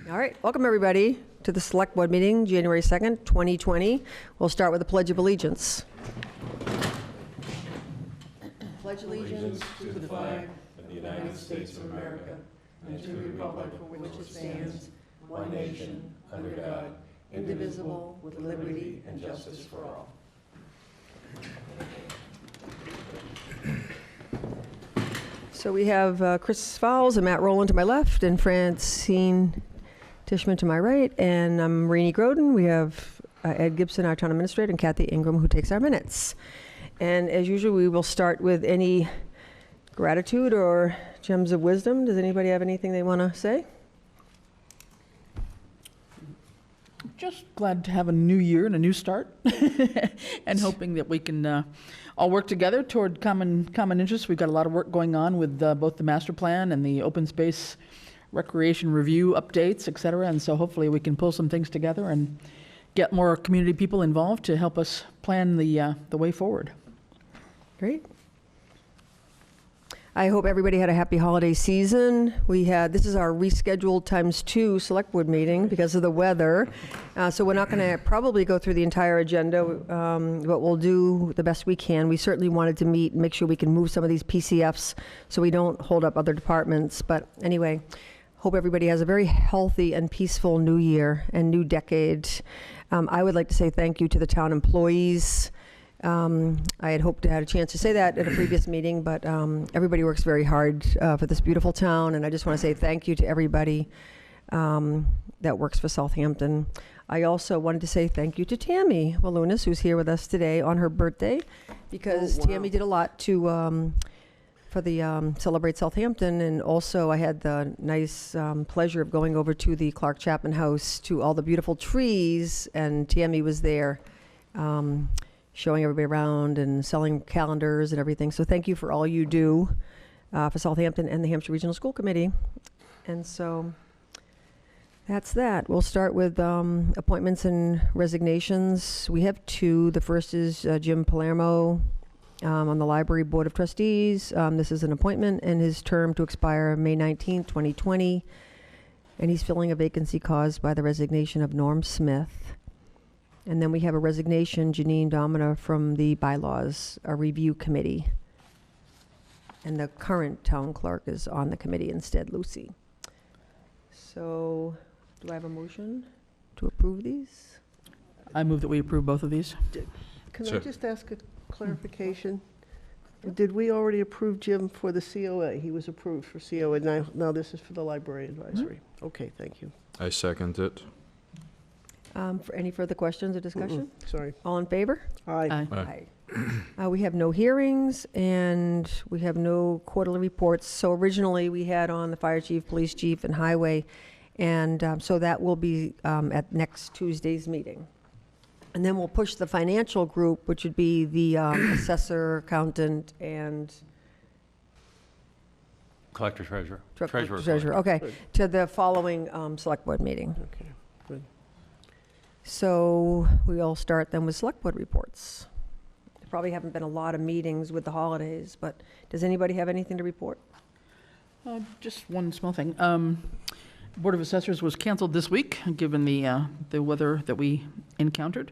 All right, welcome everybody to the Select Board meeting, January 2nd, 2020. We'll start with the Pledge of Allegiance. Pledge allegiance to the flag of the United States of America and to the republic for which it stands, one nation, under God, indivisible, with liberty and justice for all. So we have Chris Fowles and Matt Rowland to my left and Francine Tishman to my right, and I'm Rainey Groden. We have Ed Gibson, our town administrator, and Kathy Ingram, who takes our minutes. And as usual, we will start with any gratitude or gems of wisdom. Does anybody have anything they want to say? Just glad to have a new year and a new start, and hoping that we can all work together toward common interests. We've got a lot of work going on with both the master plan and the open space recreation review updates, et cetera, and so hopefully we can pull some things together and get more community people involved to help us plan the way forward. Great. I hope everybody had a happy holiday season. This is our rescheduled ×2 select board meeting because of the weather. So we're not going to probably go through the entire agenda, but we'll do the best we can. We certainly wanted to meet and make sure we can move some of these PCFs so we don't hold up other departments. But anyway, hope everybody has a very healthy and peaceful new year and new decade. I would like to say thank you to the town employees. I had hoped to have a chance to say that at a previous meeting, but everybody works very hard for this beautiful town, and I just want to say thank you to everybody that works for Southampton. I also wanted to say thank you to Tammy Walunas, who's here with us today on her birthday, because Tammy did a lot to for the Celebrate Southampton, and also I had the nice pleasure of going over to the Clark Chapman House to all the beautiful trees, and Tammy was there showing everybody around and selling calendars and everything. So thank you for all you do for Southampton and the Hampshire Regional School Committee. And so that's that. We'll start with appointments and resignations. We have two. The first is Jim Palermo on the Library Board of Trustees. This is an appointment, and his term to expire May 19th, 2020. And he's filling a vacancy caused by the resignation of Norm Smith. And then we have a resignation, Janine Domina, from the Bylaws Review Committee. And the current town clerk is on the committee instead, Lucy. So, do I have a motion to approve these? I move that we approve both of these. Can I just ask a clarification? Did we already approve Jim for the COA? He was approved for COA. Now this is for the library advisory. Okay, thank you. I second it. For any further questions or discussion? Sorry. All in favor? Aye. Aye. We have no hearings, and we have no quarterly reports. So originally, we had on the fire chief, police chief, and highway, and so that will be at next Tuesday's meeting. And then we'll push the financial group, which would be the assessor, accountant, and collector treasurer. Treasurer. Okay, to the following select board meeting. Okay, good. So we'll start then with select board reports. There probably haven't been a lot of meetings with the holidays, but does anybody have anything to report? Just one small thing. Board of Assessors was canceled this week, given the weather that we encountered.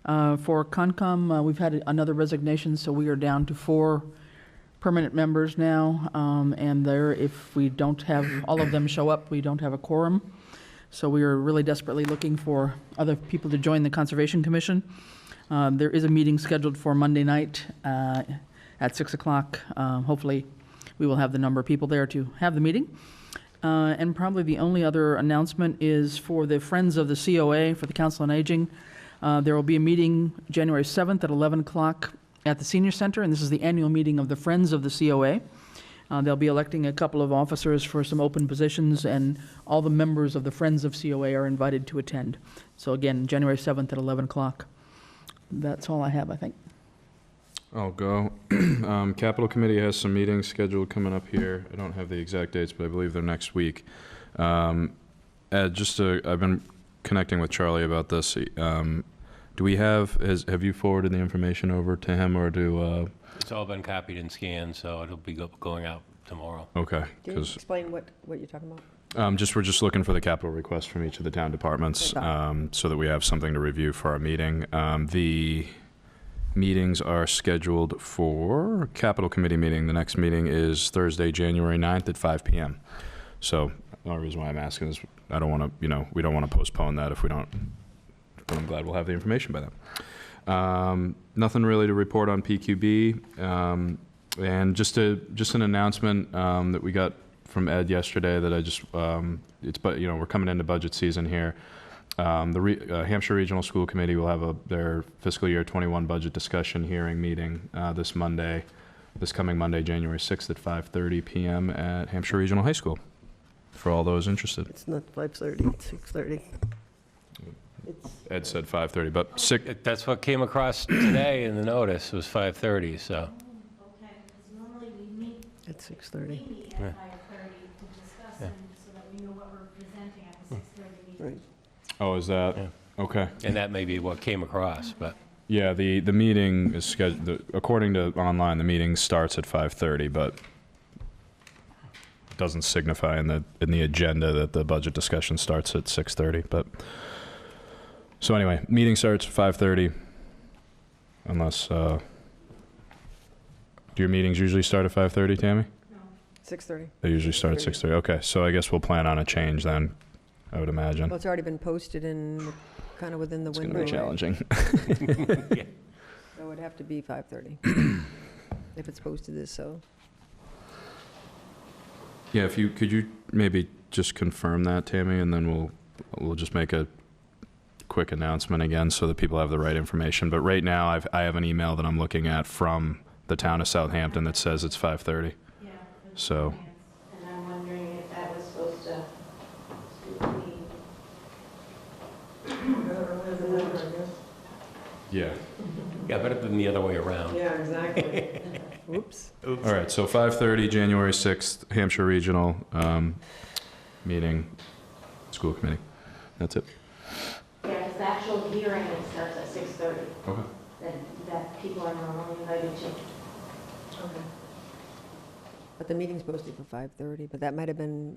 For Concom, we've had another resignation, so we are down to 4 permanent members now. And if we don't have all of them show up, we don't have a quorum. So we are really desperately looking for other people to join the Conservation Commission. There is a meeting scheduled for Monday night at 6 o'clock. Hopefully we will have the number of people there to have the meeting. And probably the only other announcement is for the Friends of the COA, for the Council on Aging. There will be a meeting January 7th at 11 o'clock at the Senior Center, and this is the annual meeting of the Friends of the COA. They'll be electing a couple of officers for some open positions, and all the members of the Friends of COA are invited to attend. So again, January 7th at 11 o'clock. That's all I have, I think. I'll go. Capital Committee has some meetings scheduled coming up here. I don't have the exact dates, but I believe they're next week. Ed, I've been connecting with Charlie about this. Do we have you forwarded the information over to him, or do? It's all been copied and scanned, so it'll be going out tomorrow. Okay. Can you explain what you're talking about? We're just looking for the capital request from each of the town departments, so that we have something to review for our meeting. The meetings are scheduled for capital committee meeting. The next meeting is Thursday, January 9th at 5 p.m. So the only reason why I'm asking is I don't want to, we don't want to postpone that if we don't, but I'm glad we'll have the information by then. Nothing really to report on PQB. And just an announcement that we got from Ed yesterday that I just, we're coming into budget season here. The Hampshire Regional School Committee will have their fiscal year 21 budget discussion hearing meeting this coming Monday, January 6th at 5:30 p.m. at Hampshire Regional High School, for all those interested. It's not 5:30, it's 6:30. Ed said 5:30, but That's what came across today in the notice, was 5:30, so. Okay, because normally we meet At 6:30, maybe at 5:30 to discuss them so that we know what we're presenting at the 6:30 meeting. right. oh, is that, Yeah. okay. And that may be what came across, but. Yeah, the meeting is scheduled, according to online, the meeting starts at 5:30, but it doesn't signify in the agenda that the budget discussion starts at 6:30, but, so anyway, meeting starts at 5:30, unless, do your meetings usually start at 5:30, Tammy? 6:30. They usually start at 6:30, okay, so I guess we'll plan on a change then, I would imagine. Well, it's already been posted in, kind of within the It's window. gonna be right? challenging. So it would have to be 5:30, if it's posted this, so. Yeah, could you maybe just confirm that, Tammy, and then we'll just make a quick announcement again so that people have the right information. But right now, I have an email that I'm looking at from the town of Southampton that says it's 5:30. Yeah. So, And I'm wondering if that was supposed to be. yeah. Yeah, better than the other way around. Yeah, exactly. Whoops. All right, so 5:30, January 6th, Hampshire Regional meeting, school committee. That's it. Yeah, because the actual hearing starts at 6:30, Okay. that people are normally invited to. Okay. But the meeting's posted for 5:30, but that might have been,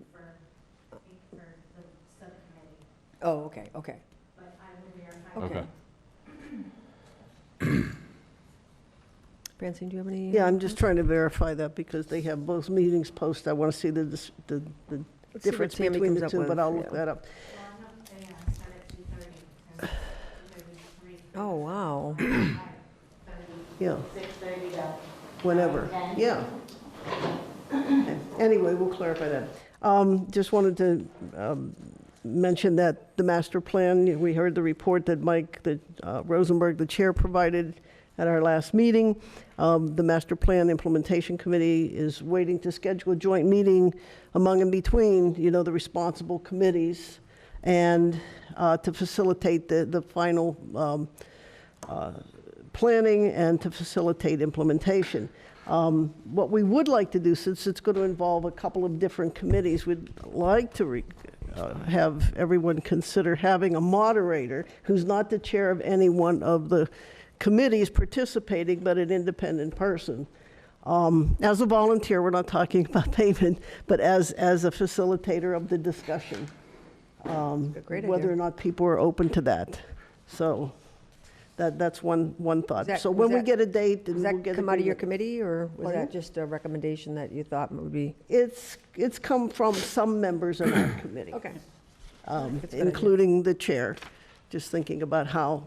For the subcommittee, oh, okay, okay. but I will verify. Okay. Francine, do you have any? Yeah, I'm just trying to verify that because they have both meetings posted. I want to see the Let's see what difference Tammy between comes the up two, with, but I'll look yeah. that up. Well, I'm not, yeah, start at 2:30. 2:33. Oh, wow. 5:30, Yeah, 6:30 to whenever, 10. yeah. Okay. Anyway, we'll clarify that. Just wanted to mention that the master plan, we heard the report that Mike Rosenberg, the chair, provided at our last meeting. The master plan implementation committee is waiting to schedule a joint meeting among and between, the responsible committees and to facilitate the final planning and to facilitate implementation. What we would like to do, since it's going to involve a couple of different committees, we'd like to have everyone consider having a moderator who's not the chair of any one of the committees participating, but an independent person. As a volunteer, we're not talking about payment, but as a facilitator of the discussion. Great Whether idea. or not people are open to that. So that's one thought. that- So was when we that- get a date, then Does we'll that get. come out of your agreement. committee, or was Pardon? that just a recommendation that you thought would be? It's come from some members of our committee. Okay. um, That's a good idea. including the chair, just thinking about how,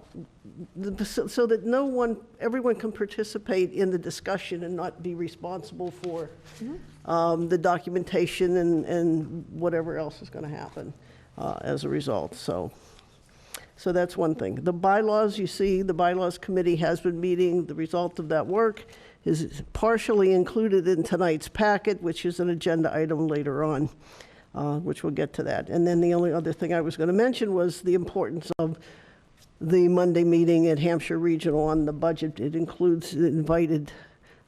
so that everyone can participate in the discussion and not be responsible for the documentation and whatever else is going to happen as a result. So that's one thing. The bylaws, you see, the bylaws committee has been meeting. The result of that work is partially included in tonight's packet, which is an agenda item later on. Which we'll get to that. And then the only other thing I was going to mention was the importance of the Monday meeting at Hampshire Regional on the budget. It invited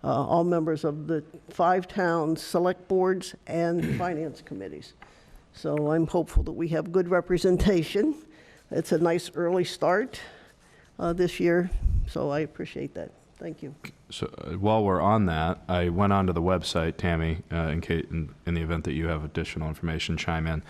all members of the 5 towns, select boards, and finance committees. So I'm hopeful that we have good representation. It's a nice early start this year, so I appreciate that. Thank you. So while we're on that, I went onto the website, Tammy, in the event that you have additional information, chime in.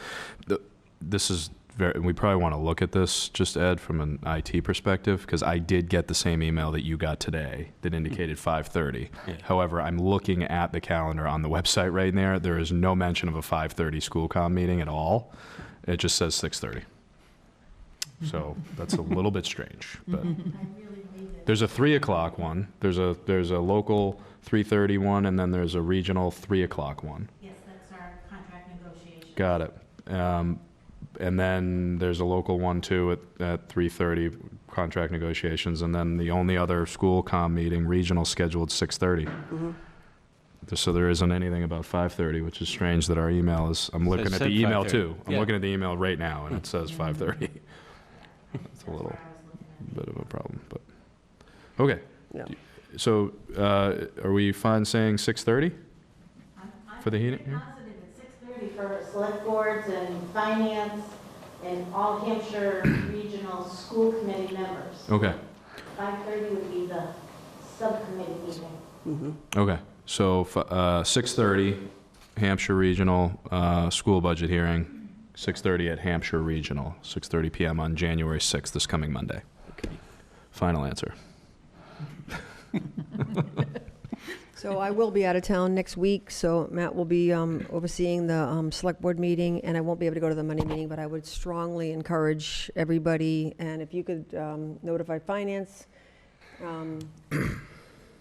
This is we probably want to look at this, just Ed, from an IT perspective, because I did get the same email that you got today that indicated 5:30. Yeah. However, I'm looking at the calendar on the website right there. There is no mention of a 5:30 school comm meeting at all. It just says 6:30. So that's a little bit strange, but. I really need it. There's a 3 o'clock one, there's a local 3:30 one, and then there's a regional 3 o'clock one. Yes, that's our contract negotiation. Got it. And then there's a local one too at 3:30, contract negotiations, and then the only other school comm meeting, regional, scheduled 6:30. So there isn't anything about 5:30, which is strange that our email is, I'm looking at said the email 5:30. too. I'm Yeah. looking at the email right now, and it says 5:30. That's a That's where little I was looking at. bit of a problem, but, okay. Yeah. So, are we fine saying 6:30? I'm For the heating, pretty yeah? positive it's 6:30 for select boards and finance and all Hampshire regional school committee members. Okay, 5:30 would be the subcommittee meeting. okay. So, 6:30, Hampshire Regional, school budget hearing, 6:30 at Hampshire Regional, 6:30 PM on January 6th, this coming Monday. Final answer. So I will be out of town next week, so Matt will be overseeing the select board meeting, and I won't be able to go to the Monday meeting, but I would strongly encourage everybody, and if you could notify finance,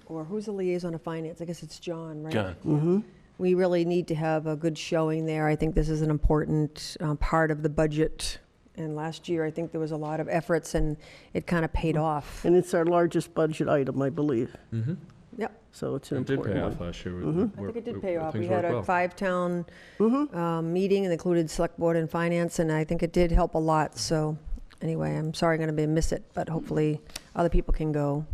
or who's the liaison of finance? I guess it's John, right? John. We really need to have a good showing there. I think this is an important part of the budget, and last year, I think there was a lot of efforts, and it kind of paid off. And it's our largest budget item, I believe, Yep. so it's an It did pay important off one. last year. I think it did pay off. We had a 5-town meeting and included select board and finance, and I think it did help a lot. So anyway, I'm sorry I'm going to miss it, but hopefully other people can go.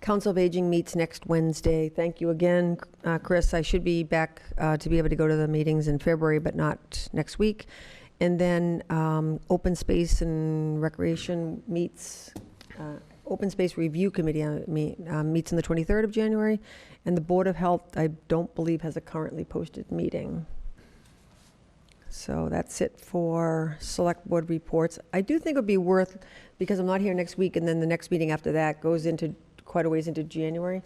Council of Aging meets next Wednesday. Thank you again, Chris. I should be back to be able to go to the meetings in February, but not next week. And then Open Space and Recreation meets, Open Space Review Committee meets on the 23rd of January, and the Board of Health, I don't believe, has a currently posted meeting. So that's it for Select Board reports. I do think it would be worth, because I'm not here next week, and then the next meeting after that goes into quite a ways into January,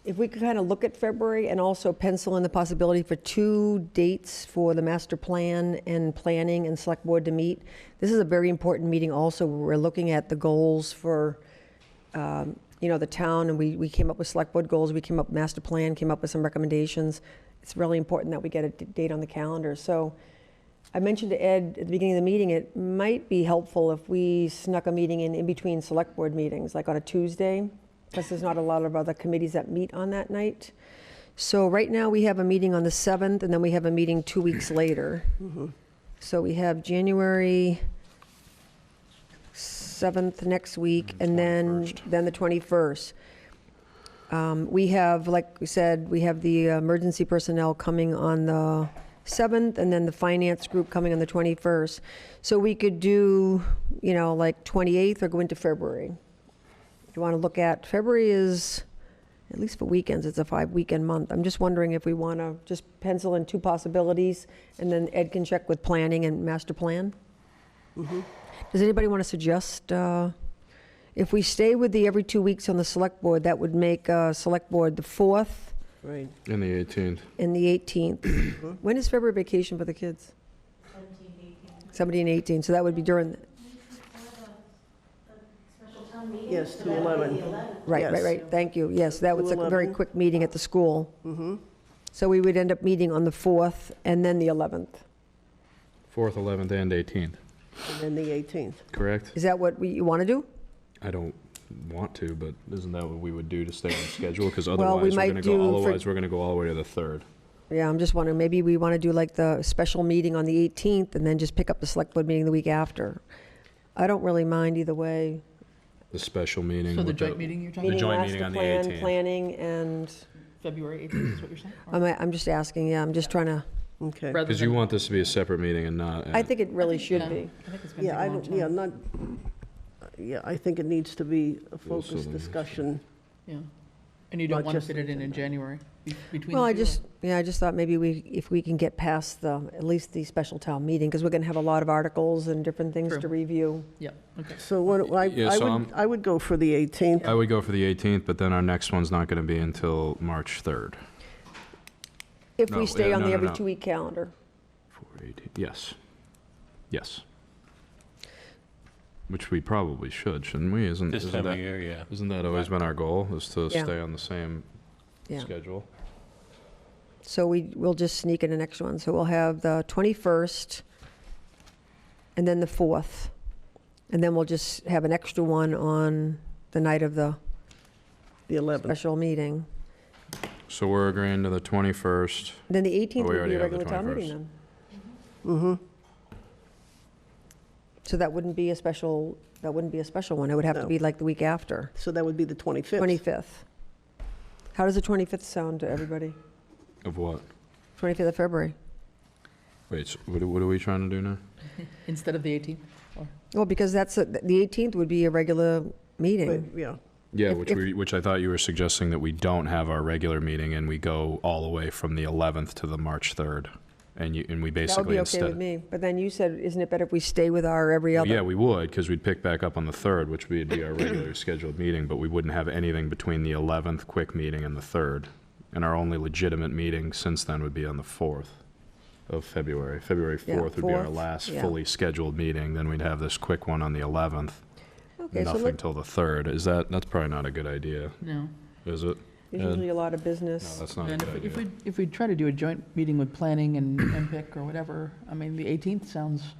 if we could kind of look at February and also pencil in the possibility for 2 dates for the master plan and planning and select board to meet. This is a very important meeting also, where we're looking at the goals for, the town, and we came up with select board goals, we came up with master plan, came up with some recommendations. It's really important that we get a date on the calendar. So I mentioned to Ed at the beginning of the meeting, it might be helpful if we snuck a meeting in between select board meetings, like on a Tuesday, because there's not a lot of other committees that meet on that night. So right now, we have a meeting on the 7th, and then we have a meeting 2 weeks later. So we have January 7th next week, and then the 21st. We have, like we said, we have the emergency personnel coming on the 7th, and then the finance group coming on the 21st. So we could do, like 28th or go into February. You want to look at, February is, at least for weekends, it's a 5-weekend month. I'm just wondering if we want to just pencil in 2 possibilities, and then Ed can check with planning and master plan. Does anybody want to suggest, if we stay with the every 2 weeks on the select board, that would make select board the 4th Right. And the 18th. and the 18th. When is February vacation for the kids? 17, 18, so that would be during, Special town meeting? Yes, so to that would be 11. the 11th. right, Yes. thank you. Yes, that was a very 2/11. quick meeting at the school. So we would end up meeting on the 4th and then the 11th. 4th, 11th, and 18th, And then the 18th. correct? Is that what you want to do? I don't want to, but isn't that what we would do to stay on schedule? Because Well, we otherwise, might we're going to go all the way to the 3rd. Yeah, I'm just wondering, maybe we want to do like the special meeting on the 18th and then just pick up the select board meeting the week after. I don't really mind either way. The special meeting. So the with joint meeting you're talking The about? joint master meeting on the plan, 18th. Planning and, February 18th is what you're saying? Or I'm just asking, yeah, I'm just trying to, Okay. rather Because you than- want this to be a separate meeting and not. I think it really should yeah, be. I think it's going to Yeah, take I a long don't, yeah, time. not, yeah, I think it needs to be a Also focused the- discussion. Yeah. And you don't not want to just fit it in January between Well, the I two, just, yeah, I just thought maybe if we can get past at least the special town meeting, because we're going to have a lot of articles and different things True. to review. Yeah, okay. So Yeah, so I would go for the 18th. I would go for the 18th, but then our next one's not going to be until March 3rd. If No, we stay yeah, on no, the no, every no. 2-week calendar. 4/18, yes. Yes. Which we probably shouldn't we? This time of year, yeah. Isn't that always been our goal, is to Yeah. stay on the same Yeah. schedule? So we'll just sneak in the next one. So we'll have the 21st, and then the 4th. And then we'll just have an extra one on the night of the The 11th. special meeting. So we're agreeing to the 21st. Then the 18th Oh, we would be a already have the regular town meeting 21st. then. Mm-hmm. So that wouldn't be a special one. It would have to No. be like the week after, So that would be the 25th. 25th. How does the 25th sound to everybody? Of what? 25th of February. Wait, so what are we trying to do now? Instead of the 18th? Well, because the 18th would be a regular But, meeting. yeah. Yeah, If- which I thought you were suggesting that we don't have our regular meeting and we go all the way from the 11th to the March 3rd. And we That would basically be okay instead. with me. But then you said, isn't it better if we stay with our every other? Yeah, we would, because we'd pick back up on the 3rd, which would be our regular scheduled meeting, but we wouldn't have anything between the 11th quick meeting and the 3rd. And our only legitimate meeting since then would be on the 4th of February. February Yeah, 4th would be our 4th, last yeah. fully scheduled meeting, then we'd have this quick one on the 11th. Okay, so Nothing till the 3rd. That's probably not a good idea, No. is it? there's Ed? usually a lot of No, business. that's not a And good if idea. we try to do a joint meeting with planning and MPIC or whatever, I mean, the 18th sounds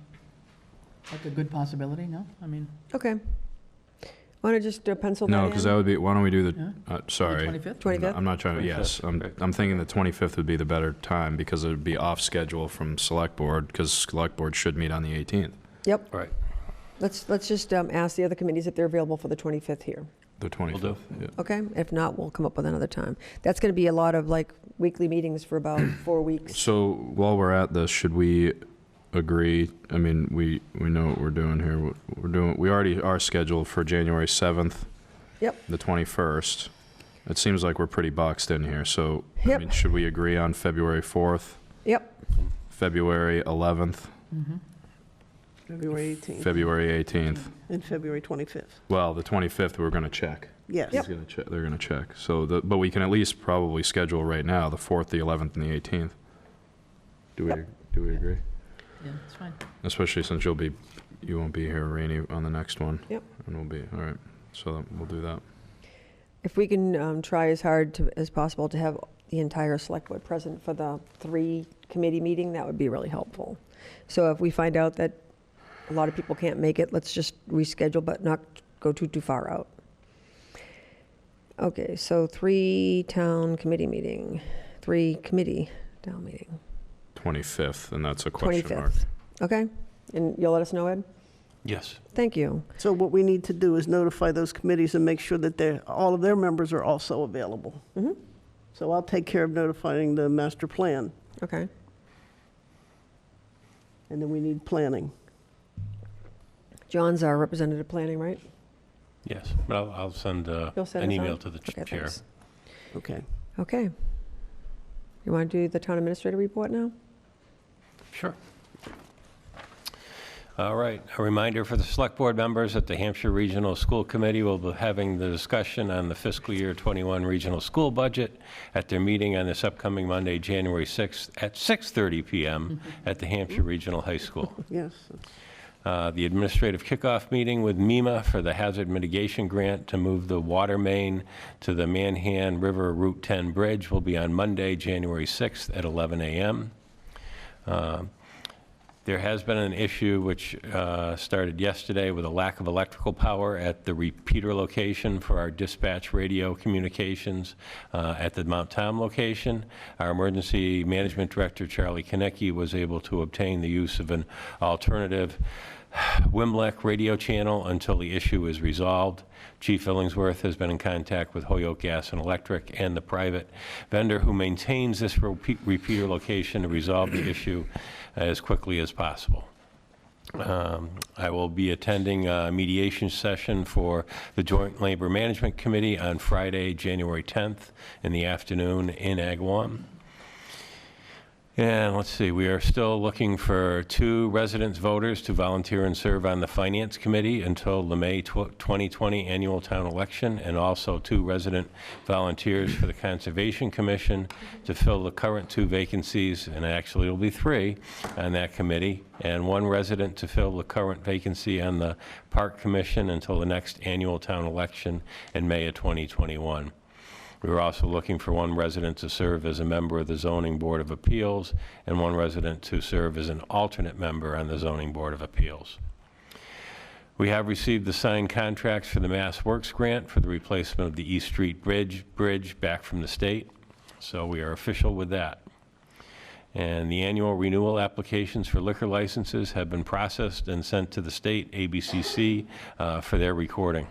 like a good possibility, no? I mean, Okay. Want to just pencil that in? No, because that would be, why don't we do Yeah. the, sorry. the 25th? 25th? I'm not trying to, yes, 25th, I'm thinking the 25th would be the better time because it would be off schedule from Select Board, because Select Board should meet on the 18th, Yep. Right. Let's just ask the other committees if they're available for the 25th here. the 25th. Yeah. Okay? If not, we'll come up with another time. That's going to be a lot of like weekly meetings for about 4 weeks. So while we're at this, should we agree, I mean, we know what we're doing here. We already are scheduled for January 7th. Yep. The 21st. It seems like we're pretty boxed in here, so, I Yep. mean, should we agree on February 4th, Yep. February 11th, February 18th February 18th? and February 25th. Well, the 25th, we're going to check. Yes. He's gonna check. They're going to check. So, but we can at least probably schedule right now, the 4th, the 11th, and the 18th. Do we agree? Yeah, it's fine. Especially since you won't be here, Rainey, on the next one. Yep. And we'll be, all right, so we'll do that. If we can try as hard as possible to have the entire select board present for the 3 committee meeting, that would be really helpful. So if we find out that a lot of people can't make it, let's just reschedule, but not go too far out. Okay, so 3 town committee meeting, 3 committee town meeting. 25th, and that's a question mark. 25th. Okay? And you'll let us know, Ed? Yes. Thank you. So what we need to do is notify those committees and make sure that all of their members are also available. Mhm. So I'll take care of notifying the master plan, Okay. and then we need planning. John's our representative planning, right? Yes, but I'll send You'll send an us email on? to the Okay, chair. thanks. Okay. Okay. You want to do the town administrator report now? Sure. All right, a reminder for the Select Board members that the Hampshire Regional School Committee will be having the discussion on the fiscal year 21 regional school budget at their meeting on this upcoming Monday, January 6th at 6:30 PM at the Hampshire Regional High School. Yes. The administrative kickoff meeting with MEMA for the hazard mitigation grant to move the water main to the Manhan River Route 10 bridge will be on Monday, January 6th at 11 a.m. There has been an issue which started yesterday with a lack of electrical power at the repeater location for our dispatch radio communications at the Mount Tom location. Our emergency management director, Charlie Konecki, was able to obtain the use of an alternative Wimlec radio channel until the issue is resolved. Chief Illingsworth has been in contact with Holyoke Gas and Electric and the private vendor who maintains this repeater location to resolve the issue as quickly as possible. I will be attending a mediation session for the Joint Labor Management Committee on Friday, January 10th in the afternoon in Agawam. And let's see, we are still looking for 2 residence voters to volunteer and serve on the Finance Committee until the May 2020 annual town election, and also 2 resident volunteers for the Conservation Commission to fill the current 2 vacancies, and actually it'll be 3 on that committee, and 1 resident to fill the current vacancy on the Park Commission until the next annual town election in May of 2021. We were also looking for 1 resident to serve as a member of the Zoning Board of Appeals and 1 resident to serve as an alternate member on the Zoning Board of Appeals. We have received the signed contracts for the Mass Works grant for the replacement of the East Street Bridge back from the state, so we are official with that. And the annual renewal applications for liquor licenses have been processed and sent to the state ABCC for their recording.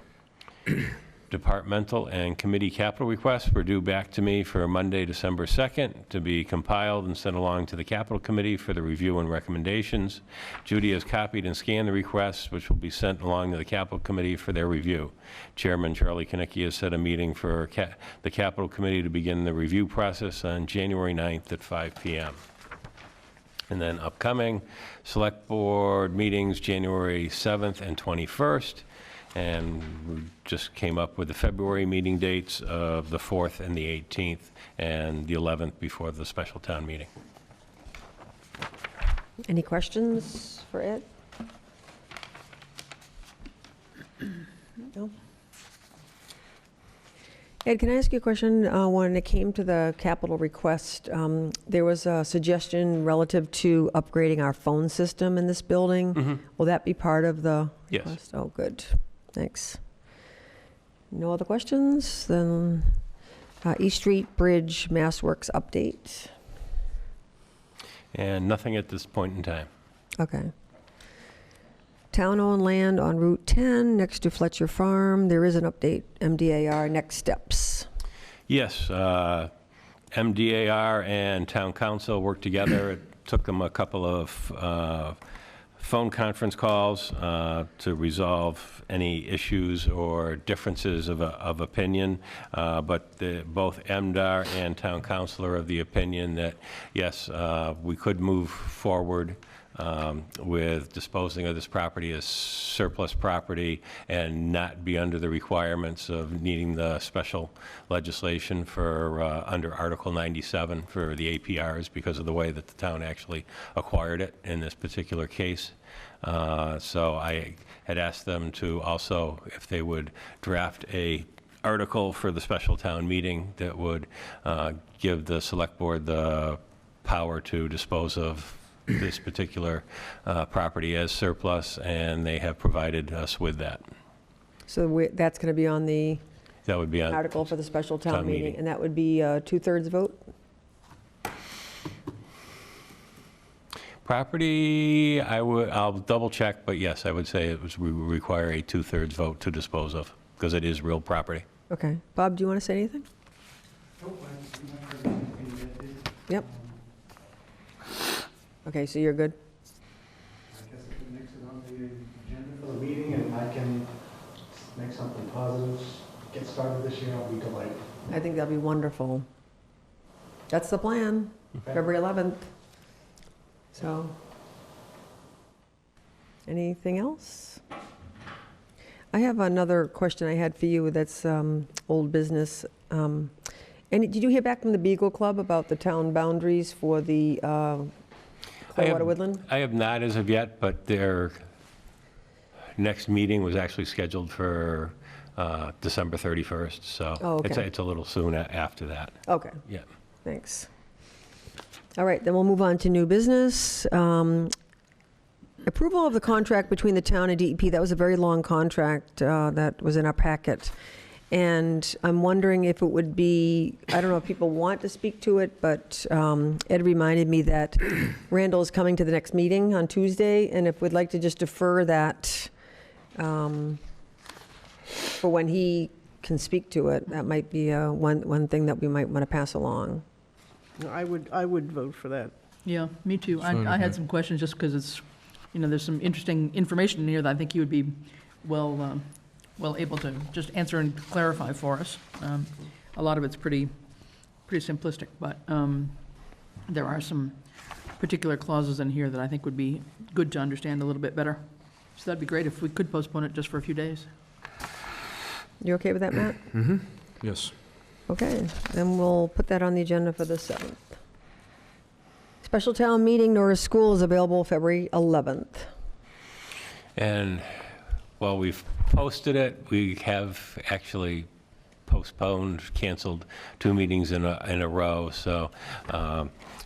Departmental and committee capital requests were due back to me for Monday, December 2nd, to be compiled and sent along to the Capital Committee for the review and recommendations. Judy has copied and scanned the requests, which will be sent along to the Capital Committee for their review. Chairman Charlie Konecki has set a meeting for the Capital Committee to begin the review process on January 9th at 5 p.m. And then upcoming Select Board meetings, January 7th and 21st. And we just came up with the February meeting dates of the 4th and the 18th, and the 11th before the special town meeting. Any questions for Ed? No? Ed, can I ask you a question? When it came to the capital request, there was a suggestion relative to upgrading our phone system in this building. Will that be part of the Yes. request? Oh, good. Thanks. No other questions? Then East Street Bridge Mass Works update. And nothing at this point in time. Okay. Town-owned land on Route 10 next to Fletcher Farm. There is an update, MDAR, next steps. Yes, MDAR and Town Council worked together. It took them a couple of phone conference calls to resolve any issues or differences of opinion, but both MDAR and Town Council are of the opinion that, yes, we could move forward with disposing of this property as surplus property and not be under the requirements of needing the special legislation for under Article 97 for the APRs because of the way that the town actually acquired it in this particular case. So I had asked them to also, if they would draft a article for the special town meeting that would give the select board the power to dispose of this particular property as surplus, and they have provided us with that. So that's going to be on the That would be on article for the special town town meeting, meeting. and that would be a 2/3 vote? property. I'll double check, but yes, I would say we would require a 2/3 vote to dispose of because it is real property. Okay. Bob, do you want to say anything? Yep. Okay, so you're good? I guess if it makes it on the agenda for the meeting and I can make something positive, get started this year, I'll be delighted. I think that'd be wonderful. That's the plan, February 11th. So, anything else? I have another question I had for you that's old business. Did you hear back from the Beagle Club about the town boundaries for the Clearwater Woodland? I have not as of yet, but their next meeting was actually scheduled for December 31st, so Oh, okay. it's a little soon after that. Okay, Yeah. thanks. All right, then we'll move on to new business. Approval of the contract between the town and DEP. That was a very long contract that was in our packet. And I'm wondering if it would be, I don't know if people want to speak to it, but Ed reminded me that Randall is coming to the next meeting on Tuesday, and if we'd like to just defer that for when he can speak to it, that might be one thing that we might want to pass along. No, I would vote for that. Yeah, me too. Fine with I had me. some questions just because it's there's some interesting information in here that I think you would be well able to just answer and clarify for us. A lot of it's pretty simplistic, but there are some particular clauses in here that I think would be good to understand a little bit better. So that'd be great if we could postpone it just for a few days. You okay with that, Matt? Mm-hmm. Yes. Okay, then we'll put that on the agenda for the 7th. Special town meeting, Norris School is available February 11th. And while we've posted it, we have actually postponed, canceled 2 meetings in a row. So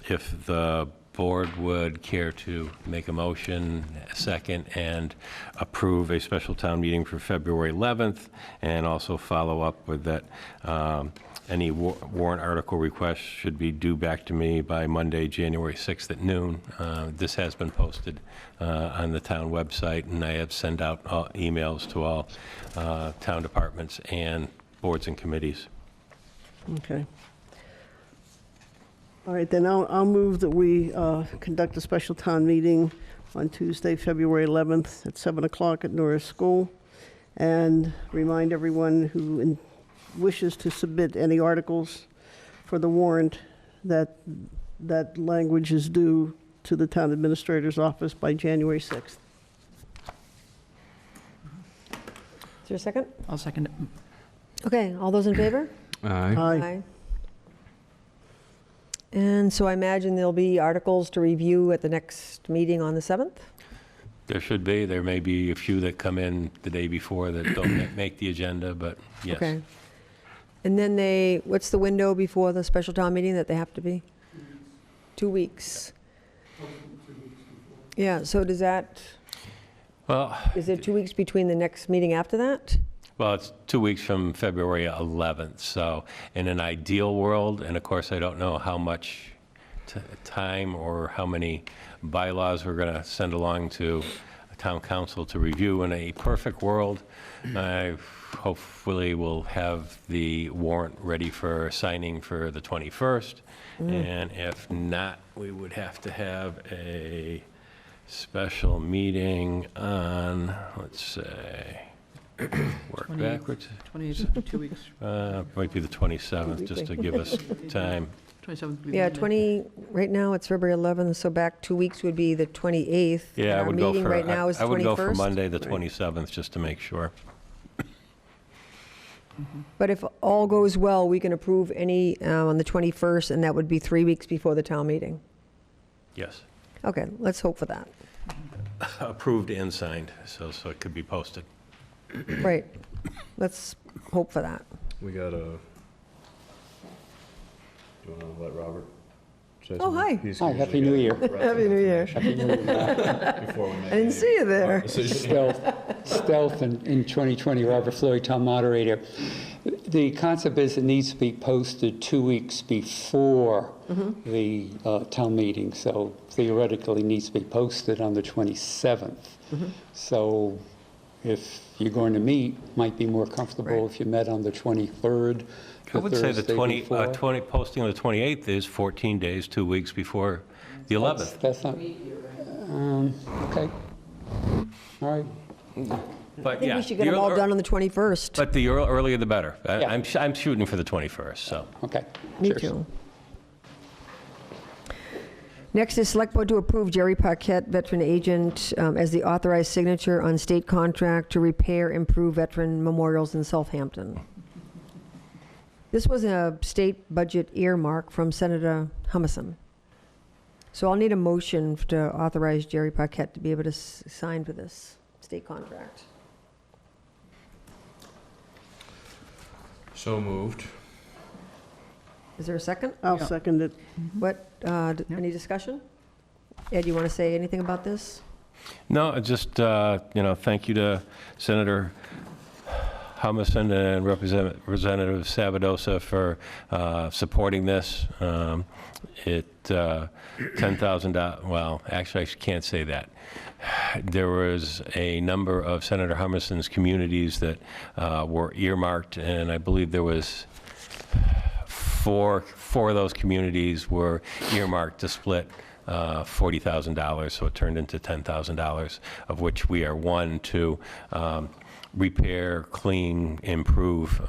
if the board would care to make a motion, a second, and approve a special town meeting for February 11th, and also follow up with that, any warrant article requests should be due back to me by Monday, January 6th at noon. This has been posted on the town website, and I have sent out emails to all town departments and boards and committees. Okay. All right, then I'll move that we conduct a special town meeting on Tuesday, February 11th at 7 o'clock at Norris School, and remind everyone who wishes to submit any articles for the warrant that that language is due to the town administrator's office by January 6th. Is there a second? I'll second it. Okay, all those in favor? Aye. Aye. And so I imagine there'll be articles to review at the next meeting on the 7th? There should be. There may be a few that come in the day before that don't make the agenda, but yes. Okay. And then what's the window before the special town meeting that they have to be? 2 weeks. Yeah, so is there 2 weeks between the next meeting after that? Well, it's 2 weeks from February 11th, so in an ideal world, and of course, I don't know how much time or how many bylaws we're going to send along to town council to review. In a perfect world, I hopefully will have the warrant ready for signing for the 21st, and if not, we would have to have a special meeting on, let's say, work 28th. backwards. 28, 2 weeks. Might be the 27th, just to give us time. 27th would be the Yeah, Monday. right now it's February 11th, so back 2 weeks would be the 28th. Yeah, and I our would go meeting for, right now is I would go for 21st. Monday, the 27th, just to make sure. But if all goes well, we can approve any on the 21st, and that would be 3 weeks before the town meeting. Yes. Okay, let's hope for that. Approved and signed, so it could be posted. Right, let's hope for that. We got a. Do you want to let Robert say Oh, something? hi. He's Hi, usually Happy New got Year. the breadth Happy of New Year. information before we make I didn't any see you there. decision. Stealth in 2020, Robert Floyd, town moderator. The concept is it needs to be posted 2 weeks before the town meeting, so theoretically it needs to be posted on the 27th. So if you're going to meet, might be more comfortable Right. if you met on the 23rd. I would say the Thursday 20 before. posting on the 28th is 14 days, 2 weeks before the 11th. That's not, okay. All right. But I think yeah, we should get them all done on the 21st. But the earlier the better. Yeah. I'm shooting for the 21st, so. Okay. Me Cheers. too. Next is Select Board to approve Jerry Paquette, veteran agent, as the authorized signature on state contract to repair, improve veteran memorials in Southampton. This was a state budget earmark from Senator Humison. So I'll need a motion to authorize Jerry Paquette to be able to sign for this state contract. So moved. Is there a second? I'll Yeah. second it. Any discussion? Ed, you want to say anything about this? No, just, thank you to Senator Humison and Representative Sabadosa for supporting this. $10,000, well, actually, I can't say that. There was a number of Senator Humison's communities that were earmarked, and I believe there was four of those communities were earmarked to split $40,000, so it turned into $10,000, of which we are one to repair, clean, improve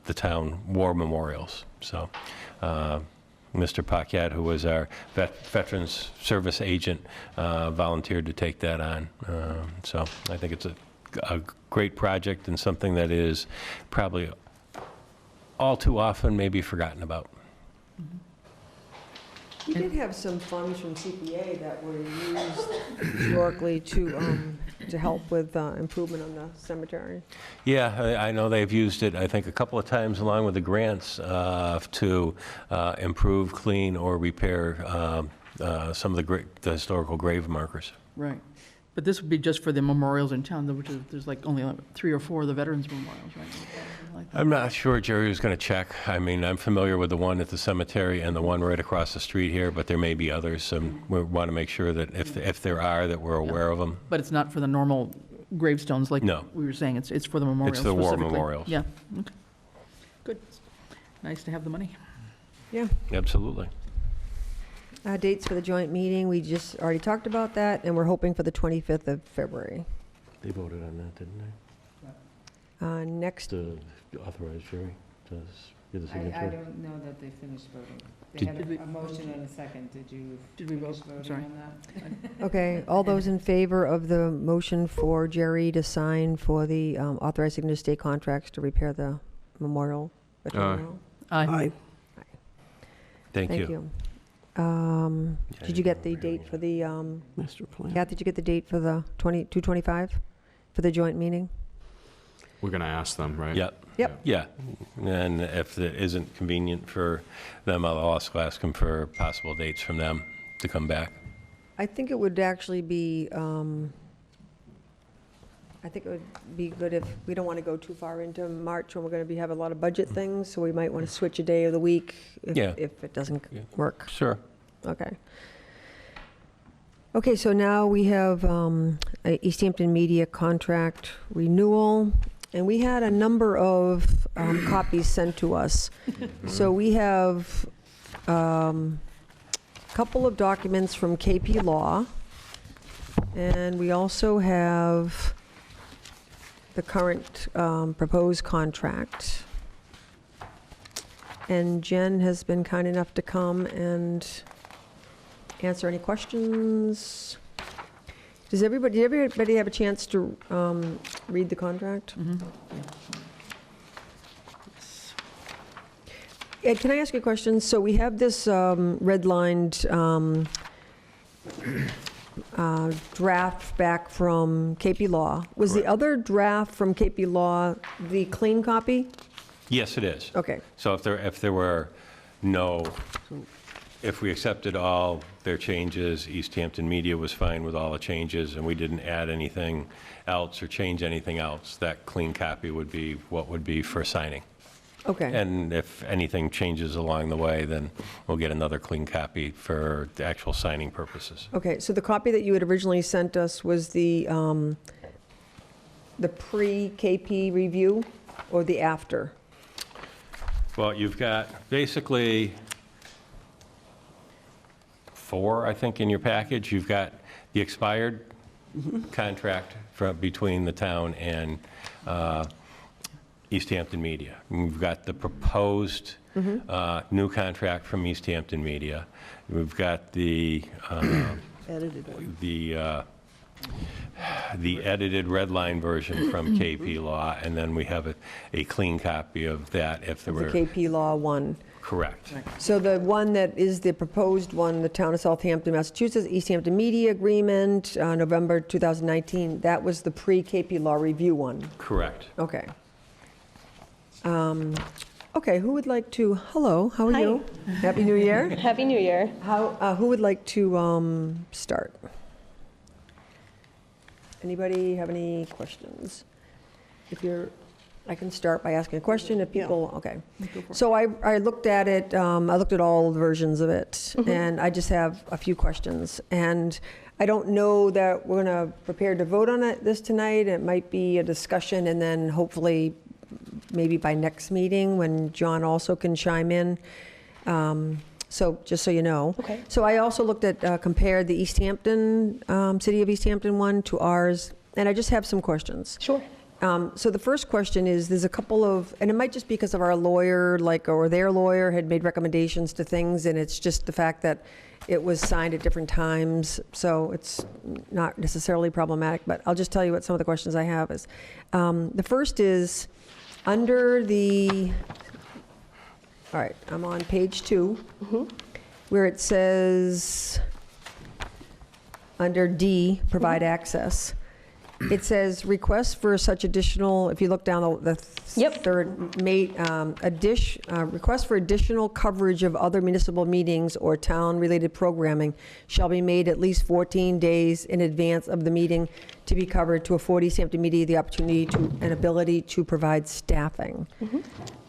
the town war memorials. So Mr. Paquette, who was our Veterans Service agent, volunteered to take that on. So I think it's a great project and something that is probably all too often maybe forgotten about. We did have some funds from CPA that were used historically to help with improvement on the cemetery. Yeah, I know they've used it, I think, a couple of times along with the grants to improve, clean, or repair some of the historical grave markers. Right. But this would be just for the memorials in town, which is, there's like only 3 or 4 of the veterans memorials, right? Like that. I'm not sure Jerry was going to check. I mean, I'm familiar with the one at the cemetery and the one right across the street here, but there may be others, and we want to make sure that if there are, that we're aware of them. But it's not for the normal gravestones like No. we were saying, it's for the memorials It's the war specifically. memorials. Yeah, okay. Good. Nice to have the money. Yeah. Absolutely. Dates for the joint meeting, we just already talked about that, and we're hoping for the 25th of February. They voted on that, didn't they? Next, To authorize Jerry to give the signature? I don't know that they finished voting. They Did- had Did we- a motion and a second. Did you Did we finish vote? voting Sorry. on that? okay, all those in favor of the motion for Jerry to sign for the authorizing the state contracts to repair the memorial? Memorial? Aye. Thank you. you. Did you get the date for the, Master plan. Kathy, did you get the date for the 225 for the joint meeting? We're going to ask them, right? Yep. Yep. Yeah, and if it isn't convenient for them, I'll also ask them for possible dates from them to come back. I think it would actually be, I think it would be good if, we don't want to go too far into March when we're going to have a lot of budget things, so we might want to switch a day of the week Yeah. if it doesn't Yeah. work. Sure. Okay. Okay, so now we have a Easthampton Media contract renewal, and we had a number of copies sent to us. So we have a couple of documents from KP Law, and we also have the current proposed contract. And Jen has been kind enough to come and answer any questions. Did everybody have a chance to read the contract? Ed, can I ask you a question? So we have this redlined draft back from KP Law. Was the Correct. other draft from KP Law the clean copy? Yes, it is. Okay, So if there were no, if we accepted all their changes, Easthampton Media was fine with all the changes, and we didn't add anything else or change anything else, that clean copy would be what would be for signing. okay. And if anything changes along the way, then we'll get another clean copy for the actual signing purposes. Okay, so the copy that you had originally sent us was the pre-KP review or the after? Well, you've got basically 4, I think, in your package. You've got the expired contract between the town and Easthampton Media. We've got the proposed new contract from Easthampton Media. We've got the Edited one. the edited red line version from KP Law, and then we have a clean copy of that if there The were, KP Law one. correct. So the one that is the proposed one, the Town of Southampton, Massachusetts, Easthampton Media Agreement, November 2019, that was the pre-KP Law review one? Correct. Okay. Okay, who would like to, hello, how are you? Happy New Year. Happy New Year. Who would like to start? Anybody have any questions? I can start by asking a question if people, okay. So I looked at it, I looked at all the versions of it, and I just have a few questions. And I don't know that we're going to prepare to vote on this tonight. It might be a discussion, and then hopefully, maybe by next meeting, when John also can chime in. So, just so you know. Okay. So I also looked at, compared the Easthampton, City of Easthampton one to ours, and I just have some questions. Sure. So the first question is, there's a couple of, and it might just be because of our lawyer, like, or their lawyer had made recommendations to things, and it's just the fact that it was signed at different times, so it's not necessarily problematic, but I'll just tell you what some of the questions I have is. The first is, under the, all right, I'm on page 2, where it says, under D, provide access. It says, request for such additional, if you look down the Yep. third, request for additional coverage of other municipal meetings or town-related programming shall be made at least 14 days in advance of the meeting to be covered to afford Easthampton Media the opportunity to, and ability to provide staffing.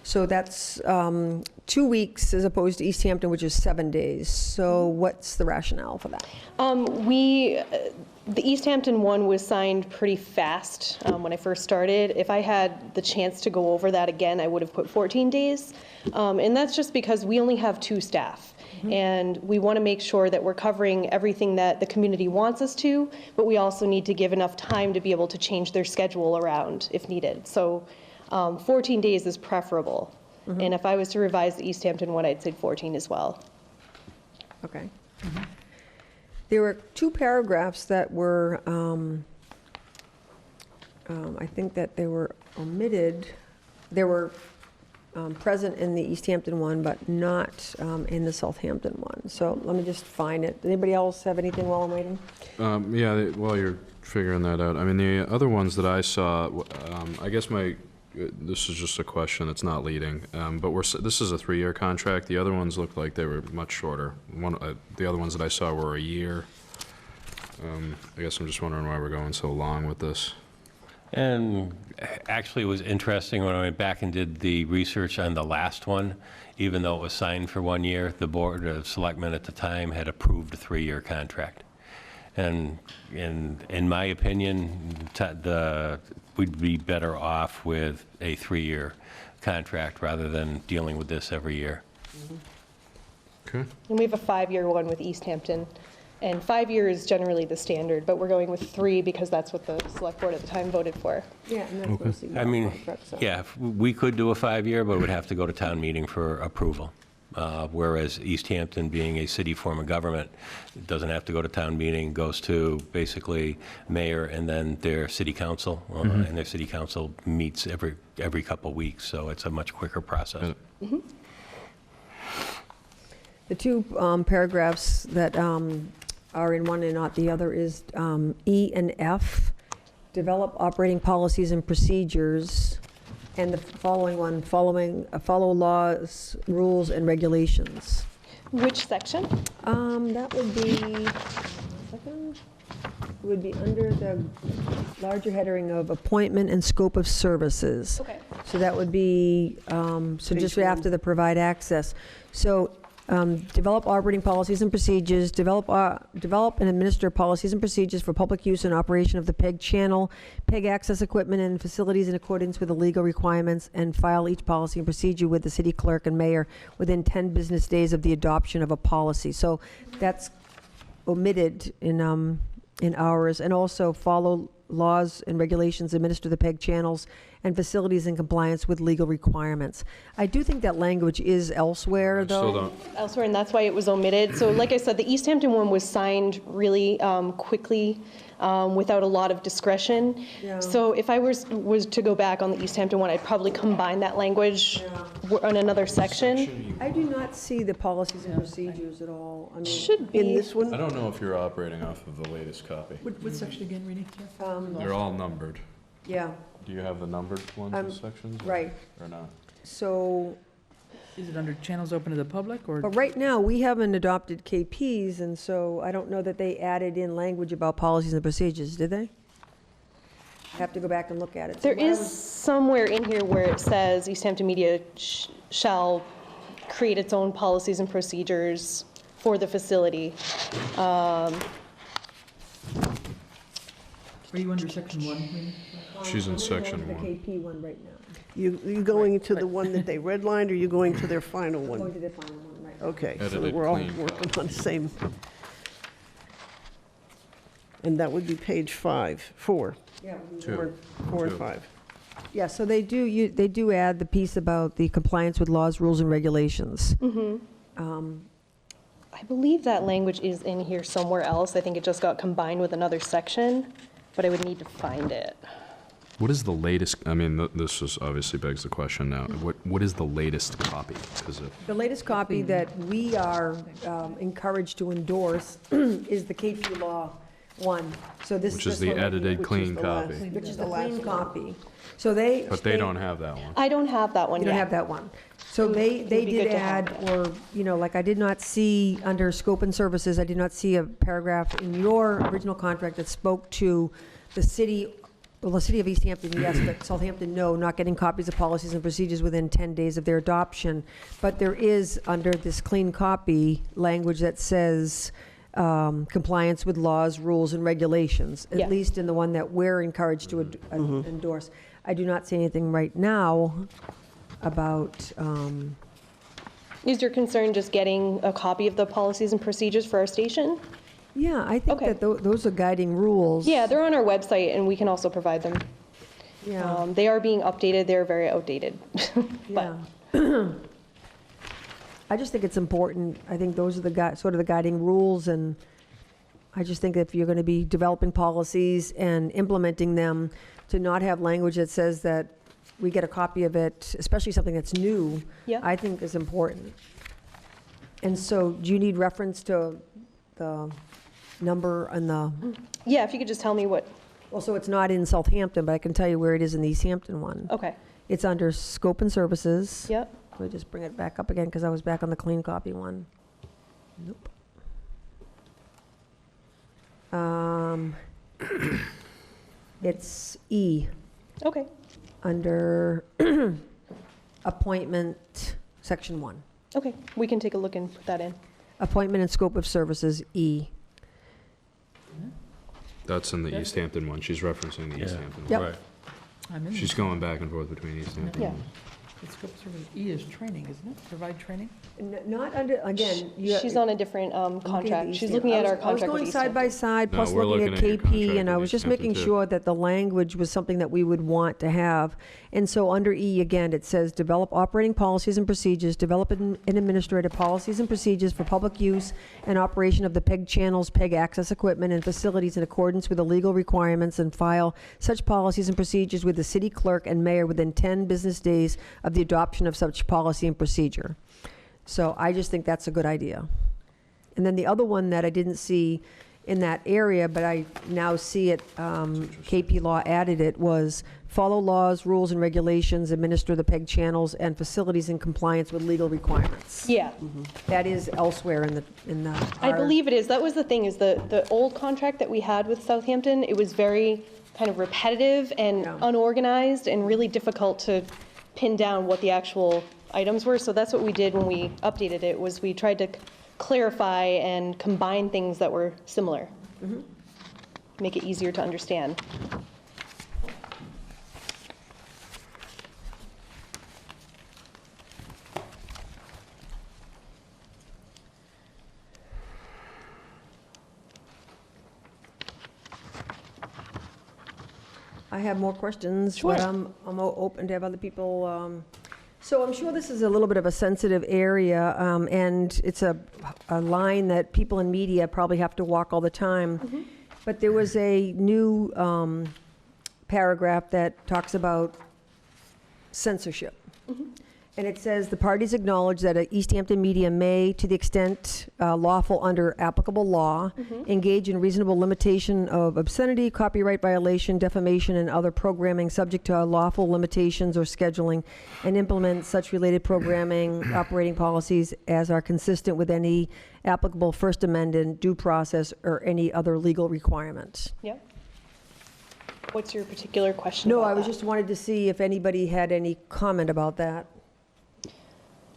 So that's 2 weeks as opposed to Easthampton, which is 7 days. So what's the rationale for that? The Easthampton one was signed pretty fast when I first started. If I had the chance to go over that again, I would have put 14 days. And that's just because we only have 2 staff. And we want to make sure that we're covering everything that the community wants us to, but we also need to give enough time to be able to change their schedule around if needed. So 14 days is preferable. And if I was to revise the Easthampton one, I'd say 14 as well. Okay. There were 2 paragraphs that were, I think that they were omitted. They were present in the Easthampton one, but not in the Southampton one. So let me just find it. Anybody else have anything while I'm waiting? Yeah, while you're figuring that out, I mean, the other ones that I saw, I guess this is just a question, it's not leading, but this is a 3-year contract. The other ones looked like they were much shorter. The other ones that I saw were a year. I guess I'm just wondering why we're going so long with this. And actually, it was interesting when I went back and did the research on the last one. Even though it was signed for 1 year, the Board of Selectmen at the time had approved a 3-year contract. And in my opinion, we'd be better off with a 3-year contract rather than dealing with this every year. Okay. And we have a 5-year one with Easthampton. And 5 years is generally the standard, but we're going with 3 because that's what the select board at the time voted for. Yeah, and that's mostly I mean, contract, so. yeah, we could do a 5-year, but it would have to go to town meeting for approval. Whereas Easthampton, being a city form of government, it doesn't have to go to town meeting, goes to basically mayor and then their city council. And their city council meets every couple weeks, so it's a much quicker process. The 2 paragraphs that are in one and not the other is E and F, develop operating policies and procedures, and the following one, follow laws, rules, and regulations. Which section? That would be, second, it would be under the larger heading of appointment and scope of services. Okay. So that would be, so just after the provide access. So develop operating policies and procedures, develop and administer policies and procedures for public use and operation of the PEG channel, PEG access equipment and facilities in accordance with the legal requirements, and file each policy and procedure with the city clerk and mayor within 10 business days of the adoption of a policy. So that's omitted in ours, and also follow laws and regulations, administer the PEG channels and facilities in compliance with legal requirements. I do think that language is elsewhere, though. Still don't. Elsewhere, and that's why it was omitted. So like I said, the Easthampton one was signed really quickly without a lot of discretion. Yeah. So if I was to go back on the Easthampton one, I'd probably combine that language on another section. I do not see the policies and procedures at all. I mean, Should be. In this one? I don't know if you're operating off of the latest copy. What section again, Reenie? They're all numbered. yeah, Do you have the numbered ones and sections? right. Or not? So, Is it under channels open to the public, or? but right now, we haven't adopted KPs, and so I don't know that they added in language about policies and procedures, did they? I have to go back and look at it. So There what I is would- somewhere in here where it says Easthampton Media shall create its own policies and procedures for the facility. Are you under section 1, Reenie? She's in I'm going section to the 1. KP one right now. You going to the one that they redlined, or you going to their final I'm going one? to the final one right Okay, so that Edited, we're all clean working copy. on the same. And that would be page 4. Yeah. Two. 4 and Two. 5. Yeah, so they do add the piece about the compliance with laws, rules, and regulations. I believe that language is in here somewhere else. I think it just got combined with another section, but I would need to find it. What is the latest, I mean, this is obviously begs the question now, what is the latest copy? Because The latest copy that we are encouraged to endorse is the KP Law one. So this which is this the one right here, edited, which is clean the copy. last- which is the the last clean one. copy. So they. But they don't have that one. I don't have that one You yet. don't have that one. So It they would be did good to have add, or, like, I did not see, under scope and services, I did not see a paragraph in your original contract that spoke to the city, well, the city of Easthampton, yes, but Southampton, no, not getting copies of policies and procedures within 10 days of their adoption. But there is, under this clean copy, language that says compliance with laws, rules, and regulations, Yeah. at least in the one that we're encouraged to endorse. I do not see anything right now about, Is your concern just getting a copy of the policies and procedures for our station? yeah, I think Okay. that those are guiding rules. Yeah, they're on our website, and we can also provide them. Yeah, They are being updated. They're very outdated. yeah. I just think it's important. I think those are sort of the guiding rules, and I just think if you're going to be developing policies and implementing them, to not have language that says that we get a copy of it, especially something that's new, Yeah. I think is important. And so, do you need reference to the number and the, Yeah, if you could just tell me what, well, so it's not in Southampton, but I can tell you where it is in the Easthampton one. okay, It's under scope and services. yep. Let me just bring it back up again, because I was back on the clean copy one. Nope. It's E, Okay, under appointment, section 1. okay. We can take a look and put that in. Appointment and scope of services, E. That's in the Easthampton one. She's referencing the Yeah. Easthampton one. Yep. Right. I'm in. She's going back and forth between Easthampton. Yeah. It's scope of service. E is training, isn't it? Provide training? Not under, again. you- She's on a different looking at the contract. She's Easthampton. looking at our I contract was with going side by Easthampton. side, No, plus we're looking at looking at your KP, contract and I with was just Easthampton, making too. sure that the language was something that we would want to have. And so under E, again, it says, develop operating policies and procedures, develop and administrative policies and procedures for public use and operation of the PEG channels, PEG access equipment, and facilities in accordance with the legal requirements, and file such policies and procedures with the city clerk and mayor within 10 business days of the adoption of such policy and procedure. So I just think that's a good idea. And then the other one that I didn't see in that area, but I now see it, KP Law added it, was follow laws, rules, and regulations, administer the PEG channels, and facilities in compliance with legal requirements. Yeah, That is elsewhere in the. I our- believe it is. That was the thing, is the old contract that we had with Southampton, it was very kind of repetitive and Yeah. unorganized and really difficult to pin down what the actual items were. So that's what we did when we updated it, was we tried to clarify and combine things that were similar. Make it easier to understand. I have more questions, Sure. but I'm open to have other people. So I'm sure this is a little bit of a sensitive area, and it's a line that people in media probably have to walk all the time. But there was a new paragraph that talks about censorship. And it says, "The parties acknowledge that Easthampton media may, to the extent lawful under applicable law, engage in reasonable limitation of obscenity, copyright violation, defamation, and other programming subject to lawful limitations or scheduling, and implement such related programming operating policies as are consistent with any applicable First Amendment, due process, or any other legal requirements." Yep. What's your particular question No, about I was that? just wanted to see if anybody had any comment about that.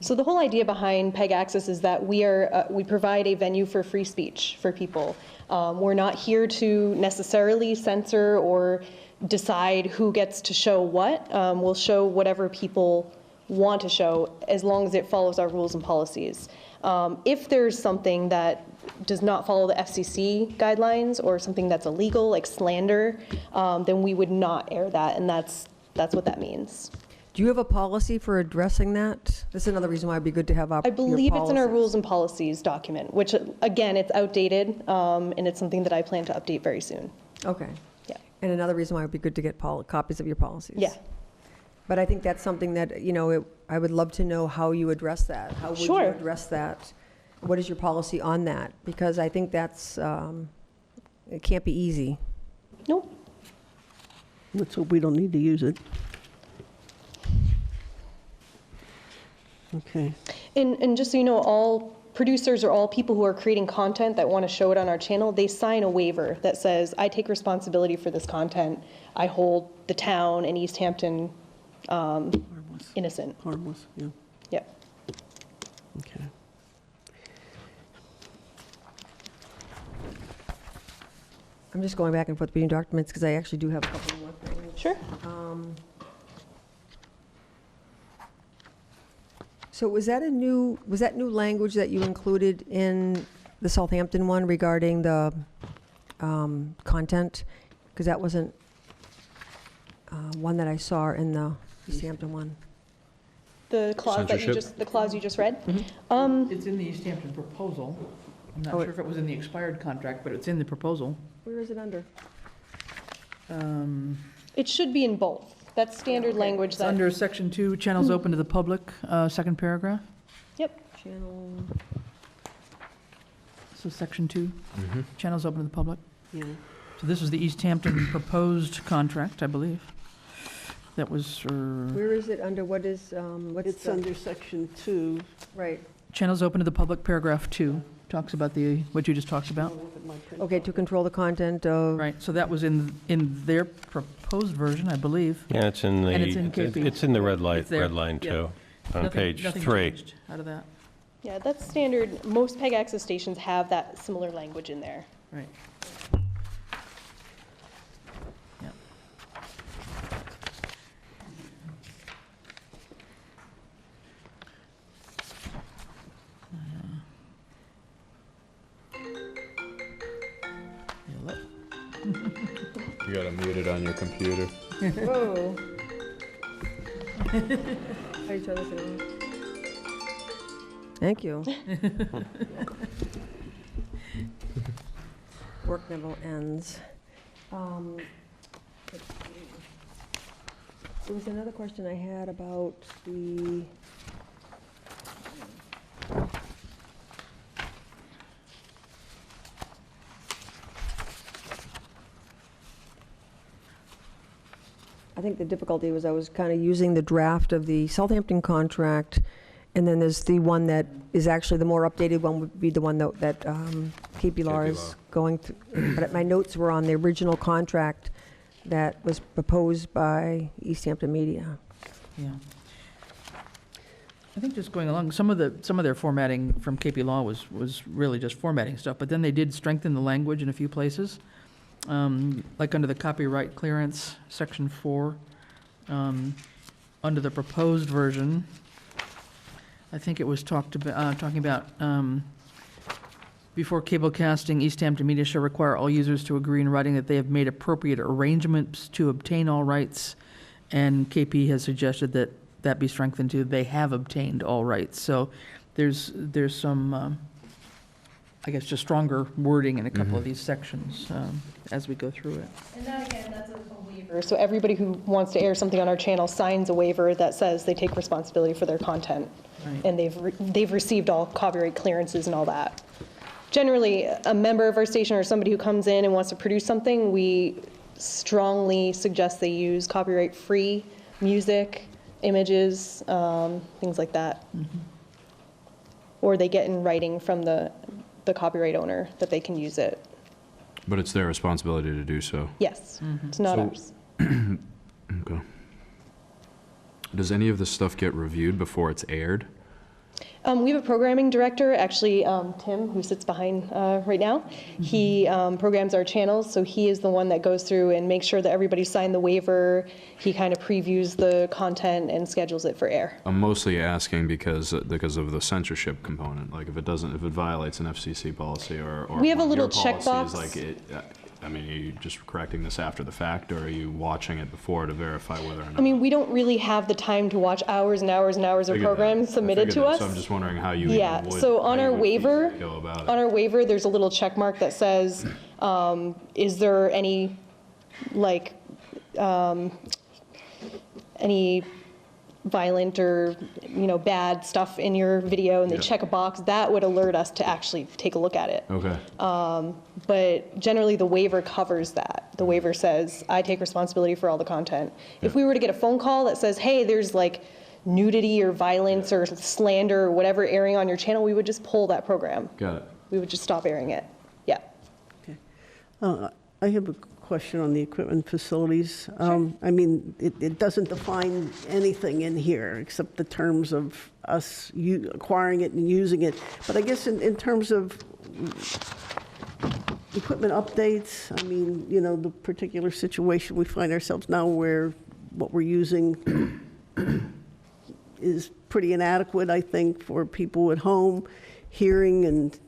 So the whole idea behind PEG Access is that we provide a venue for free speech for people. We're not here to necessarily censor or decide who gets to show what. We'll show whatever people want to show, as long as it follows our rules and policies. If there's something that does not follow the FCC guidelines or something that's illegal, like slander, then we would not air that, and that's what that means. Do you have a policy for addressing that? This is another reason why it'd be good to have I believe it's in our policies. rules and policies document, which, again, it's outdated, and it's something that I plan to update very soon. Okay. Yeah. And another reason why it'd be good to get copies of your policies. Yeah. But I think that's something that, I would love to know how you address that. How would you Sure. address that? What is your policy on that? Because I think that's, it can't be easy. Nope. Let's hope we don't need to use it. Okay. And just so you know, all producers or all people who are creating content that want to show it on our channel, they sign a waiver that says, I take responsibility for this content. I hold the town and Easthampton Harmless. innocent. Harmless, yeah. Yep. Okay. I'm just going back and forth between documents because I actually do have a couple more things. Sure. So was that new language that you included in the Southampton one regarding the content? Because that wasn't one that I saw in the Easthampton one. The clause that you Censorship? just read? It's in the Easthampton proposal. I'm not Oh, sure if it was in the expired contract, but it's in the proposal. Where is it under? It should be in both. That's standard language It's that, under section 2, channels open to the public, second paragraph. yep. Channel, So section 2, Mm-hmm. channels open to the public. Yeah. So this is the Easthampton proposed contract, I believe. That was, where is it under, what is, what's It's the, under section 2. right, channels open to the public, paragraph 2, talks about what you just talked about. Look at my print. okay, to control the content of, Right, so that was in their proposed version, I believe. Yeah, it's in the, And it's in KP. it's in the red It's there, line yeah. too, on Nothing- page nothing 3. changed out of that, Yeah, that's standard. Most PEG access stations have that similar language in there. right. Yep. Hello. You gotta mute it on your computer. whoa. How do you turn this on? Thank you. Work never ends. Let's see. There was another question I had about the, I think the difficulty was I was kind of using the draft of the Southampton contract, and then there's the one that is actually the more updated one would be the one that KP Law KP is Law. going through. But my notes were on the original contract that was proposed by Easthampton Media. Yeah. I think just going along, some of their formatting from KP Law was really just formatting stuff, but then they did strengthen the language in a few places. Like under the copyright clearance, section 4, under the proposed version, I think it was talking about, before cablecasting, Easthampton Media shall require all users to agree in writing that they have made appropriate arrangements to obtain all rights, and KP has suggested that that be strengthened to, they have obtained all rights. So there's some, I guess, just stronger wording in a couple of these sections as we go through it. And that, again, that's a waiver. So everybody who wants to air something on our channel signs a waiver that says they take responsibility for their content. Right. And they've received all copyright clearances and all that. Generally, a member of our station or somebody who comes in and wants to produce something, we strongly suggest they use copyright-free music, images, things like that. Or they get in writing from the copyright owner that they can use it. But it's their responsibility to do so. Yes, it's not So- ours. Okay. Does any of this stuff get reviewed before it's aired? We have a programming director, actually, Tim, who sits behind right now. He programs our channels, so he is the one that goes through and makes sure that everybody signed the waiver. He kind of previews the content and schedules it for air. I'm mostly asking because of the censorship component. Like if it violates an FCC policy or We have a one of little your policies, checkbox. like I mean, are you just correcting this after the fact, or are you watching it before to verify whether or not? I mean, we don't really have the time to watch hours and hours and hours of Figured that. programs I submitted figured to that, us. So I'm just wondering how you Yeah, even would. so on how you our would waiver, go about it. on our waiver, there's a little check mark that says, is there any, like, any violent or, bad stuff in your video, and they Yeah. check a box, that would alert us to actually take a look at it. Okay. But generally, the waiver covers that. The waiver says, I take responsibility for all the content. If we were to get a phone call that says, hey, there's like nudity or violence or slander or whatever airing on your channel, we would just pull that program. Got it. We would just stop airing it. Yeah. I have a question on the equipment facilities. I mean, it doesn't define anything in here except the terms of us acquiring it and using it. But I guess in terms of equipment updates, I mean, the particular situation we find ourselves now where what we're using is pretty inadequate, I think, for people at home, hearing and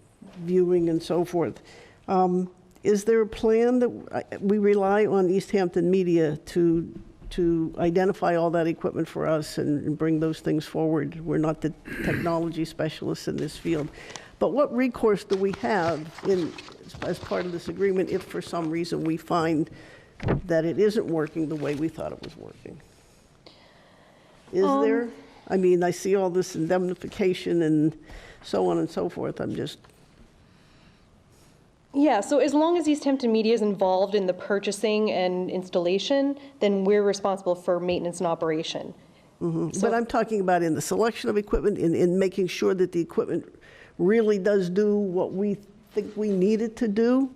viewing and so forth. Is there a plan that we rely on Easthampton Media to identify all that equipment for us and bring those things forward? We're not the technology specialists in this field. But what recourse do we have as part of this agreement if for some reason we find that it isn't working the way we thought it was working? Is there? I mean, I see all this indemnification and so on and so forth. I'm just... Yeah, so as long as Easthampton Media is involved in the purchasing and installation, then we're responsible for maintenance and operation. But I'm talking about in the selection of equipment, in making sure that the equipment really does do what we think we need it to do.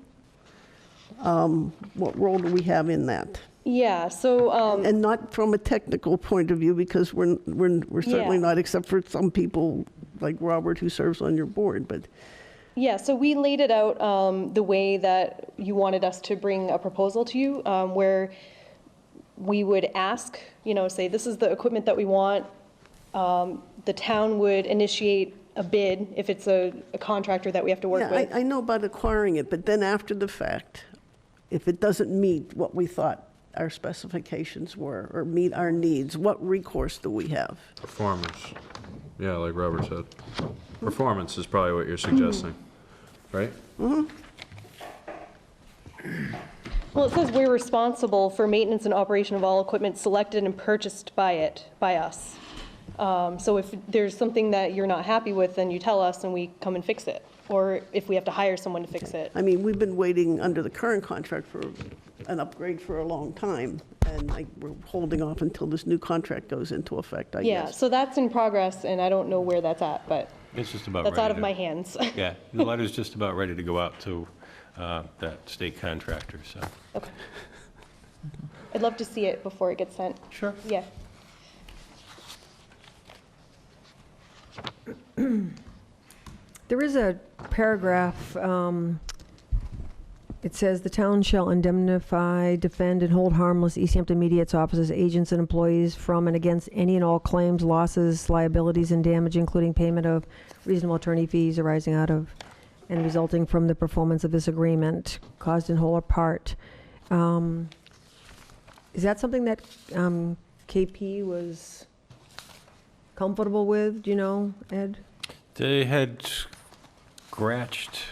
What role do we have in that? Yeah, so And not from a technical point of view, because we're certainly Yeah. not, except for some people like Robert who serves on your board, but... yeah, so we laid it out the way that you wanted us to bring a proposal to you, where we would ask, say, this is the equipment that we want. The town would initiate a bid if it's a contractor that we have to work Yeah, with. I know about acquiring it, but then after the fact, if it doesn't meet what we thought our specifications were or meet our needs, what recourse do we have? Performance. Yeah, like Robert said. Performance is probably what you're suggesting, right? Well, it says we're responsible for maintenance and operation of all equipment selected and purchased by us. So if there's something that you're not happy with, then you tell us and we come and fix it. Or if we have to hire someone to fix it. I mean, we've been waiting under the current contract for an upgrade for a long time, and we're holding off until this new contract goes into effect, I Yeah, guess. so that's in progress, and I don't know where that's at, but It's just about that's ready out of to- my hands. Yeah, the letter's just about ready to go out to that state contractor, so. Okay. I'd love to see it before it gets sent. Sure. Yeah. There is a paragraph, it says, "The town shall indemnify, defend, and hold harmless Easthampton Media, its officers, agents, and employees from and against any and all claims, losses, liabilities, and damage, including payment of reasonable attorney fees arising out of and resulting from the performance of this agreement, caused in whole or part." Is that something that KP was comfortable with, do you know, Ed? They had scratched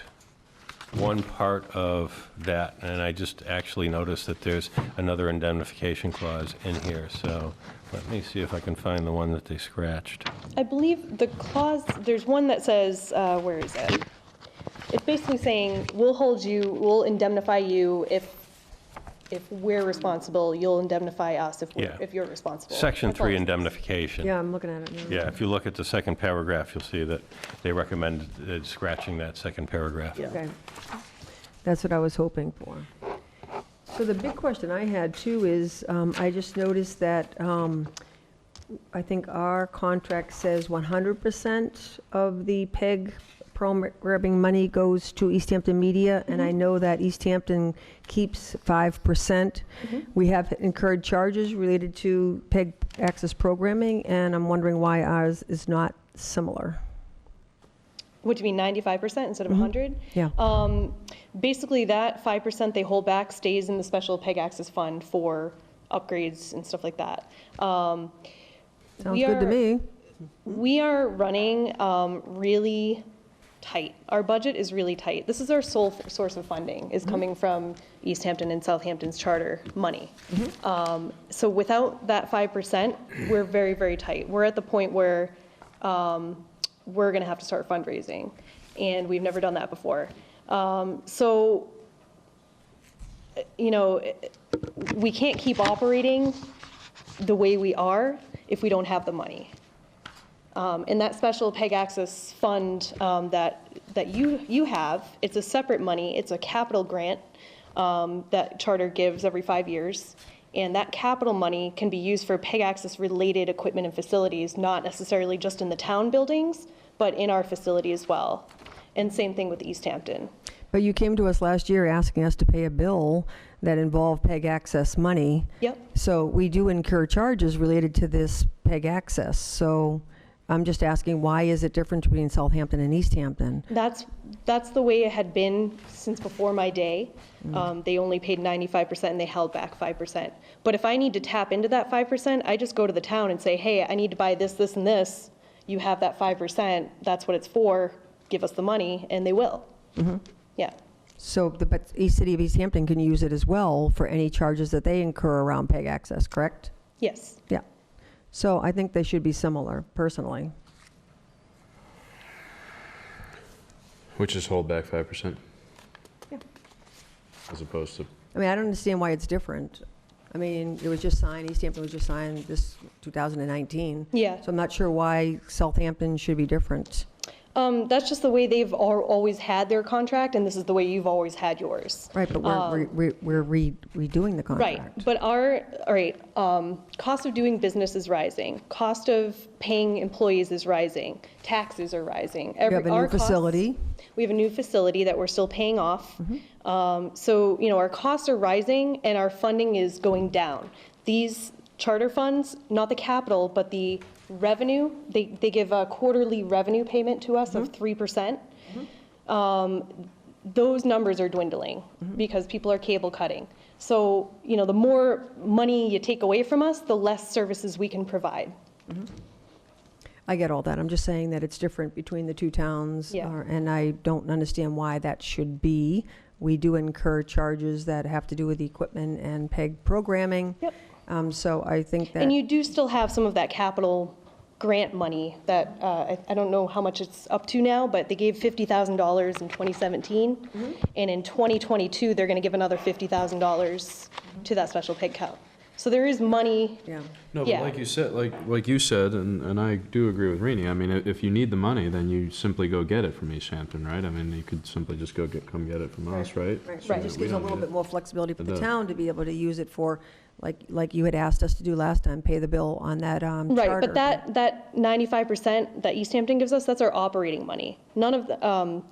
one part of that, and I just actually noticed that there's another indemnification clause in here, so let me see if I can find the one that they scratched. I believe the clause, there's one that says, where is it? It's basically saying, we'll indemnify you if we're responsible, you'll indemnify us Yeah. if you're responsible. Section That's all 3 it says. indemnification. Yeah, I'm looking at it now. Yeah, if you look at the second paragraph, you'll see that they recommended scratching that second paragraph. Yeah. Okay. That's what I was hoping for. So the big question I had too is, I just noticed that I think our contract says 100% of the PEG programming money goes to Easthampton Media, and I know that Easthampton keeps 5%. We have incurred charges related to PEG access programming, and I'm wondering why ours is not similar. What do you mean, 95% instead of 100? Yeah. Basically, that 5% they hold back stays in the special PEG access fund for upgrades and stuff like that. Sounds good to me. We are running really tight. Our budget is really tight. This is our sole source of funding, is coming from Easthampton and Southampton's charter money. So without that 5%, we're very, very tight. We're at the point where we're going to have to start fundraising, and we've never done that before. So, you know, we can't keep operating the way we are if we don't have the money. And that special PEG access fund that you have, it's a separate money. It's a capital grant that charter gives every 5 years. And that capital money can be used for PEG access related equipment and facilities, not necessarily just in the town buildings, but in our facility as well. And same thing with Easthampton. But you came to us last year asking us to pay a bill that involved PEG access money. Yep. So we do incur charges related to this PEG access. So I'm just asking, why is it different between Southampton and Easthampton? That's the way it had been since before my day. They only paid 95% and they held back 5%. But if I need to tap into that 5%, I just go to the town and say, hey, I need to buy this, this, and this. You have that 5%. That's what it's for. Give us the money, and they will. Yeah. So, but East City of Easthampton can use it as well for any charges that they incur around PEG access, correct? Yes. Yeah. So I think they should be similar, personally. Which is hold back 5%? Yeah. As opposed to, I mean, I don't understand why it's different. I mean, it was just signed, Easthampton was just signed this 2019. Yeah. So I'm not sure why Southampton should be different. That's just the way they've always had their contract, and this is the way you've always had yours. Right, but we're redoing the contract. Right, but cost of doing business is rising. Cost of paying employees is rising. Taxes are rising. We have a new facility. We have a new facility that we're still paying off. So, you know, our costs are rising and our funding is going down. These charter funds, not the capital, but the revenue, they give a quarterly revenue payment to us of 3%. Those numbers are dwindling because people are cable cutting. So, you know, the more money you take away from us, the less services we can provide. I get all that. I'm just saying that it's different between the two towns. Yeah. And I don't understand why that should be. We do incur charges that have to do with the equipment and PEG programming. Yep. So I think that. And you do still have some of that capital grant money that, I don't know how much it's up to now, but they gave $50,000 in 2017. And in 2022, they're going to give another $50,000 to that special PEG account. So there is money. Yeah. no, Yeah. but like you said, and I do agree with Rini, I mean, if you need the money, then you simply go get it from Easthampton, right? I mean, you could simply just come get it from us, right? Right, So it just we gives a don't little need bit more flexibility for It the does. town to be able to use it for, like you had asked us to do last time, pay the bill on that charter. Right, but that 95% that Easthampton gives us, that's our operating money. None of the,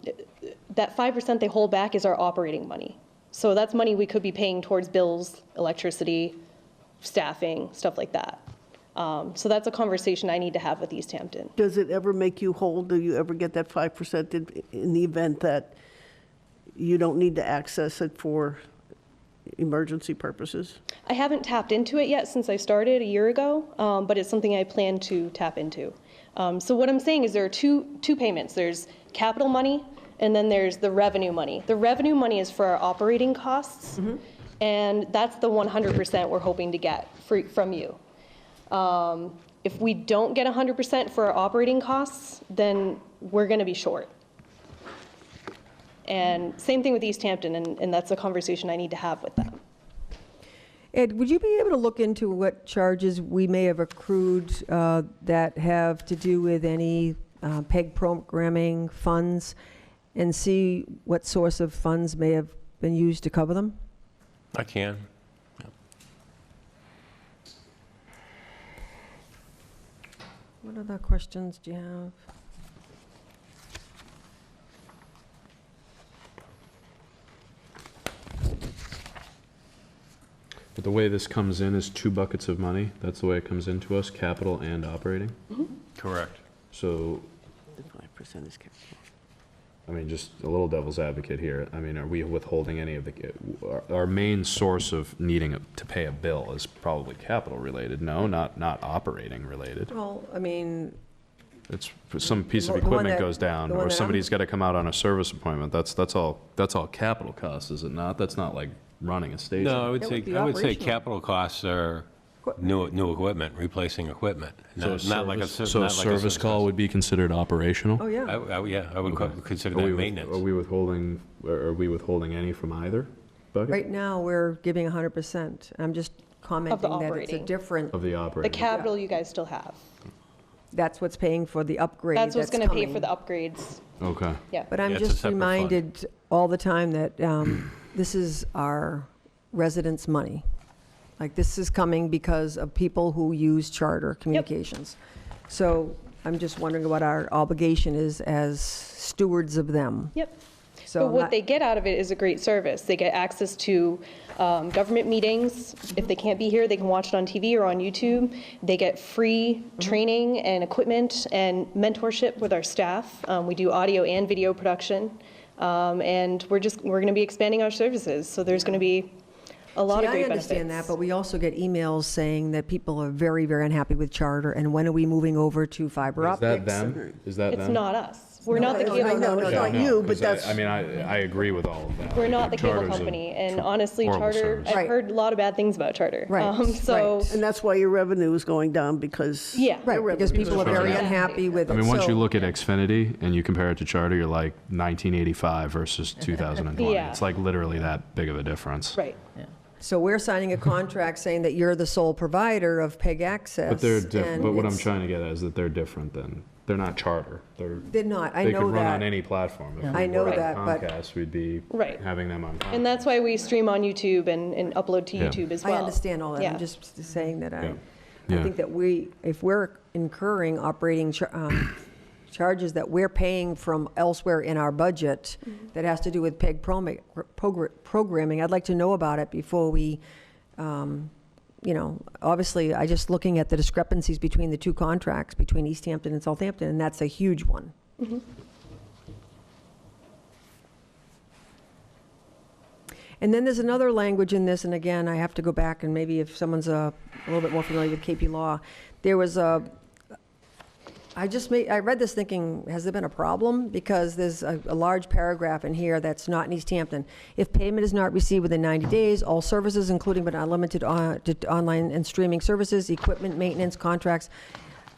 that 5% they hold back is our operating money. So that's money we could be paying towards bills, electricity, staffing, stuff like that. So that's a conversation I need to have with Easthampton. Does it ever make you whole? Do you ever get that 5% in the event that you don't need to access it for emergency purposes? I haven't tapped into it yet since I started a year ago, but it's something I plan to tap into. So what I'm saying is there are two payments. There's capital money, and then there's the revenue money. The revenue money is for our operating costs, and that's the 100% we're hoping to get from you. If we don't get 100% for our operating costs, then we're going to be short. And same thing with Easthampton, and that's a conversation I need to have with them. Ed, would you be able to look into what charges we may have accrued that have to do with any PEG programming funds and see what source of funds may have been used to cover them? I can. What other questions do you have? But the way this comes in is 2 buckets of money. That's the way it comes into us, capital and operating. Correct. So, The 5% is capital. I mean, just a little devil's advocate here. I mean, are we withholding any of the, our main source of needing to pay a bill is probably capital related. No, not operating related. Well, I mean, It's some piece of The one equipment that- goes down, the one or that somebody's got to come out on a service appointment. That's all capital costs, is it not? That's not like running a station. No, I would That say, would be I would say operational. capital costs are new equipment, replacing equipment. So Not like a service- ser- so a not like a service call would be considered operational? oh, yeah. Yeah, I would Okay. consider Are that we maintenance. Are we withholding any from either bucket? Right now, we're giving 100%. I'm just commenting that it's a operating. different, Of the The operating? capital you guys still have. that's what's paying for the upgrade That's what's going to pay coming. for the upgrades. Okay. Yeah. But I'm Yeah, it's a just separate fund. reminded all the time that this is our residents' money. Like, this is coming because of people who use charter communications. So I'm just wondering what our obligation is as stewards of them. Yep. So But I'm what not- they get out of it is a great service. They get access to government meetings. If they can't be here, they can watch it on TV or on YouTube. They get free training and equipment and mentorship with our staff. We do audio and video production. And we're going to be expanding our services. So there's going to be a lot See, of great I benefits. understand that, but we also get emails saying that people are very, very unhappy with charter, and when are we moving over to fiber Is optics? that them? Is that them? It's not us. We're not the No, cable no, no, company. it's not no, you, but 'cause that's. I mean, I agree with all of that. We're not the cable Charter's a company. And honestly, horrible Charter, service. I've Right. heard a lot of bad things about Charter. Right, So, right. And that's why your revenue is going down, because. yeah. Right, because people are very Yeah. unhappy with it. I mean, once So- you look at Xfinity and you compare it to Charter, you're like 1985 versus 2020. Yeah. It's like literally that big of a difference. Right. So we're signing a contract saying that you're the sole provider of PEG access. But they're and but what I'm it's- trying to get at is that they're different than, they're not Charter. They're not, I They know could run on that. any platform. If I we know were that, but- Comcast, we'd be Right. having them on Comcast. And that's why we stream on YouTube and upload to Yeah. YouTube as well. I understand all that, Yeah. I'm just saying that I Yeah. think that if we're incurring operating charges that we're paying from elsewhere in our budget that has to do with PEG programming, I'd like to know about it before we, obviously, I just looking at the discrepancies between the two contracts, between Easthampton and Southampton, and that's a huge one. And then there's another language in this, and again, I have to go back, and maybe if someone's a little bit more familiar with KP law, there was I read this thinking, has there been a problem? Because there's a large paragraph in here that's not in Easthampton. If payment is not received within 90 days, all services, including but not limited to online and streaming services, equipment, maintenance, contracts,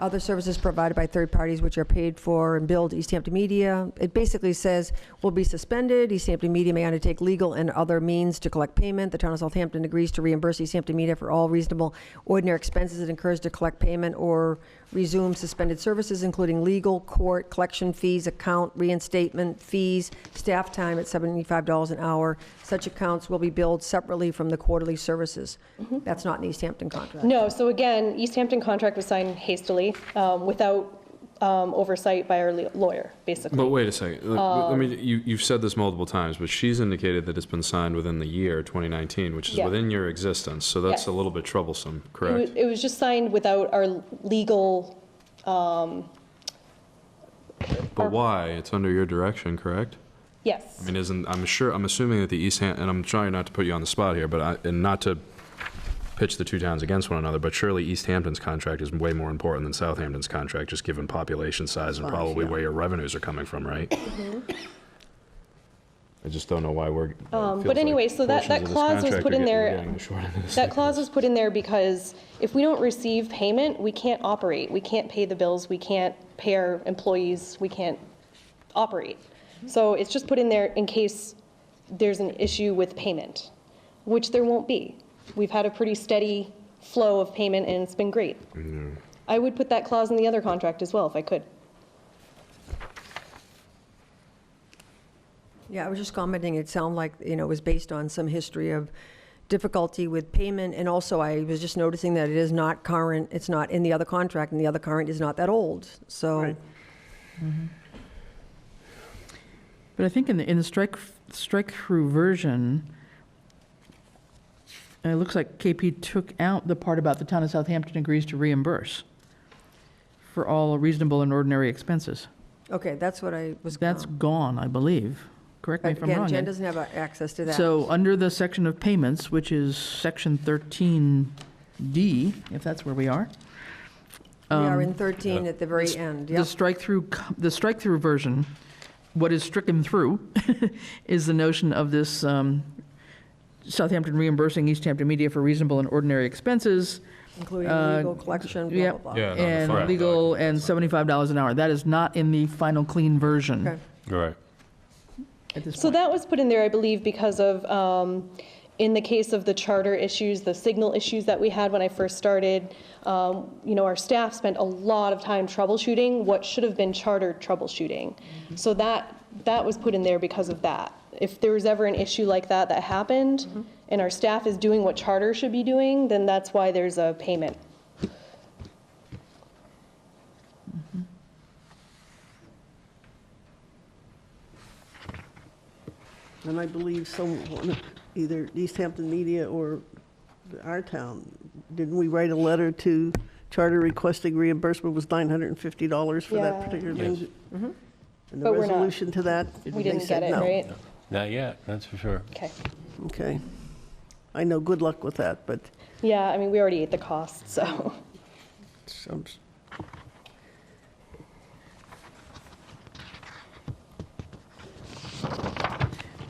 other services provided by third parties which are paid for and billed to Easthampton Media. It basically says, will be suspended. Easthampton Media may undertake legal and other means to collect payment. The town of Southampton agrees to reimburse Easthampton Media for all reasonable ordinary expenses it incurs to collect payment or resume suspended services, including legal, court, collection fees, account reinstatement fees, staff time at $75 an hour. Such accounts will be billed separately from the quarterly services. That's not an Easthampton contract. No, so again, Easthampton contract was signed hastily, without oversight by our lawyer, basically. But wait a second. Look, I mean, you've said this multiple times, but she's indicated that it's been signed within the year 2019, which is Yeah. within your existence. So that's Yes. a little bit troublesome, It was, correct? it was just signed without our legal, But why? It's under your direction, correct? yes. I mean, I'm assuming that the and I'm trying not to put you on the spot here, and not to pitch the two towns against one another, but surely Easthampton's contract is way more important than Southampton's contract, just given population size and probably where your revenues are coming from, right? I just don't know why we're. But anyway, so that clause was put in there. That clause was put in there because if we don't receive payment, we can't operate. We can't pay the bills, we can't pay our employees, we can't operate. So it's just put in there in case there's an issue with payment, which there won't be. We've had a pretty steady flow of payment and it's been great. I would put that clause in the other contract as well if I could. Yeah, I was just commenting, it sounded like, it was based on some history of difficulty with payment, and also I was just noticing that it is not current, it's not in the other contract, and the other current is not that old, so. Right. But I think in the strike-through version, it looks like KP took out the part about the town of Southampton agrees to reimburse for all reasonable and ordinary expenses. Okay, that's what I was. That's gone, I believe. Correct me if I'm wrong. Again, Jen Ed. doesn't have access to that. So under the section of payments, which is section 13D, if that's where we are. We are in 13 at the very end, The yep. strike-through version, what is stricken through is the notion of this Southampton reimbursing Easthampton Media for reasonable and ordinary expenses. Including legal collection, blah, Yep. blah, blah. Yeah, no, And correct. legal and $75 an hour. That is not in the final clean version Okay. Right. at this So point. that was put in there, I believe, because of, in the case of the charter issues, the signal issues that we had when I first started, our staff spent a lot of time troubleshooting what should have been charter troubleshooting. So that was put in there because of that. If there was ever an issue like that happened, and our staff is doing what charter should be doing, then that's why there's a payment. And I believe someone, either Easthampton Media or our town, didn't we write a letter to Charter requesting reimbursement was $950 for that Yeah. particular Yes. thing? And the But we're not. resolution to that? We they didn't said get it, no. right? Not yet, that's for sure. Okay. Okay. I know, good luck with that, but Yeah, I mean, we already ate the cost, so. sounds,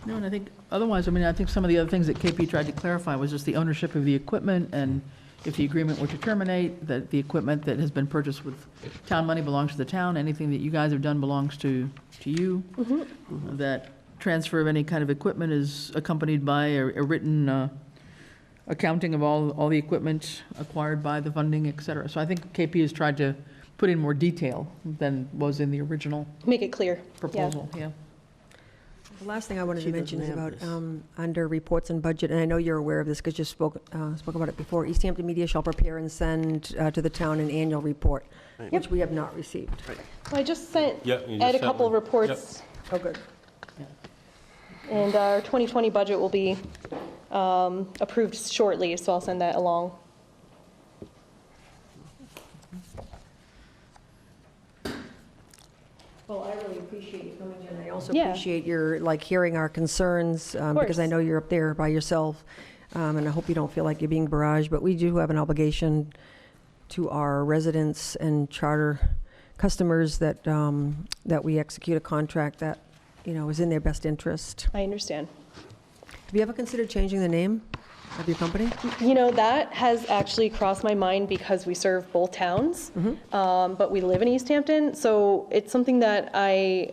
No, and I think, otherwise, I mean, I think some of the other things that KP tried to clarify was just the ownership of the equipment, and if the agreement were to terminate, that the equipment that has been purchased with town money belongs to the town, anything that you guys have done belongs to you. That transfer of any kind of equipment is accompanied by a written accounting of all the equipment acquired by the funding, et cetera. So I think KP has tried to put in more detail than was in the original Make it clear. Yeah. proposal, yeah. The last thing I wanted She to mention is doesn't about, have under reports and budget, and I know you're aware of this because you spoke about it before. Easthampton Media shall prepare and send to the town an annual report, which we have not received. Well, I just sent Yep, you just Ed a sent couple one. reports, Oh, good. and our 2020 budget will be approved shortly, so I'll send that along. Well, I really appreciate you coming, Jen. I also Yeah. appreciate your, hearing our concerns, because I course. know you're up there by yourself, and I hope you don't feel like you're being barraged, but we do have an obligation to our residents and charter customers that, that we execute a contract that, is in their best interest. I understand. Have you ever considered changing the name of your company? That has actually crossed my mind because we serve both towns, but we live in Easthampton, so it's something that I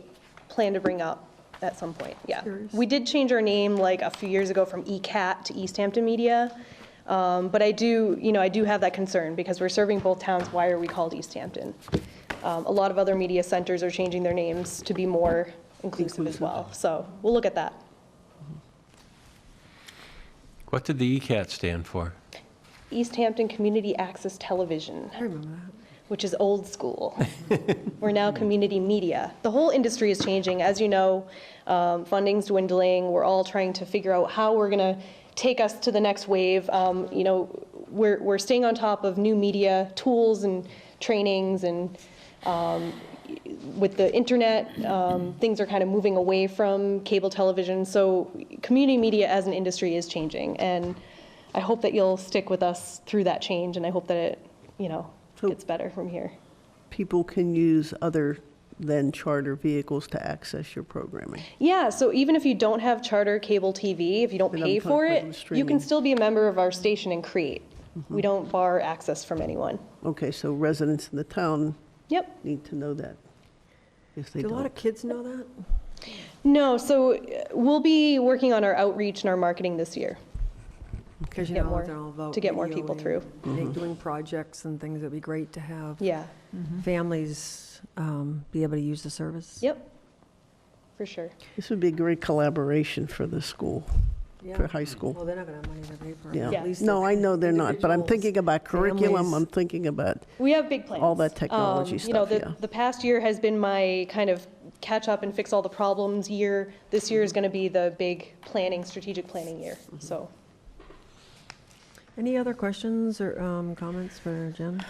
plan to bring up at some point, yeah. Curious. We did change our name like a few years ago from ECAT to Easthampton Media, but I do have that concern because we're serving both towns, why are we called Easthampton? A lot of other media centers are changing their names to be more inclusive as well, so we'll look at that. What did the ECAT stand for? Easthampton Community Access Television. I remember that. Which is old school. We're now community media. The whole industry is changing. As you know, funding's dwindling. We're all trying to figure out how we're going to take us to the next wave. We're staying on top of new media tools and trainings, and with the internet, things are kind of moving away from cable television. So community media as an industry is changing. And I hope that you'll stick with us through that change, and I hope that it, gets better from here. people can use other than charter vehicles to access your programming. Yeah, so even if you don't have charter cable TV, if you don't Then I'm pay for talking it, about you streaming. can still be a member of our station and create. We don't bar access from anyone. Okay, so residents in the town Yep. need to know that, if they Do a lot don't. of kids know that? No, so we'll be working on our outreach and our marketing this year. Because Get more- to get more people through. Doing projects and things, it'd be great to have Yeah, families be able to use the service. yep, for sure. This would be a great collaboration for the school. for high school. Well, they're not going to have money in their paper. Yeah. At least No, the I know they're not, but I'm individuals, thinking about curriculum, families. I'm thinking about, We have big plans. All that technology You know, stuff, yeah. the past year has been my kind of catch up and fix all the problems year. This year is going to be the big planning, strategic planning year, so. Any other questions or comments for Jen?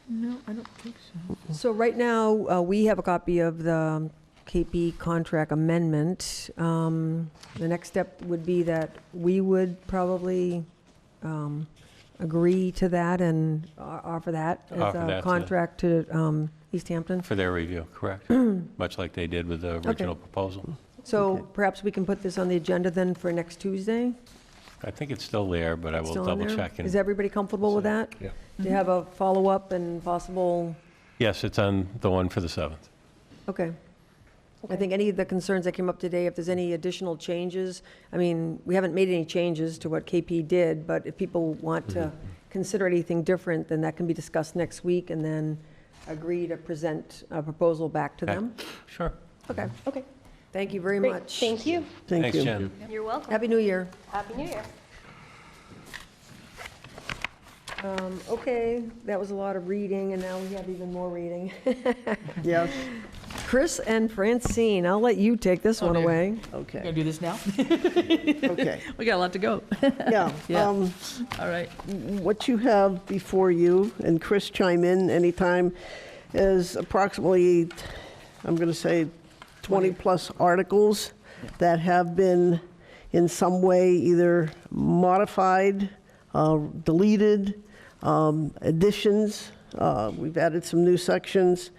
No, I don't think so. So right now, we have a copy of the KP contract amendment. The next step would be that we would probably agree to that and offer that as Offer that a to- contract to Easthampton. For their review, correct? Much like they did with the original proposal. So Okay. perhaps we can put this on the agenda then for next Tuesday? I think it's still there, but I will Still on double there? check. Is everybody comfortable with that? Yeah. To have a follow-up and possible, Yes, it's on the one for the 7th. okay. I think any of the concerns that came up today, if there's any additional changes, I mean, we haven't made any changes to what KP did, but if people want to consider anything different, then that can be discussed next week and then agree to present a proposal back to Okay. them. Sure. Okay, Okay, thank you very great. much. Thank you. thank Thanks, you. Jen. You're welcome. Happy New Year. Happy New Year. Okay, that was a lot of reading, and now we have even more reading. Yes, Chris and Francine, I'll let you take this one Okay. away. Gonna okay, do this now? okay. We got a lot to go. Yeah, Yeah. All right. what you have before you, and Chris chime in anytime, is approximately, I'm going to say, 20-plus articles that have been in some way either modified, deleted, additions. We've added some new sections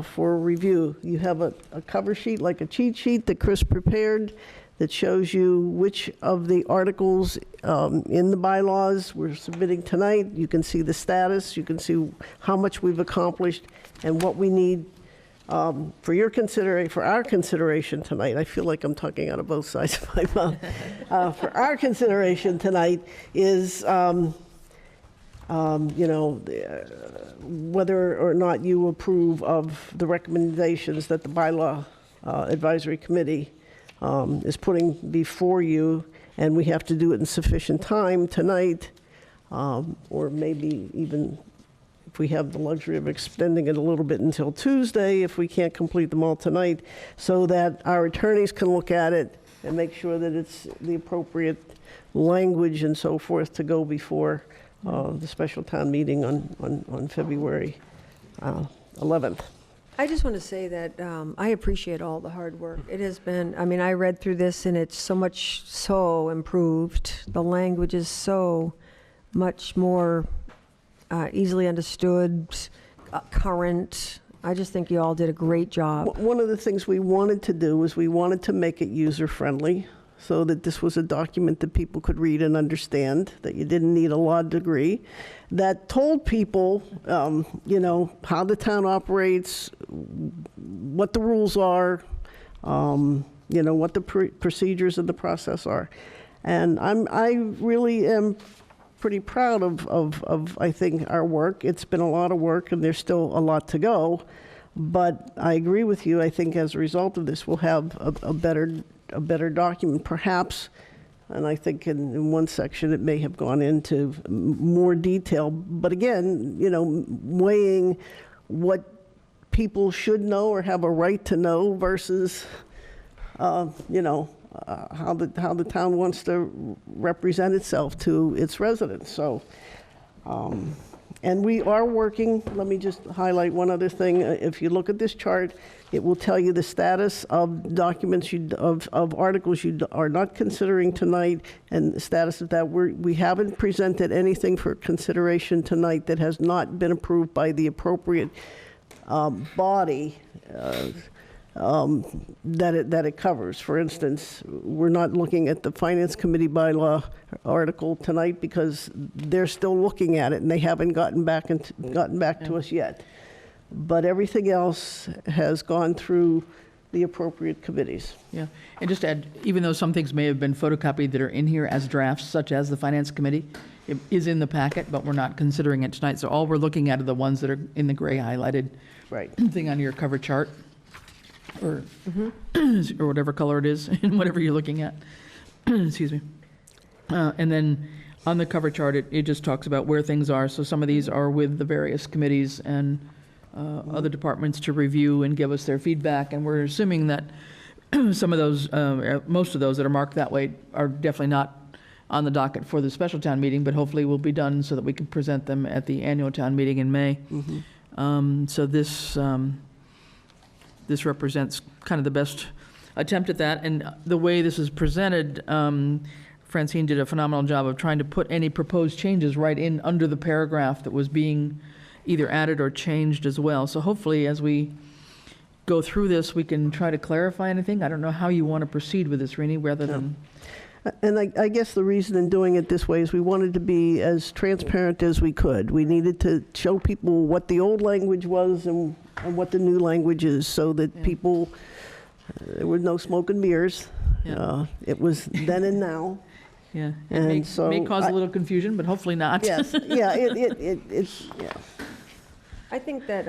for review. You have a cover sheet, like a cheat sheet that Chris prepared, that shows you which of the articles in the bylaws we're submitting tonight. You can see the status, you can see how much we've accomplished, and what we need for our consideration tonight. I feel like I'm talking out of both sides of my mouth. For our consideration tonight is, whether or not you approve of the recommendations that the bylaw advisory committee is putting before you, and we have to do it in sufficient time tonight, or maybe even if we have the luxury of extending it a little bit until Tuesday, if we can't complete them all tonight, so that our attorneys can look at it and make sure that it's the appropriate language and so forth to go before the special town meeting on February 11th. I just want to say that I appreciate all the hard work. It has been, I mean, I read through this and it's so improved. The language is so much more easily understood, current. I just think you all did a great job. One of the things we wanted to do was we wanted to make it user-friendly, so that this was a document that people could read and understand, that you didn't need a law degree, that told people, how the town operates, what the rules are, what the procedures and the process are. And I really am pretty proud of, I think, our work. It's been a lot of work, and there's still a lot to go. But I agree with you. I think as a result of this, we'll have a better document, perhaps. And I think in one section, it may have gone into more detail. But again, weighing what people should know or have a right to know versus, how the town wants to represent itself to its residents. So, and we are working, let me just highlight one other thing. If you look at this chart, it will tell you the status of documents, of articles you are not considering tonight, and the status of that. We haven't presented anything for consideration tonight that has not been approved by the appropriate body that it covers. For instance, we're not looking at the Finance Committee bylaw article tonight because they're still looking at it and they haven't gotten back to us yet. But everything else has gone through the appropriate committees. Yeah, and just to add, even though some things may have been photocopied that are in here as drafts, such as the Finance Committee, it is in the packet, but we're not considering it tonight. So all we're looking at are the ones that are in the gray highlighted Right. thing on your cover chart, or or whatever color it is, and whatever you're looking at. Excuse me. And then on the cover chart, it just talks about where things are. So some of these are with the various committees and other departments to review and give us their feedback. And we're assuming that some of those, most of those that are marked that way are definitely not on the docket for the special town meeting, but hopefully will be done so that we can present them at the annual town meeting in May. So this represents kind of the best attempt at that. And the way this is presented, Francine did a phenomenal job of trying to put any proposed changes right in under the paragraph that was being either added or changed as well. So hopefully, as we go through this, we can try to clarify anything. I don't know how you want to proceed with this, Rini, rather than... And I guess the reason in doing it this way is we wanted to be as transparent as we could. We needed to show people what the old language was and what the new language is, so that people, there was no smoke and mirrors. Yeah. It was then and now. Yeah, And it so may cause a I- little confusion, but hopefully not. Yes, yeah, it's, yeah. I think that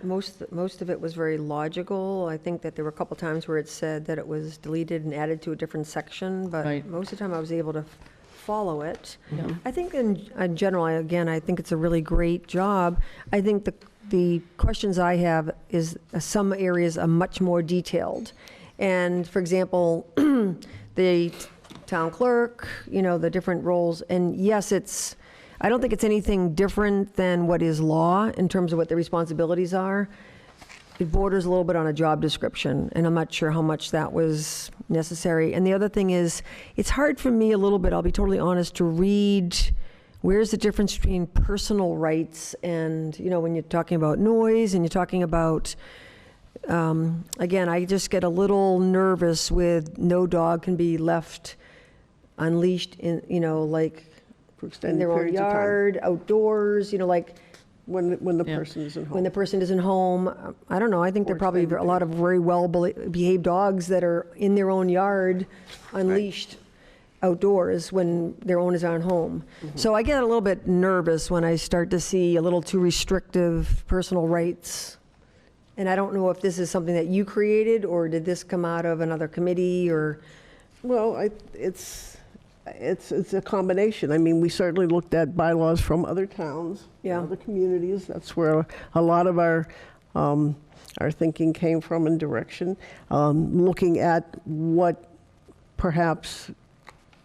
most of it was very logical. I think that there were a couple times where it said that it was deleted and added to a different section, but Right. most of the time I was able to follow it. Yeah. I think in general, again, I think it's a really great job. I think the questions I have is some areas are much more detailed. And for example, the town clerk, the different roles, and yes, I don't think it's anything different than what is law in terms of what the responsibilities are. It borders a little bit on a job description, and I'm not sure how much that was necessary. And the other thing is, it's hard for me a little bit, I'll be totally honest, to read where's the difference between personal rights and, when you're talking about noise and you're talking about, again, I just get a little nervous with no dog can be left unleashed in, like, For in extended their own periods of time. yard, outdoors, like When the Yeah. person isn't home. when the person isn't home. I don't know, I think there Or are probably extended a lot of very well-behaved dogs that are in their own yard, unleashed outdoors when their owners aren't home. So I get a little bit nervous when I start to see a little too restrictive personal rights. And I don't know if this is something that you created, or did this come out of another committee, or... Well, it's a combination. I mean, we certainly looked at bylaws from other towns, Yeah. other communities. That's where a lot of our thinking came from and direction. Looking at what perhaps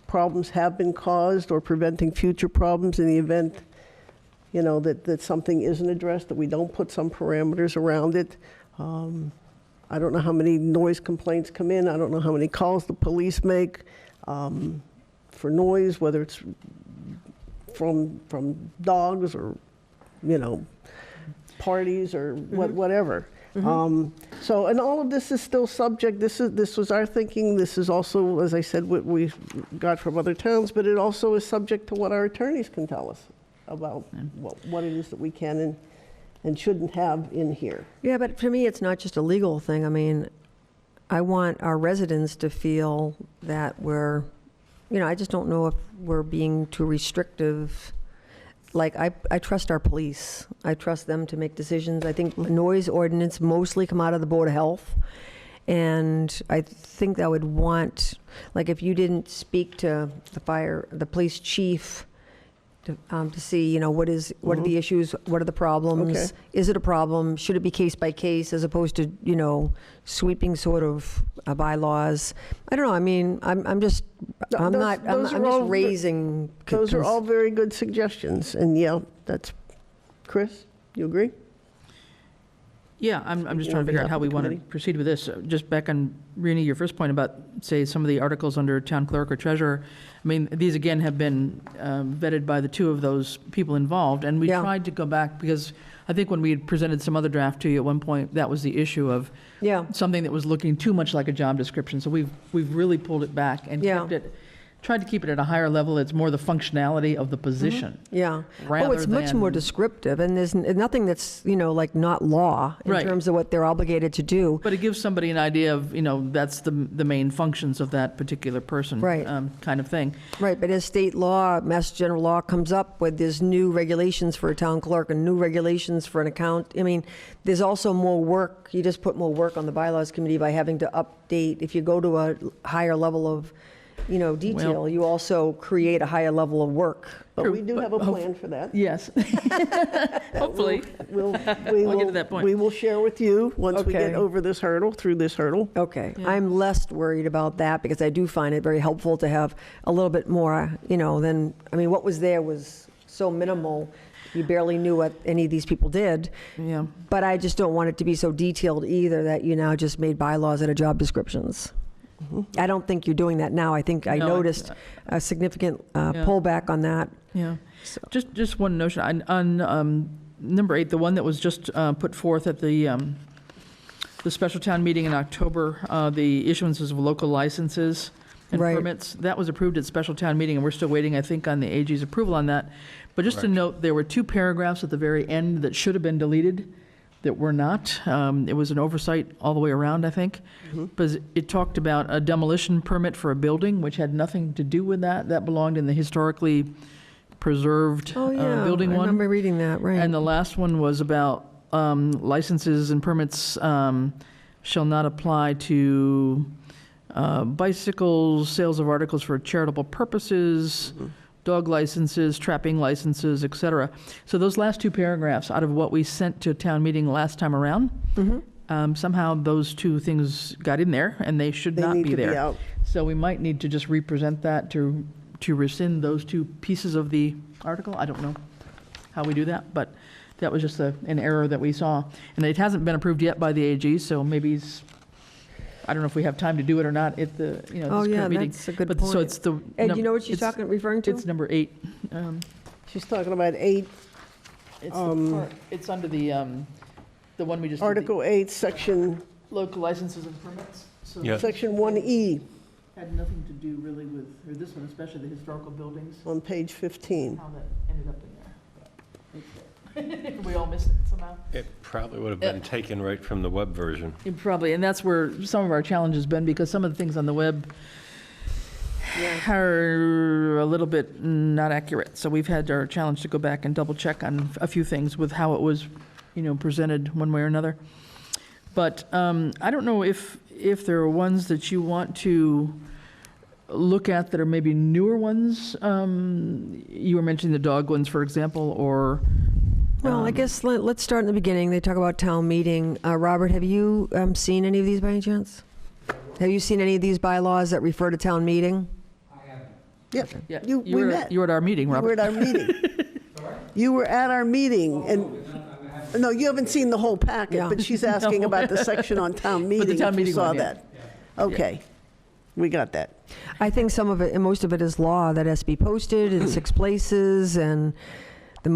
problems have been caused or preventing future problems in the event, that something isn't addressed, that we don't put some parameters around it. I don't know how many noise complaints come in. I don't know how many calls the police make for noise, whether it's from dogs or, parties or whatever. So, and all of this is still subject. This was our thinking. This is also, as I said, what we got from other towns, but it also is subject to what our attorneys can tell us about what it is that we can and shouldn't have in here. Yeah, but for me, it's not just a legal thing. I mean, I want our residents to feel that we're, I just don't know if we're being too restrictive. Like, I trust our police. I trust them to make decisions. I think noise ordinance mostly come out of the Board of Health. And I think I would want, like, if you didn't speak to the police chief to see, what are the issues, what are the problems? Okay. Is it a problem? Should it be case by case as opposed to, sweeping sort of bylaws? I don't know. I mean, I'm just raising. Those are all very good suggestions. And yeah, that's, Chris, you agree? Yeah, I'm just trying On to figure out behalf how of we the want to committee. proceed with this. Just back on, Rini, your first point about, say, some of the articles under town clerk or treasurer. I mean, these again have been vetted by the two of those people involved. And we Yeah. tried to go back, because I think when we had presented some other draft to you at one point, that was the issue of Yeah. something that was looking too much like a job description. So we've really pulled it back and Yeah. tried to keep it at a higher level. It's more the functionality of the position. Yeah. rather It's much more than- descriptive, and there's nothing that's, like not law in Right. terms of what they're obligated to do. But it gives somebody an idea of, that's the main functions of that particular person. Right. Kind of thing. Right, but as state law, Mass General Law comes up with, there's new regulations for a town clerk and new regulations for an account. I mean, there's also more work. You just put more work on the bylaws committee by having to update. If you go to a higher level of detail, you also create a higher level of work. But we do have a plan for that. Yes. Hopefully. We'll get to that point. We will share with you once we get Okay. over this hurdle, through this hurdle. Okay, Yeah. I'm less worried about that because I do find it very helpful to have a little bit more, than, what was there was so minimal, you barely knew what any of these people did. Yeah. But I just don't want it to be so detailed either that you now just made bylaws out of job descriptions. I don't think you're doing that now. I think I No, noticed a significant pullback on that. Yeah. So- Just one notion. On number 8, the one that was just put forth at the special town meeting in October, the issuances of local licenses and Right. permits, that was approved at special town meeting, and we're still waiting, I think, on the AG's approval on that. But just to note, there were 2 paragraphs at the very end that should have been deleted that were not. It was an oversight all the way around, I think. Because it talked about a demolition permit for a building, which had nothing to do with that. That belonged in the historically preserved Oh, yeah, building I one. remember reading that, right. And the last one was about licenses and permits shall not apply to bicycles, sales of articles for charitable purposes, dog licenses, trapping licenses, et cetera. So those last 2 paragraphs out of what we sent to town meeting last time around, somehow those 2 things got in there, and they should They not need be to be there. out. So we might need to just represent that to rescind those 2 pieces of the article. I don't know how we do that, but that was just an error that we saw. And it hasn't been approved yet by the AG, so maybe I don't know if we have time to do it or not at the, this Oh, yeah, current meeting. that's a good But so point. it's the. Ed, no, you know what she's it's- referring to? It's number 8. She's talking about 8, It's the part, it's under the one we just. did, the Article 8, Section Local licenses and permits. So Yeah. Section 1E had nothing to do really with, or this one especially, the historical buildings, on page 15. how that ended up in there. But it's there. We all missed it somehow. It probably would have been taken right from the web version. Probably, and that's where some of our challenge has been, because some of the things on the web are a little bit not accurate. So we've had our challenge to go back and double check on a few things with how it was, presented one way or another. But I don't know if there are ones that you want to look at that are maybe newer ones. You were mentioning the dog ones, for example, or. Well, I guess let's start in the beginning. They talk about town meeting. Robert, have you seen any of these by any chance? Have you seen any of these bylaws that refer to town meeting? Yep. Yeah, We were met. You were at our meeting, You were Robert. at our meeting. You were at our meeting, and, no, you haven't seen the whole packet, Yeah. but she's asking No. about the section on town meeting, town if you meeting saw one, yeah. that. Okay, we got that. I think some of it, and most of it is law that has to be posted in 6 places, and a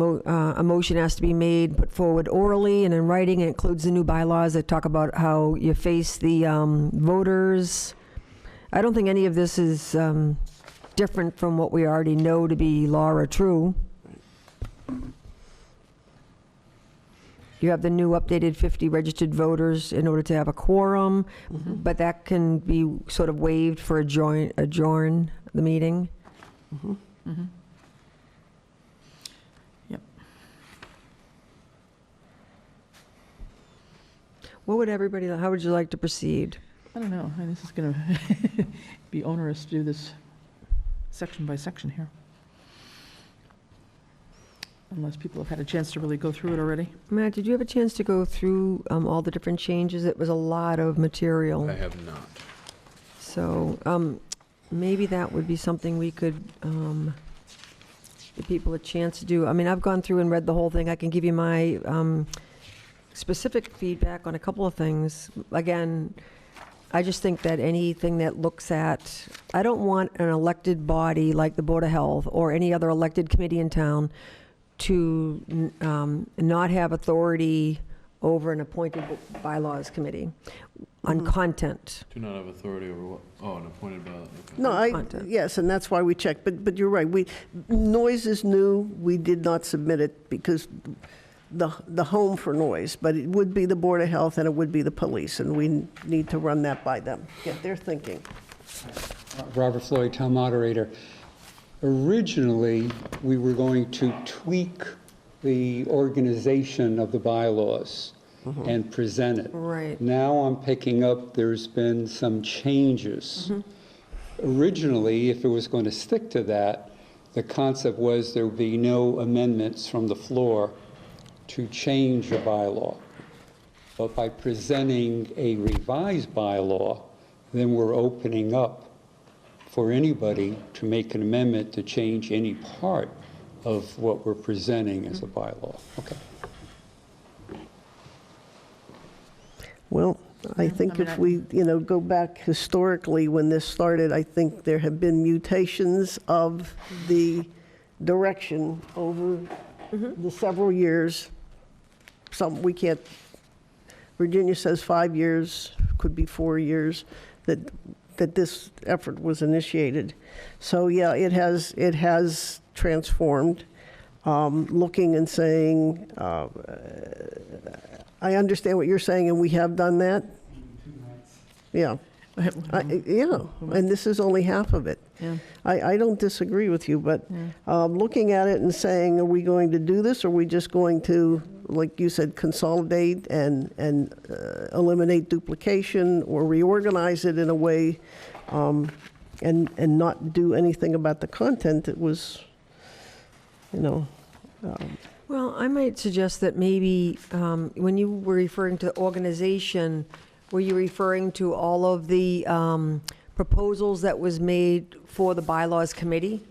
motion has to be made, put forward orally and in writing. It includes the new bylaws that talk about how you face the voters. I don't think any of this is different from what we already know to be law or true. You have the new updated 50 registered voters in order to have a quorum, but that can be sort of waived for adjourn the meeting. Yep. What would everybody, how would you like to proceed? I don't know. This is going to be onerous to do this section by section here. Unless people have had a chance to really go through it already. Matt, did you have a chance to go through all the different changes? It was a lot of material. I have not. So maybe that would be something we could give people a chance to do. I mean, I've gone through and read the whole thing. I can give you my specific feedback on a couple of things. Again, I just think that anything that looks at, I don't want an elected body like the Board of Health or any other elected committee in town to not have authority over an appointed bylaws committee on content. Do not have authority over what? Oh, an appointed ballot. Okay. No, Content. yes, and that's why we checked, but you're right, noise is new, we did not submit it because the home for noise, but it would be the Board of Health and it would be the police, and we need to run that by them, get their thinking. Robert Floyd, Town Moderator. Originally, we were going to tweak the organization of the bylaws and present it. Right. Now I'm picking up there's been some changes. originally, if it was going to stick to that, the concept was there would be no amendments from the floor to change a bylaw. But by presenting a revised bylaw, then we're opening up for anybody to make an amendment to change any part of what we're presenting as a bylaw. Okay. Well, I think if we, go back historically when this started, I think there have been mutations of the direction over the several years. Some, we can't, Virginia says 5 years, could be 4 years, that this effort was initiated. So, yeah, it has transformed. Looking and saying, I understand what you're saying, and we have done that. 2 nights. Yeah. Yeah, and this is only half of it. Yeah. I don't disagree with you, but looking at it and saying, are we going to do this, or are we just going to, like you said, consolidate and eliminate duplication, or reorganize it in a way and not do anything about the content? It was, Well, I might suggest that maybe when you were referring to organization, were you referring to all of the proposals that was made for the bylaws committee?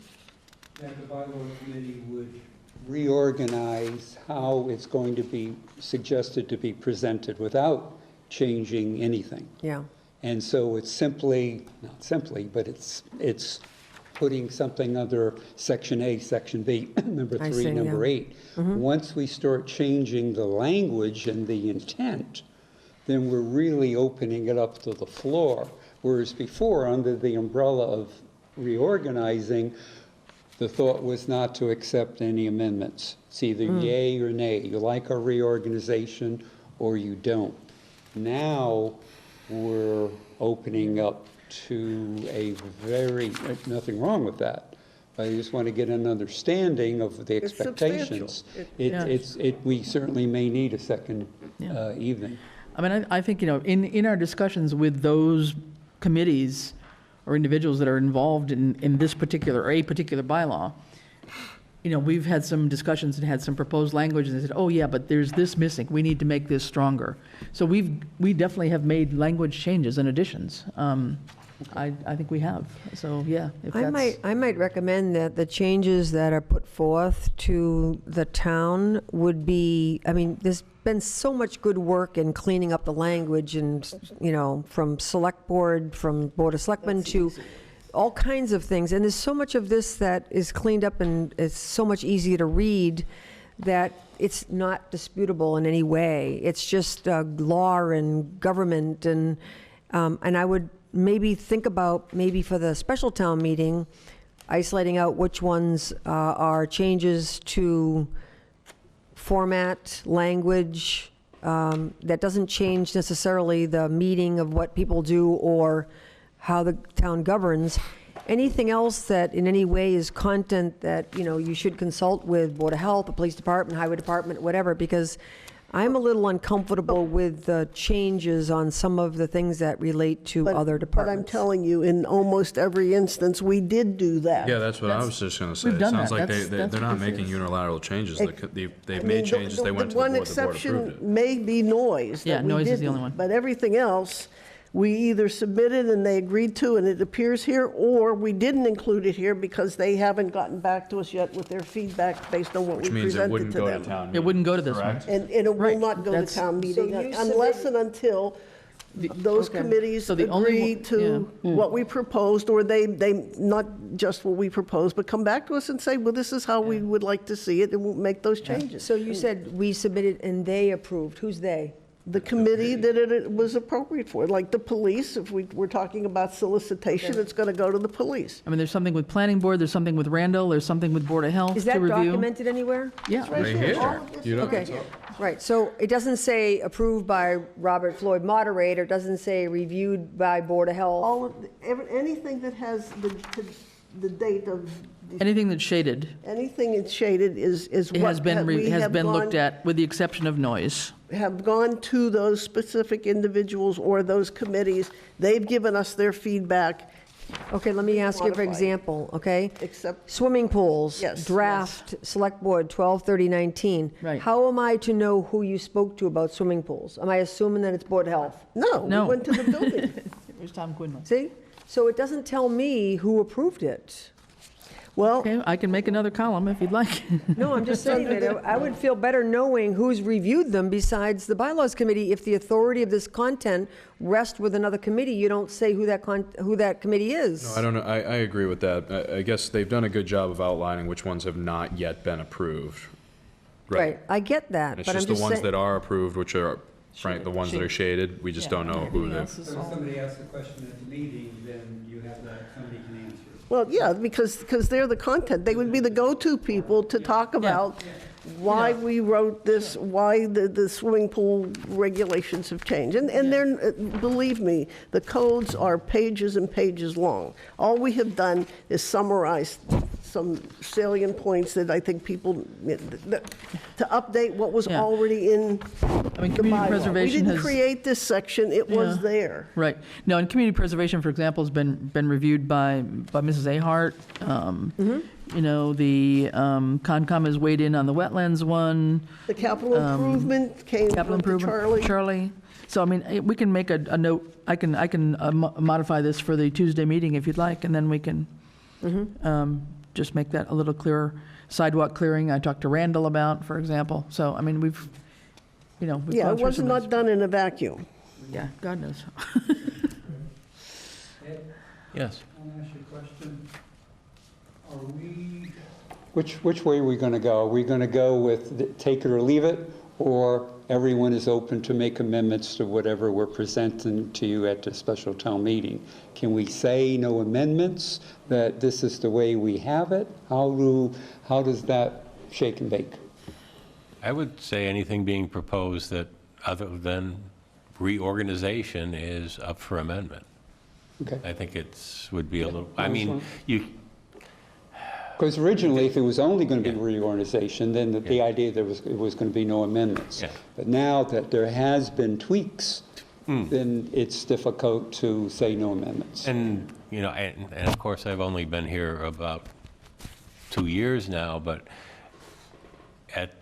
That the bylaw committee would reorganize how it's going to be suggested to be presented without changing anything. Yeah. And so it's simply, not simply, but it's putting something under Section A, Section B, number I 3, see, number yeah. 8. Once we start changing the language and the intent, then we're really opening it up to the floor. Whereas before, under the umbrella of reorganizing, the thought was not to accept any amendments. It's either yay or nay. You like our reorganization or you don't. Now, we're opening up to a very, nothing wrong with that. I just want to get an understanding of the It's substantial. expectations. Yeah. We certainly may need a second Yeah. evening. I mean, I think, in our discussions with those committees or individuals that are involved in this particular, a particular bylaw, we've had some discussions and had some proposed language, and they said, oh, yeah, but there's this missing. We need to make this stronger. So we definitely have made language changes and additions. I think we have. So, yeah, if that's... I might recommend that the changes that are put forth to the town would be, there's been so much good work in cleaning up the language and, from select board, from Board of Selectmen to all kinds of things. And there's so much of this that is cleaned up and it's so much easier to read that it's not disputable in any way. It's just law and government. And I would maybe think about, maybe for the special town meeting, isolating out which ones are changes to format, language, that doesn't change necessarily the meaning of what people do or how the town governs. Anything else that in any way is content that, you should consult with Board of Health, the Police Department, Highway Department, whatever, because I'm a little uncomfortable with the changes on some of the things that relate to other But I'm departments. telling you, in almost every instance, we did do that. Yeah, that's what I was just going to say. We've It done sounds that. like That's they're what not this making is. unilateral changes. I They've mean, made changes, they went to the one board, the board approved exception it. may be noise. that Yeah, we noise is the didn't, only one. But everything else, we either submitted and they agreed to and it appears here, or we didn't include it here because they haven't gotten back to us yet with their feedback based on what we Which means it presented wouldn't to go to them. town It meeting. wouldn't go to this one. Correct? And it will Right, not go to that's- town meeting you unless submitted- and until those okay. committees So the only agree one- to what we proposed, or they, not just what we proposed, but come back to us and say, well, this is how we would like to see it, and we'll make those changes. So you said we submitted and they approved. Who's they? The committee that it was appropriate for, like the police, if we're talking about solicitation, it's going to go to the police. There's something with Planning Board, there's something with Randall, there's something with Board of Health Is to that review. documented anywhere? Yeah. Right here. You don't, Okay, right, so it doesn't say approved by Robert Floyd moderator, it doesn't say reviewed by Board of Health. All of, anything that has the date of, Anything that's shaded, anything that's shaded is it what has been, we has have been looked gone, at, with the exception of noise. have gone to those specific individuals or those committees. They've given us their feedback, Okay, let me ask you for Modify. example, okay? Except, Swimming pools. Yes, Draft, Select Board, 12/30/19. Right. How am I to know who you spoke to about swimming pools? Am I assuming that it's Board of Health? no, we No. went to the building. Where's Tom Quinlan? See? So it doesn't tell me who approved it. Well, Okay, I can make another column if you'd like. No, I'm just saying that I would feel better knowing who's reviewed them besides the Bylaws Committee. If the authority of this content rests with another committee, you don't say who that committee is. No, I don't know, I agree with that. I guess they've done a good job of outlining which ones have not yet been approved. Right, I get that, It's but I'm just the just ones saying. that are approved, which are, right, the ones that are shaded, we just don't know who they've. So if somebody asks a question at the meeting, then you have that, somebody can answer it. well, yeah, because they're the content. They would be the go-to people to talk about why we wrote this, why the swimming pool regulations have changed. And they're, believe me, the codes are pages and pages long. All we have done is summarize some salient points that I think people, to update what was Yeah. already in I mean, the community bylaw. We preservation didn't has. create this section, it was Yeah. there. Right. No, and community preservation, for example, has been reviewed by Mrs. Ahart. You know, the Concom has weighed in on the wetlands one, The capital improvement came capital from improvement. Charlie. So, I mean, we can make a note, I can modify this for the Tuesday meeting if you'd like, and then we can just make that a little clearer. Sidewalk clearing, I talked to Randall about, for example. So, I mean, we've Yeah, gone it through was some of not this. done in a vacuum. Yeah, God knows. Yes. I'll ask you a question. Which way are we going to go? Are we going to go with take it or leave it, or everyone is open to make amendments to whatever we're presenting to you at the special town meeting? Can we say no amendments, that this is the way we have it? How does that shake and bake? I would say anything being proposed that, other than reorganization, is up for amendment. Okay. I think would be a little, I mean, you, Because originally, if it was only going to be reorganization, then the idea that it was going to be no amendments. Yeah. But now that there has been tweaks, then it's difficult to say no amendments. and, you know, and of course, I've only been here about 2 years now, but at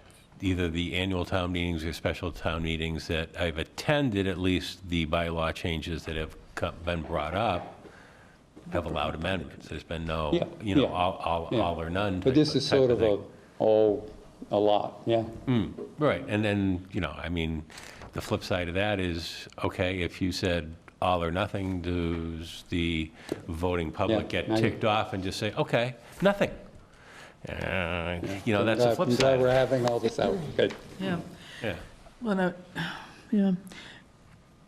either the annual town meetings or special town meetings that I've attended, at least the bylaw changes that have been brought up have allowed amendments. There's been no, Yeah, you know, yeah, all yeah. or none. But this is sort of a lot, yeah. Right, and then, you know, I mean, the flip side of that is, okay, if you said all or nothing, does the voting public Yeah, get now you- ticked off and just say, okay, nothing? You know, that's the flip I'm glad we're side. having all this out. Good. Yeah. Yeah. Well, no, yeah.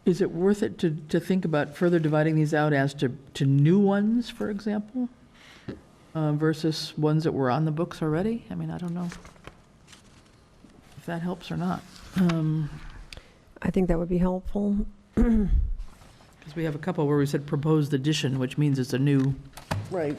Is it worth it to think about further dividing these out as to new ones, for example, versus ones that were on the books already? I mean, I don't know if that helps or not. I think that would be helpful. Because we have a couple where we said proposed addition, which means it's a new, Right.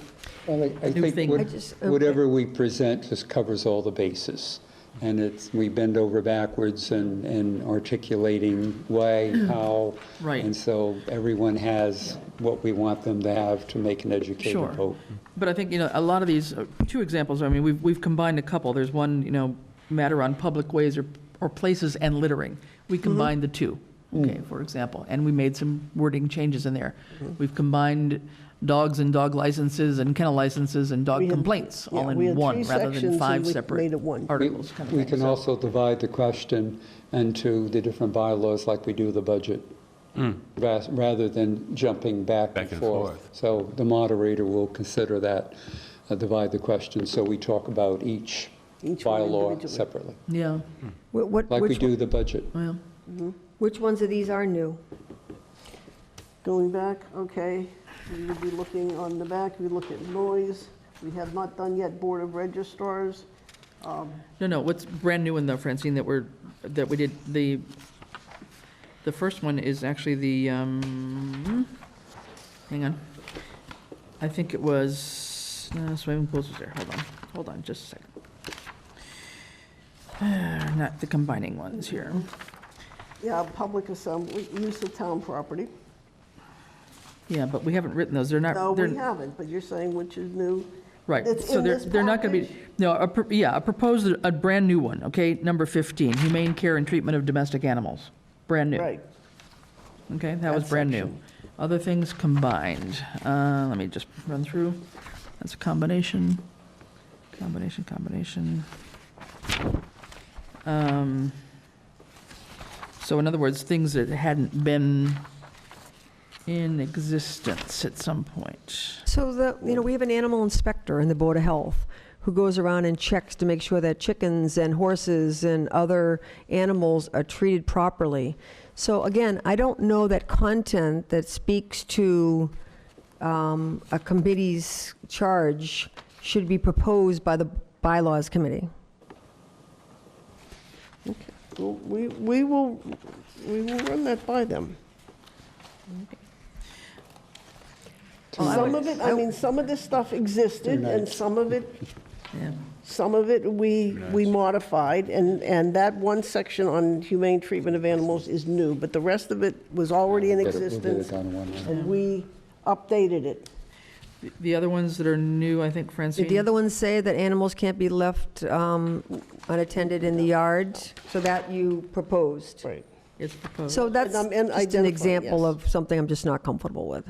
Well, I New think thing. whatever we present just covers all the bases. And we bend over backwards and articulating why, how. Right. And so everyone has what we want them to have to make an educated Sure. vote. but I think, you know, a lot of these, two examples, I mean, we've combined a couple. There's one, you know, matter on public ways or places and littering. We combined the two, okay, for example, and we made some wording changes in there. We've combined dogs and dog licenses and kennel licenses and dog We had- complaints all yeah, we in had one, 3 rather than sections and 5 we separate made it one. articles kind of We thing. can So- also divide the question into the different bylaws like we do the budget, rather than jumping back and forth. So the moderator will consider that, divide the question, so we talk about each Each one bylaw individually. separately, Yeah, What, like we which, do the budget. well, which ones of these are new? Going back, okay, we would be looking on the back, we look at noise. We have not done yet Board of Registrars. no, what's brand new in the, Francine, that we did, the first one is actually the, hang on. I think it was, swimming pools was there, hold on, just a second. Not the combining ones here. Yeah, public assembly, use of town property. Yeah, but we haven't written those. They're not. No, they're- we haven't, but you're saying which is new. Right, It's so in they're, this they're not going to be, package? no, a proposed, a brand-new one, okay? Number 15, humane care and treatment of domestic animals, brand new. Right. Okay, that was That brand new. section. Other things combined, let me just run through. That's a combination. So in other words, things that hadn't been in existence at some point. So we have an animal inspector in the Board of Health who goes around and checks to make sure that chickens and horses and other animals are treated properly. So again, I don't know that content that speaks to a committee's charge should be proposed by the bylaws committee. Well, we will run that by them. Some of it, I mean, some of this stuff existed, and some of it, Yeah. we modified, and that one section on humane treatment of animals is new, but the rest of it was already in We'll get it existence, done one way. and we updated it. The other ones that are new, I think, Francine? Did the other ones say that animals can't be left unattended in the yard? So that you proposed? Right. It's proposed. So that's And just an identified, example yes. of something I'm just not comfortable with.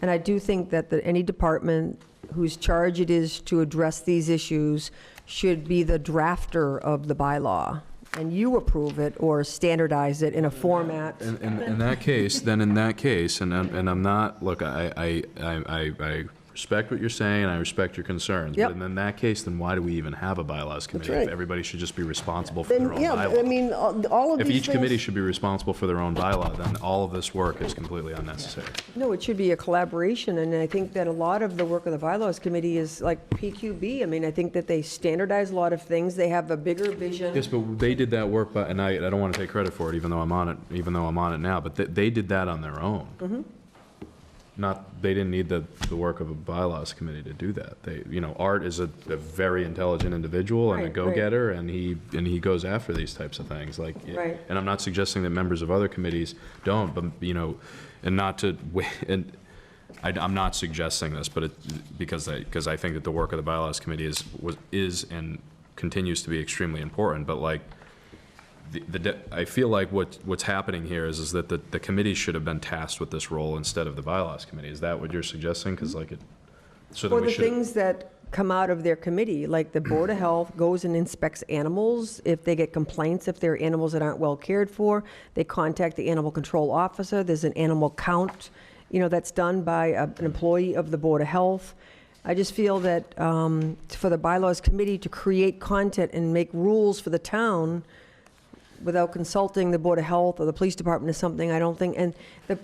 And I do think that any department whose charge it is to address these issues should be the drafter of the bylaw, and you approve it or standardize it in a format. In that case, and I'm not, look, I respect what you're saying, and I respect your concerns. Yep. But in that case, then why do we even have a bylaws committee? right. If everybody should just be responsible for their Then, own yeah, I bylaw? mean, all of If these each committee things, should be responsible for their own bylaw, then all of this work is completely unnecessary. No, it should be a collaboration, and I think that a lot of the work of the bylaws committee is like PQB. I mean, I think that they standardize a lot of things, they have a bigger vision. Yes, but they did that work, and I don't want to take credit for it, even though I'm on it now, but they did that on their own. They didn't need the work of a bylaws committee to do that. Art is a very intelligent individual and a Right, right. go-getter, and he goes after these types of things, like, Right. and I'm not suggesting that members of other committees don't, but, and not to, and I'm not suggesting this, but because I think that the work of the bylaws committee is and continues to be extremely important, but like, I feel like what's happening here is that the committee should have been tasked with this role instead of the bylaws committee. Is that what you're suggesting? Because so that For we the should. things that come out of their committee, like the Board of Health goes and inspects animals. If they get complaints, if there are animals that aren't well cared for, they contact the animal control officer. There's an animal count, that's done by an employee of the Board of Health. I just feel that for the bylaws committee to create content and make rules for the town without consulting the Board of Health or the police department is something I don't think, and But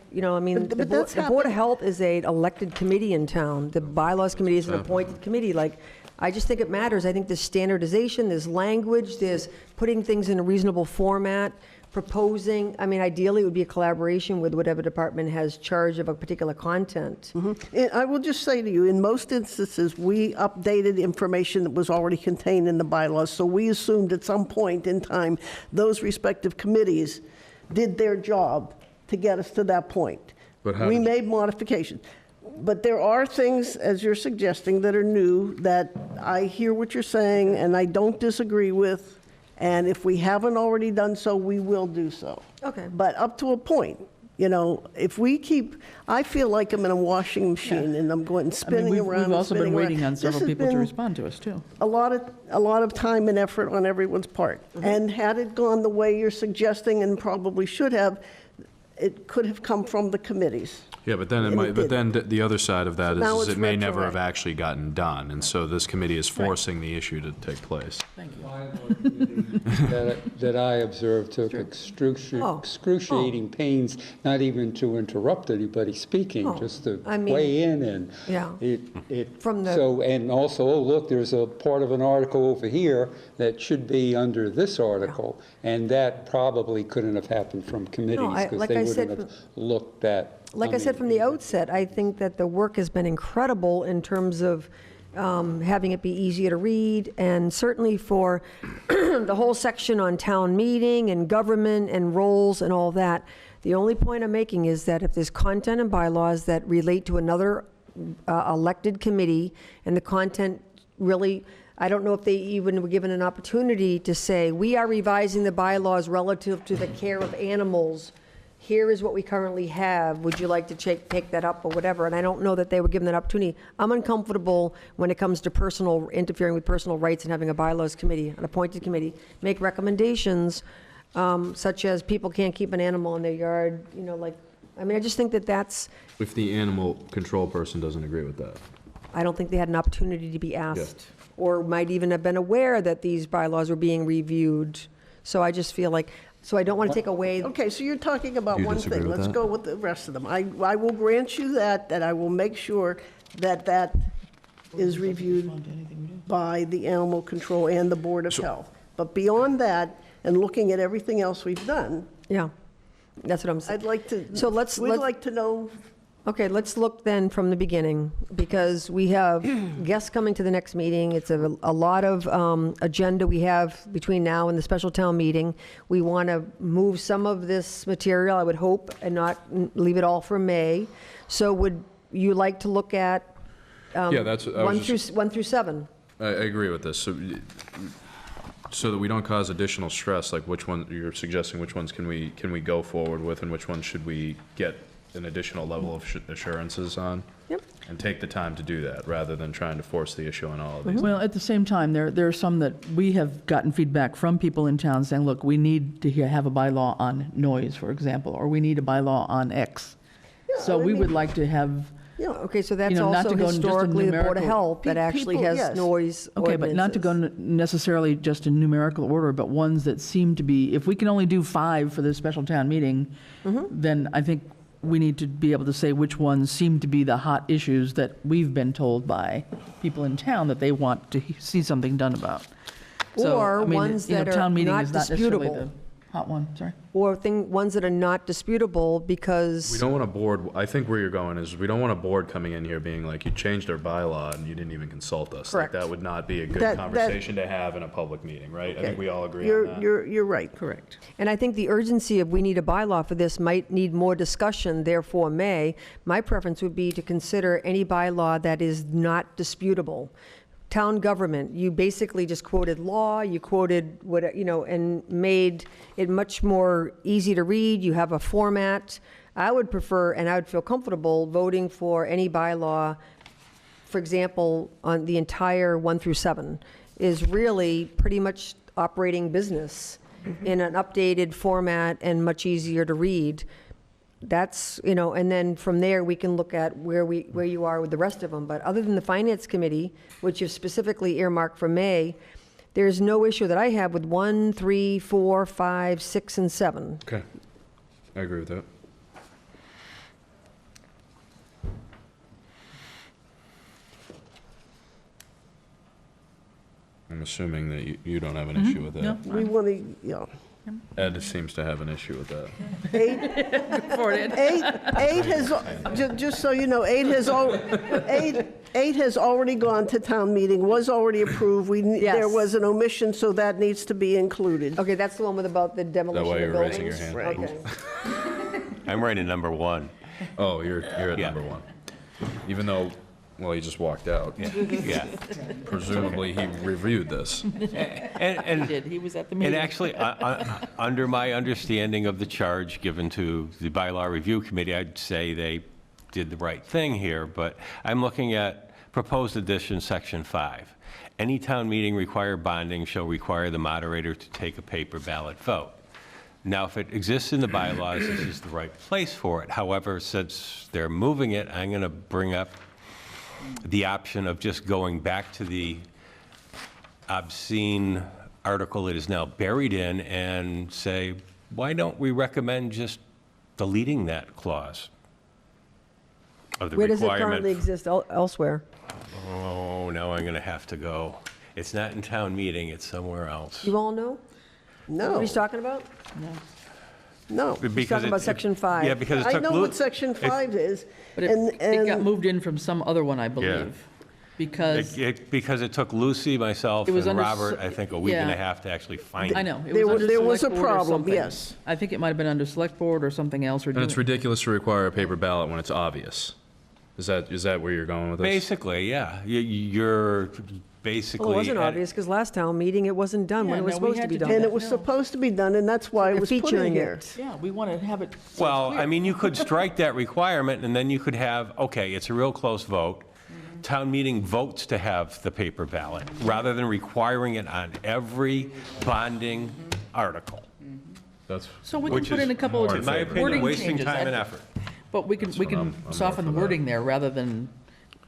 that's the Board of Health is an elected committee in town. The bylaws committee is an appointed committee. Like, I just think it matters. I think there's standardization, there's language, there's putting things in a reasonable format, proposing. I mean, ideally, it would be a collaboration with whatever department has charge of a particular content. And I will just say to you, in most instances, we updated information that was already contained in the bylaws, so we assumed at some point in time, those respective committees did their job to get us to that point. But how We did- made modifications. But there are things, as you're suggesting, that are new, that I hear what you're saying, and I don't disagree with, and if we haven't already done so, we will do so. Okay. But up to a point, if we keep, I feel like I'm in a washing machine and I'm going spinning we've around and also been spinning around. waiting on This several has people to been respond to us, too. a lot of time and effort on everyone's part. And had it gone the way you're suggesting and probably should have, it could have come from the committees. Yeah, but then And it the other side of that now is it's it may never have retroactive. actually gotten done, and so this committee is forcing the issue to take place. Thank you. That I observed took Oh. excruciating pains, not even to interrupt anybody speaking, Oh, just to I mean, weigh in and. yeah. From the- So, and also, oh, look, there's a part of an article over here that should be under this article, and that probably couldn't have happened from committees, because like they I said, wouldn't have looked at. Like I said from the outset, I think that the work has been incredible in terms of having it be easier to read, and certainly for the whole section on town meeting and government and roles and all that. The only point I'm making is that if there's content and bylaws that relate to another elected committee, and the content really, I don't know if they even were given an opportunity to say, we are revising the bylaws relative to the care of animals. Here is what we currently have. Would you like to take that up or whatever? And I don't know that they were given that opportunity. I'm uncomfortable when it comes to interfering with personal rights and having a bylaws committee, an appointed committee, make recommendations such as people can't keep an animal in their yard, I just think that that's, If the animal control person doesn't agree with that. I don't think they had an opportunity to be asked, or might even have been aware that these bylaws were being reviewed. So I just feel like, so I don't want to take away. Okay, so you're talking about Do you one disagree thing. with Let's that? go with the rest of them. I will grant you that I will make sure that is reviewed by the Animal Control and the Board of Health. But beyond that, and looking at everything else we've done, Yeah, that's what I'm saying. I'd like to, So we'd like to know. Okay, let's look then from the beginning, because we have guests coming to the next meeting. It's a lot of agenda we have between now and the special town meeting. We want to move some of this material, I would hope, and not leave it all for May. So would you like to look at Yeah, that's, I was 1 through 7? I agree with this. So that we don't cause additional stress, like which one, you're suggesting which ones can we go forward with, and which ones should we get an additional level of assurances on? Yep. And take the time to do that, rather than trying to force the issue on all of these. Well, at the same time, there are some that we have gotten feedback from people in town saying, look, we need to have a bylaw on noise, for example, or we need a bylaw on X. So we would like to have, Okay, so that's not also to go in just a historically the Board of numerical- Health that actually People, has yes. noise okay, but not to go necessarily just in numerical order, but ones that seem to be, if we can only do 5 for this special town meeting, then I think we need to be able to say which ones seem to be the hot issues that we've been told by people in town that they want to see something done about. So, Or I mean, ones you know, that are town meeting not is not necessarily disputable. the hot one, sorry. Or ones that are not disputable We because, don't want a board, I think where you're going is, we don't want a board coming in here being like, you changed our bylaw and you didn't even consult us. Like, Correct. that would not be a good That- conversation to have in a public meeting, right? I think we all agree on that. You're right. Correct. and I think the urgency of we need a bylaw for this might need more discussion, therefore may. My preference would be to consider any bylaw that is not disputable. Town government, you basically just quoted law, you quoted what, and made it much more easy to read. You have a format. I would prefer, and I would feel comfortable voting for any bylaw, for example, on the entire 1 through 7, is really pretty much operating business in an updated format and much easier to read. That's, and then from there, we can look at where you are with the rest of them. But other than the Finance Committee, which is specifically earmarked for May, there's no issue that I have with 1, 3, 4, 5, 6, and 7. Okay, I agree with that. I'm assuming that you don't have an issue with that. No? We want to, Ed seems to have an issue with that. Eight has, just so you know, eight has already gone to town meeting, was already approved. Yes. There was an omission, so that needs to be included. Okay, that's the one with about the demolition why of you're raising your buildings? hand? Okay. I'm writing number 1. Oh, you're at Yeah. number 1. Even though, well, he just walked out. Yeah. Presumably, he reviewed this. And He was at the And meeting. actually, under my understanding of the charge given to the Bylaw Review Committee, I'd say they did the right thing here, but I'm looking at proposed addition, section 5. Any town meeting required bonding shall require the moderator to take a paper ballot vote. Now, if it exists in the bylaws, this is the right place for it. However, since they're moving it, I'm going to bring up the option of just going back to the obscene article it is now buried in and say, why don't we recommend just deleting that clause of the Where does it requirement? currently exist elsewhere? Oh, now I'm going to have to go. It's not in town meeting, it's somewhere else. You all know? What No, he's talking about? no. Because talking about section 5. Yeah, because it I took. know what section 5 is, But and, it got and moved in from some other one, I believe. because, Because it took Lucy, myself, It was and under Robert, s- I think, a week and a yeah. half to actually find it. I know. it There under there was a select board or problem, something. yes. I think it might have been under select board or something else. And it's ridiculous to require a paper ballot when it's obvious. Is that where you're going with this? Basically, yeah. You're Well, basically. it wasn't at- obvious, because last town meeting, it wasn't done when Yeah, it was no, we supposed to had be to do done. And that. it was No. supposed to be done, and that's why it was put in Featuring here. it. Yeah, we want to have it. so Well, clear. I mean, you could strike that requirement, and then you could have, okay, it's a real close vote. Town meeting votes to have the paper ballot, rather than requiring it on every bonding article. That's So we can which put is, in a couple of in my opinion, wording wasting changes. time and effort. But we can I'm more soften the for that. wording there, rather than,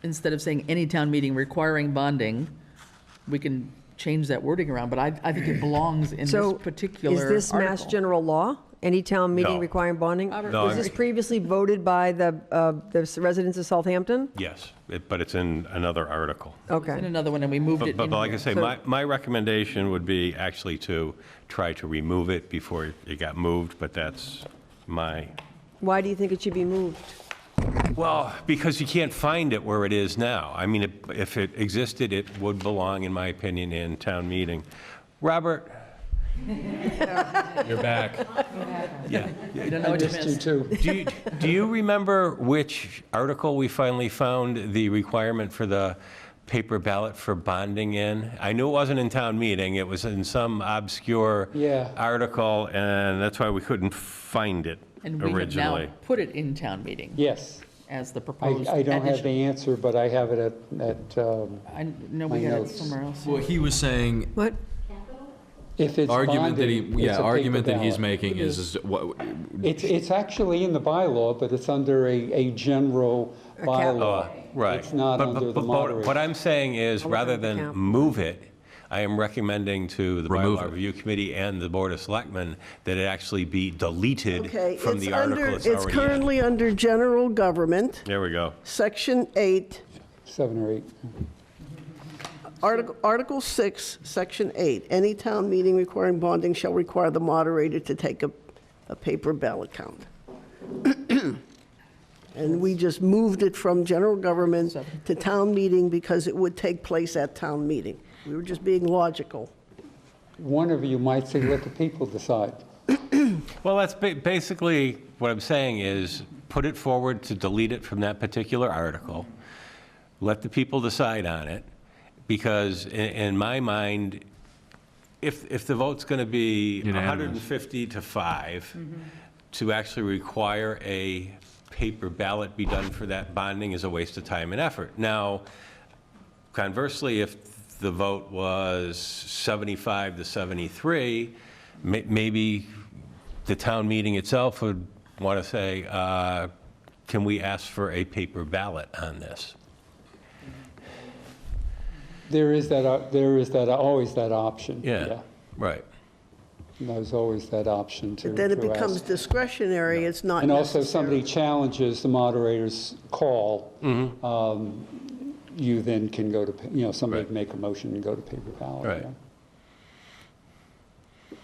instead of saying any town meeting requiring bonding, we can change that wording around, but I think it belongs in this So particular is this Mass article. general law? Any town meeting No. requiring bonding? No, Was this previously voted by the residents of Southampton? Yes, but it's in another article. In Okay. another one, and we moved it But in like I here. say, my recommendation would be actually to try to remove it before it got moved, but that's my, Why do you think it should be moved? well, because you can't find it where it is now. I mean, if it existed, it would belong, in my opinion, in town meeting. Robert? You're back. Yeah. You don't know what you Missed you missed. too. Do you remember which article we finally found the requirement for the paper ballot for bonding in? I knew it wasn't in town meeting, it was in some obscure Yeah. article, and that's why we couldn't find it And we have now originally. put it in town meeting Yes. as the proposed. I don't have addition. the answer, but I have it at, I know my we had it notes. somewhere else. Well, he was saying, What? if it's argument that bonded, he, it's a paper argument that he's ballot. making is what, It's actually in the bylaw, but it's under a general bylaw. Right. It's not But- under the but moderator. What I'm saying is, rather under the than cap. move it, I am recommending to the Remove bylaw it. review committee and the board of selectmen that it actually be deleted Okay, from it's the article under, it's it's already in. currently under general government, There we go. section 8, 7 or 8. Article 6, section 8. Any town meeting requiring bonding shall require the moderator to take a paper ballot count. And we just moved it from general government to town meeting because it would take place at town meeting. We were just being logical. One of you might say, let the people decide. Well, that's basically what I'm saying is, put it forward to delete it from that particular article. Let the people decide on it, because in my mind, if the vote's going to be Unanimous. 150 to 5, to actually require a paper ballot be done for that bonding is a waste of time and effort. Now, conversely, if the vote was 75 to 73, maybe the town meeting itself would want to say, can we ask for a paper ballot on this? There is always that option. Yeah, right. There's always that option to But then it to becomes ask. discretionary, it's not And also, necessary. if somebody challenges the moderator's call, you then can go to, somebody Right. can make a motion and go to paper ballot. Right. yeah.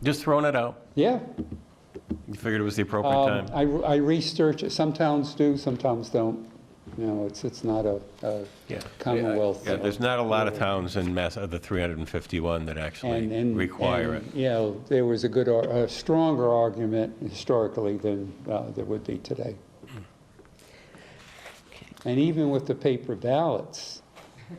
Just throwing it out. Yeah. You figured it was the appropriate time. I research it. Some towns do, some towns don't. It's not a Yeah. Commonwealth. Yeah, there's not a lot of towns in Mass, of the 351 that actually And require it. There was a stronger argument historically than there would be today. And even with the paper ballots,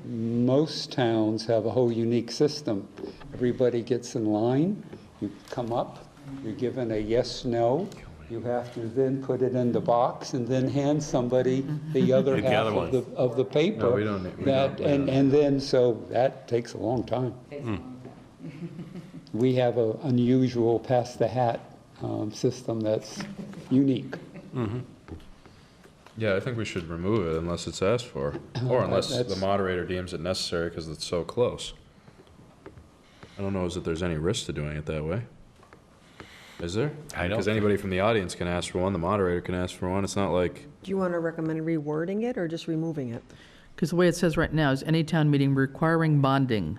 most towns have a whole unique system. Everybody gets in line, you come up, you're given a yes, no. You have to then put it in the box and then hand somebody the other The half other one. of the paper. No, we don't. And then, so that takes a long time. We have an unusual pass-the-hat system that's unique. yeah, I think we should remove it unless it's asked for, or unless the That's- moderator deems it necessary because it's so close. I don't know if there's any risk to doing it that way. Is there? I don't Because think- anybody from the audience can ask for one, the moderator can ask for one. It's not like, Do you want to recommend rewording it or just removing it? Because the way it says right now is any town meeting requiring bonding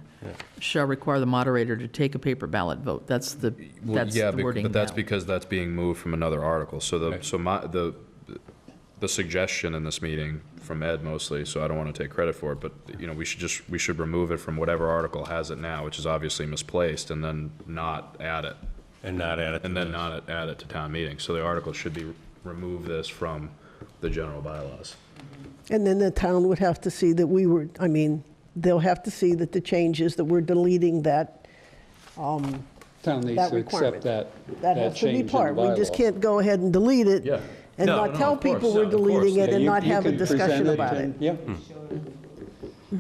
shall require the moderator to take a paper ballot vote. That's the, well, that's yeah, the wording but that's now. because that's being moved from another article. So the the suggestion in this meeting from Ed mostly, so I don't want to take credit for it, but, you know, we should remove it from whatever article has it now, which is obviously misplaced, and then not add it. And not add it to And then this. not add it to town meeting. So the article should be, remove this from the general bylaws. And then the town would have to see that they'll have to see that the changes that we're deleting that, Town needs that to requirement. accept that that has to be change in the part. We just bylaw. can't go ahead and delete it Yeah. and No, not no, tell of course, people we're of course. deleting it Yeah, and you- not you have a can present discussion about it. and- Yeah.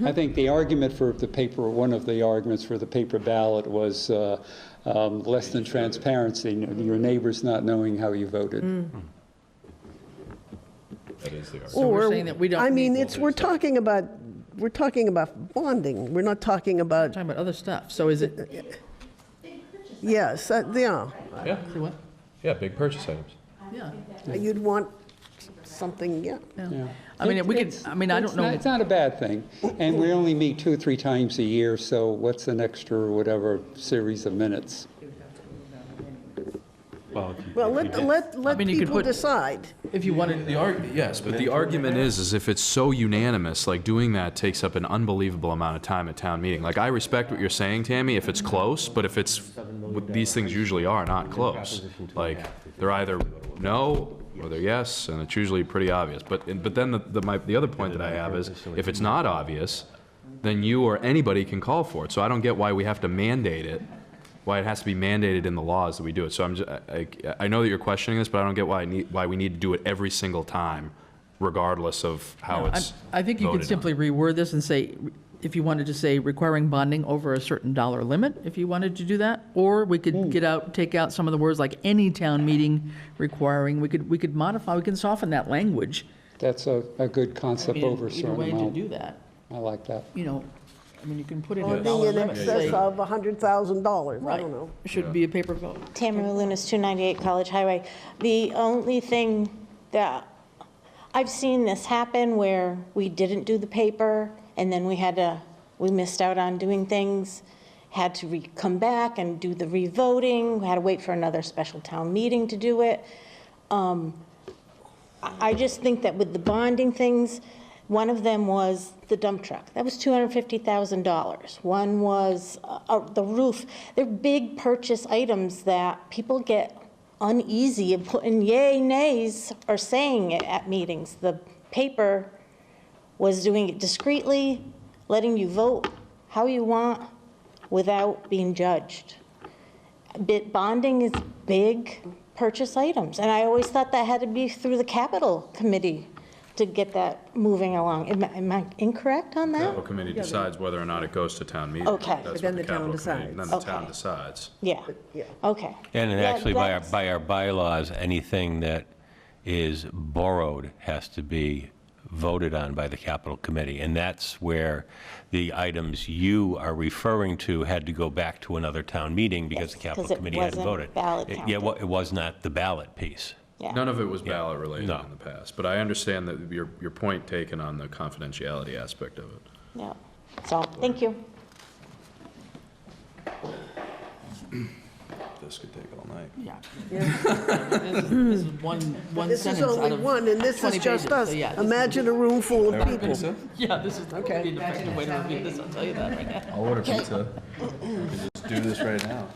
I think the argument for the paper, one of the arguments for the paper ballot was less than transparency, your neighbors not knowing how you voted. That is the argument. So we're saying that we don't I mean, need- we're talking about bonding. We're not talking about, Talking about other stuff. So is it, yes, yeah. Yeah, say what? yeah, big purchase items. Yeah. You'd want something, yeah. Yeah. I mean, we could, It's- I mean, I don't know. It's not a bad thing, and we only meet 2 or 3 times a year, so what's an extra, whatever, series of minutes? Well, Well, if you did- let mean, you could people put- decide. If you wanted, Yes, but the argument is if it's so unanimous, like doing that takes up an unbelievable amount of time at town meeting. Like, I respect what you're saying, Tammy, if it's close, but if it's, what these things usually are not close. Like, they're either no or they're yes, and it's usually pretty obvious. But then the other point that I have is, if it's not obvious, then you or anybody can call for it. So I don't get why we have to mandate it, why it has to be mandated in the laws that we do it. So I know that you're questioning this, but I don't get why we need to do it every single time, regardless of how it's I think you could voted on. simply reword this and say, if you wanted to say requiring bonding over a certain dollar limit, if you wanted to do that, or we could take out some of the words like any town meeting requiring, we could modify, we can soften that language. That's a good I concept mean, over a either certain way to amount. do that, I like that. you know, I mean, you can put in a Bonding dollar in limit. excess say- of $100,000, I Right. don't know. It should be a paper vote. Tamara Lunas, 298 College Highway. The only thing that, I've seen this happen where we didn't do the paper, and then we missed out on doing things, had to come back and do the revoting, we had to wait for another special town meeting to do it. I just think that with the bonding things, one of them was the dump truck. That was $250,000. One was the roof. They're big purchase items that people get uneasy and putting yay, nays, or saying it at meetings. The paper was doing it discreetly, letting you vote how you want without being judged. Bonding is big purchase items, and I always thought that had to be through the capital committee to get that moving along. Am I incorrect on that? Capital committee decides whether or not it goes to town meeting. Okay. That's But then what the town capital committee- decides. Then the Okay. town decides. Yeah, Yeah. okay. And Yeah, actually, that's- by our bylaws, anything that is borrowed has to be voted on by the capital committee. And that's where the items you are referring to had to go back to another town meeting because the Yes, capital 'cause it committee hadn't wasn't voted. ballot Yeah, counted. well, it was not the ballot piece. Yeah. None of it was ballot related No. in the past, but I understand that your point taken on the confidentiality aspect of it. Yeah, so, thank you. This could take all night. Yeah. This is one This sentence is out only of one, and this 20 is just pages, us. so yeah, this- Imagine a room full of people. Yeah, this is Okay. the effective way to review this, I'll tell you that right now. I'll order pizza. We could just do this right now.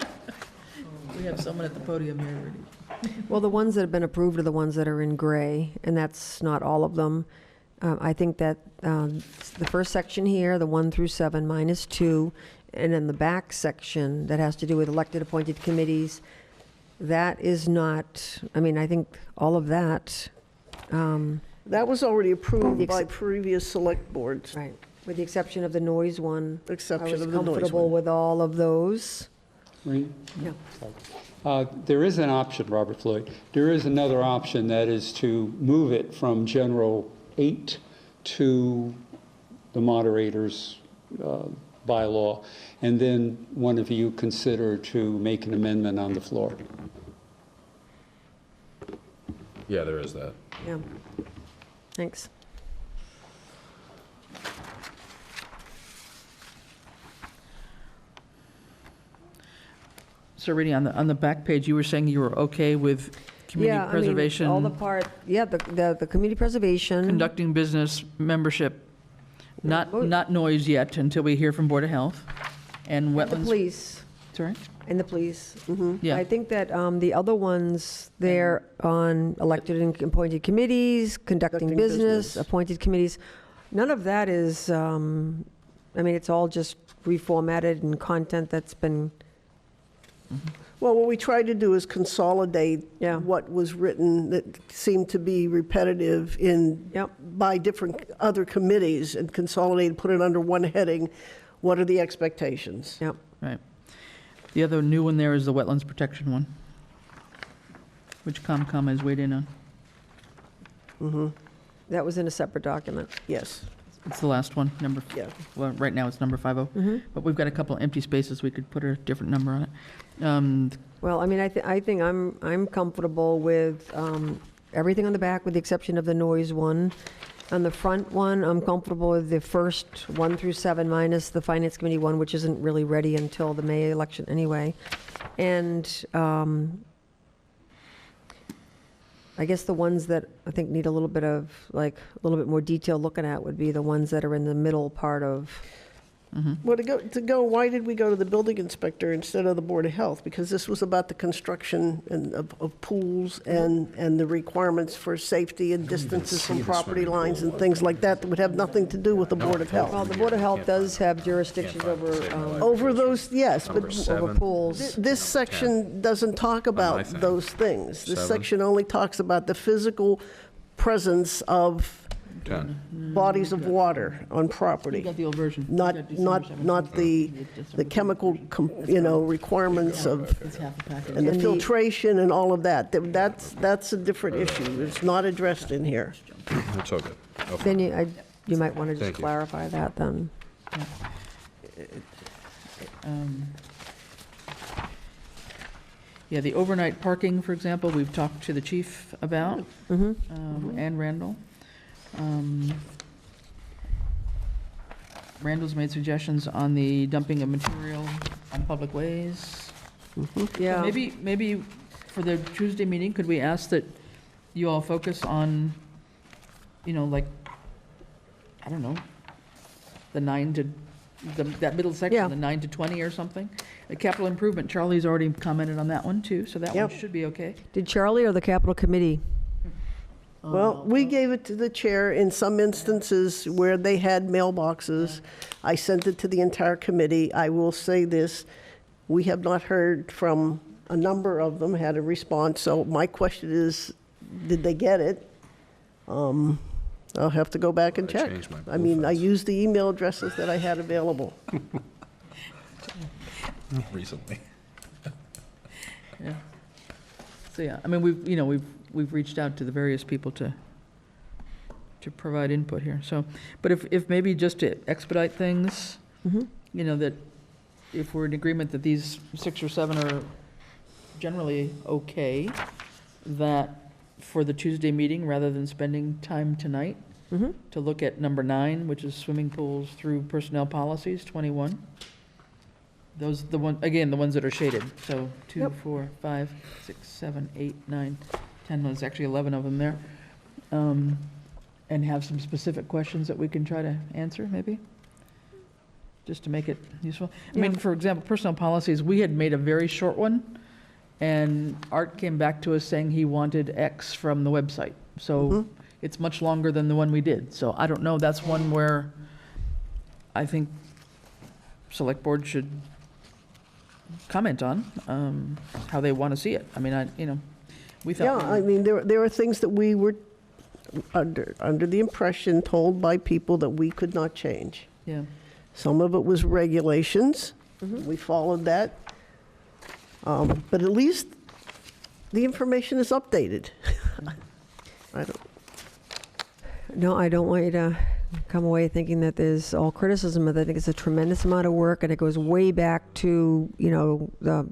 We have someone at the podium here already. Well, the ones that have been approved are the ones that are in gray, and that's not all of them. I think that the first section here, the 1 through 7, minus 2, and then the back section that has to do with elected appointed committees, that is not, I mean, I think all of that, That was already approved The by ex- previous select boards, right, with the exception of the noise one. I exception was of the noise comfortable one. with all of those. Maureen? Yeah. There is an option, Robert Floyd. There is another option, that is to move it from General 8 to the moderator's bylaw, and then one of you consider to make an amendment on the floor. Yeah, there is that. Yeah. Thanks. So Rini, on the back page, you were saying you were okay with community Yeah, I mean, preservation, all the part, yeah, the community preservation. conducting business, membership, not noise yet until we hear from Board of Health, and The wetlands. police, Sorry? and the police. Yeah. I think that the other ones, they're on elected and appointed committees, conducting Conducting business, business. appointed committees. None of that is, I mean, it's all just reformatted and content that's been, Well, what we tried to do is consolidate Yeah. what was written that seemed to be repetitive Yep. by different other committees and consolidate, put it under one heading. What are the expectations? yep. Right. The other new one there is the wetlands protection one, which COMCOM has weighed in on. That was in a separate document. Yes, It's the last one, yeah. well, right now it's number 50, but we've got a couple empty spaces, we could put a different number on it. Well, I mean, I think I'm comfortable with everything on the back with the exception of the noise one. On the front one, I'm comfortable with the first 1 through 7 minus the Finance Committee one, which isn't really ready until the May election anyway. And I guess the ones that I think need a little bit of, like, a little bit more detail looking at would be the ones that are in the middle part of, Well, why did we go to the building inspector instead of the Board of Health? Because this was about the construction of pools and the requirements for safety and distances from property lines and things like that that would have nothing to do with the Board of well, Health. the Board of Health does have jurisdiction over Over those, yes, Number but seven. pools. this section doesn't talk about thing. those things. This 7. section only talks about the physical presence of 10. bodies of water on We property. got the old version. We Not, got December not, 17th. not the chemical, requirements of, It's half a package. and the And the- filtration and all of that. That's a different issue. It's not addressed in here. That's all good. Okay. Then you might want to just Thank you. clarify that then. Yeah, the overnight parking, for example, we've talked to the chief about, and Randall. Randall's made suggestions on the dumping of material on public ways. Yeah. Maybe for the Tuesday meeting, could we ask that you all focus on, like, I don't know, the 9 to, that middle Yeah. section, the 9 to 20 or something? The capital improvement, Charlie's already commented on that one too, so that one Yep. should be okay. Did Charlie or the capital committee? Well, we gave it to the chair in some instances where they had mailboxes. I sent it to the entire committee. I will say this, we have not heard from a number of them, had a response. So my question is, did they get it? I'll have to go back and I check. changed my I mean, I blue used the email addresses that I had available. Recently. Yeah. So, yeah, I mean, we've reached out to the various people to provide input here, so, but if maybe just to expedite things, that if we're in agreement that these 6 or 7 are generally okay, that for the Tuesday meeting, rather than spending time tonight, to look at number 9, which is swimming pools through personnel policies, 21. Those, the ones that are shaded, so 2, Yep. 4, 5, 6, 7, 8, 9, 10, there's actually 11 of them there. And have some specific questions that we can try to answer, maybe? Just to make it useful. I mean, for example, personnel policies, we had made a very short one, and Art came back to us saying he wanted X from the website. So it's much longer than the one we did. So I don't know, that's one where I think Select Board should comment on, how they want to see it. I mean, we thought. Yeah, I mean, there are things that we were under the impression, told by people that we could not change. Yeah. Some of it was regulations. We followed that. But at least the information is updated. I don't, No, I don't want you to come away thinking that there's all criticism. I think it's a tremendous amount of work, and it goes way back to, the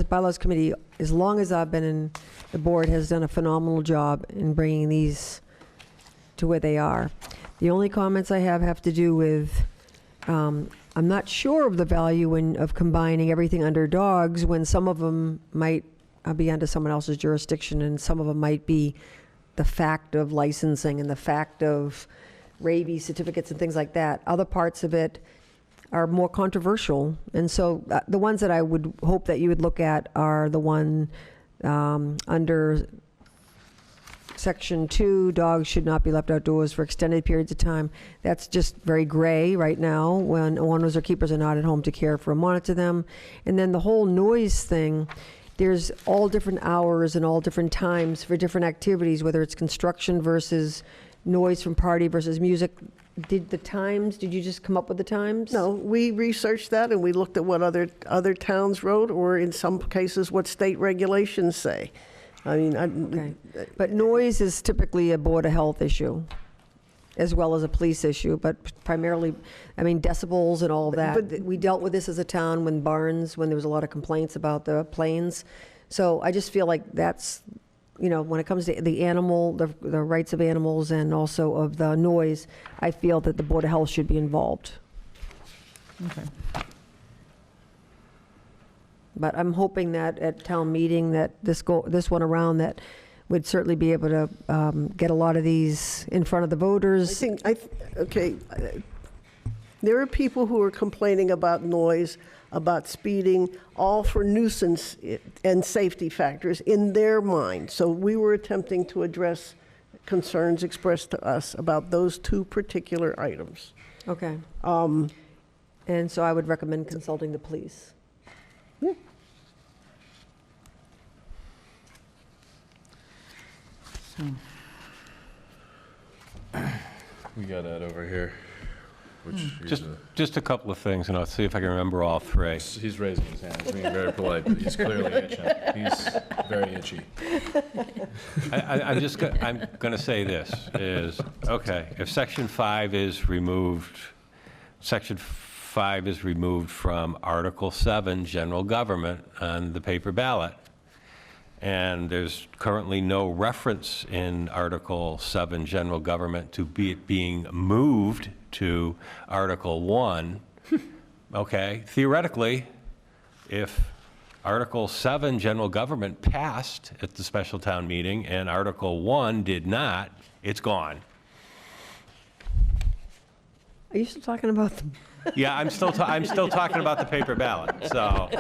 bylaws committee, as long as I've been in the board, has done a phenomenal job in bringing these to where they are. The only comments I have to do with, I'm not sure of the value of combining everything under dogs when some of them might be under someone else's jurisdiction, and some of them might be the fact of licensing and the fact of rabies certificates and things like that. Other parts of it are more controversial. And so the ones that I would hope that you would look at are the one under Section 2, dogs should not be left outdoors for extended periods of time. That's just very gray right now when owners or keepers are not at home to care for and monitor them. And then the whole noise thing, there's all different hours and all different times for different activities, whether it's construction versus noise from party versus music. Did you just come up with the times? No, we researched that and we looked at what other towns wrote, or in some cases, what state regulations say. I mean, Okay. But noise is typically a Board of Health issue, as well as a police issue, but primarily, I mean, decibels and all of that. But- We dealt with this as a town when there was a lot of complaints about the planes. So I just feel like that's, when it comes to the animal, the rights of animals and also of the noise, I feel that the Board of Health should be involved. Okay. But I'm hoping that at town meeting, that this one around, that we'd certainly be able to get a lot of these in front of the voters. There are people who are complaining about noise, about speeding, all for nuisance and safety factors in their mind. So we were attempting to address concerns expressed to us about those two particular items. Okay. And so I would recommend consulting the police. We got Ed over here, which Just a couple of things, and I'll see if I can remember all three. he's raising his hand. He's being very polite, but he's clearly itching. He's very itchy. I'm going to say this, is, okay, if Section 5 is removed, Section 5 is removed from Article 7, General Government, on the paper ballot, and there's currently no reference in Article 7, General Government, to it being moved to Article 1, okay, theoretically, if Article 7, General Government, passed at the special town meeting and Article 1 did not, it's gone. Are you still talking about the? Yeah, I'm still talking about the paper ballot, so.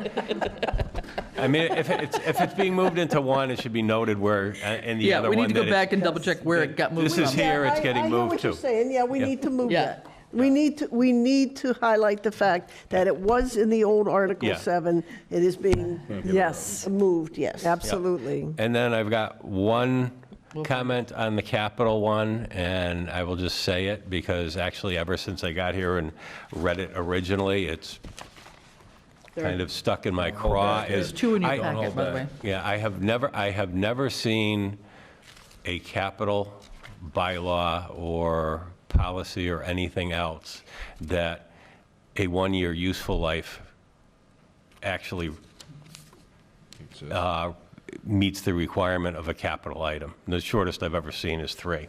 I mean, if it's being moved into one, it should be noted where, in the Yeah, other we one need to that go back and double check where it got moved This is from. here, it's Yeah, getting I know moved what you're to. saying, yeah, we need to move Yeah. that. We need to highlight the fact that it was in the old Article Yeah. 7, it is being Yes, moved, yes. absolutely. And then I've got one comment on the capital one, and I will just say it because actually ever since I got here and read it originally, it's kind of stuck in my craw. There's two in your I- packet, by the way. Yeah, I have never seen a capital bylaw or policy or anything else that a one-year useful life actually meets the requirement of a capital item. The shortest I've ever seen is 3.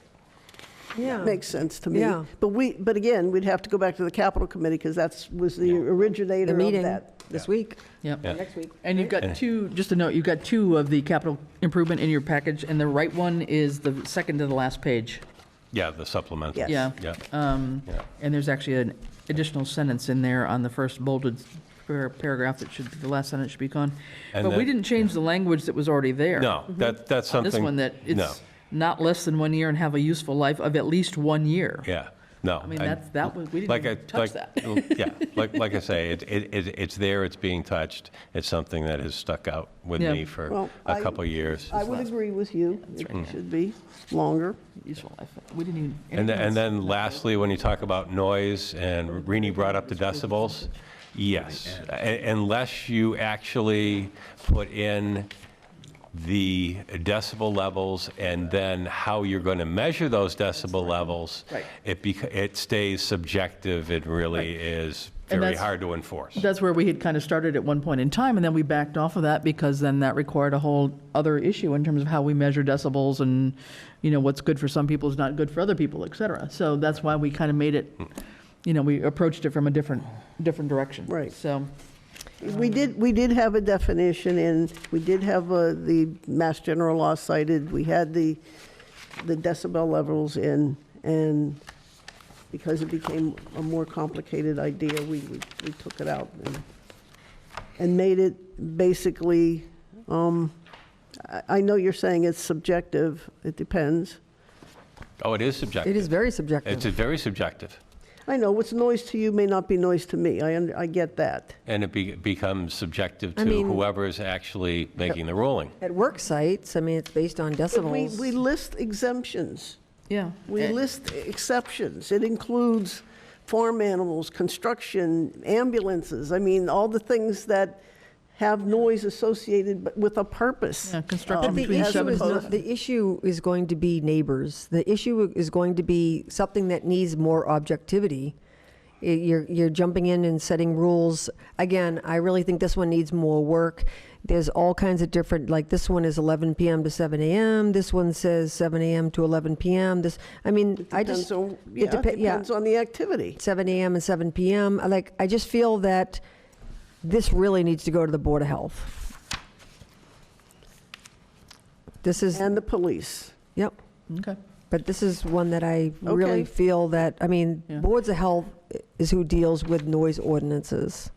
Yeah. Makes sense to me. Yeah. But again, we'd have to go back to the capital committee because was the originator The of meeting that. this week, Yep. Yeah. next week. And you've got two, just a note, you've got two of the capital improvement in your package, and the right one is the second to the last page. Yeah, the supplemental. Yes. Yeah. Yeah. Yeah. And there's actually an additional sentence in there on the first bolded paragraph that the last sentence should be gone. And But we then- didn't change the language that was already there. No, that's On something. this one, that No, it's not less than 1 year and have a useful life of at least 1 year. yeah, no. I mean, we didn't like I- even touch that. Yeah, like I say, it's there, it's being touched. It's something that has stuck out with Yeah. me for Well, a couple of years. I would agree with you. It should be longer. Useful life. We didn't even. And then lastly, when you talk about noise, and Rini brought up the decibels, yes, unless you actually put in the decibel levels and then how you're going to measure those decibel levels, Right. it stays subjective. It really is And very that's- hard to enforce. That's where we had kind of started at one point in time, and then we backed off of that because then that required a whole other issue in terms of how we measure decibels and, what's good for some people is not good for other people, et cetera. So that's why we kind of made it, we approached it from a different direction. Right. So, We did have a definition, and we did have the Mass General Law cited. We had the decibel levels in, and because it became a more complicated idea, we took it out and made it basically, I know you're saying it's subjective, it depends. Oh, it is subjective. It is very subjective. It's very subjective. I know, what's noise to you may not be noise to me, I get that. And it becomes subjective I to mean- whoever is actually making the ruling. At work sites, I mean, it's based on But decibels. we list exemptions. Yeah. We list exceptions. It includes farm animals, construction, ambulances. I mean, all the things that have noise associated but with a purpose. Yeah, construction But the between issue 7 is and not, the issue is going to be neighbors. The issue is going to be something that needs more objectivity. You're jumping in and setting rules. Again, I really think this one needs more work. There's all kinds of different, like this one is 11 p.m. to 7 a.m. This one says 7 a.m. to 11 p.m. I mean, I just, Depends on the activity. 7 a.m. and 7 p.m. I just feel that this really needs to go to the Board of Health. This is, And the police. yep. Okay. But this is one that I really Okay. feel that, I mean, Yeah. Boards of Health is who deals with noise ordinances.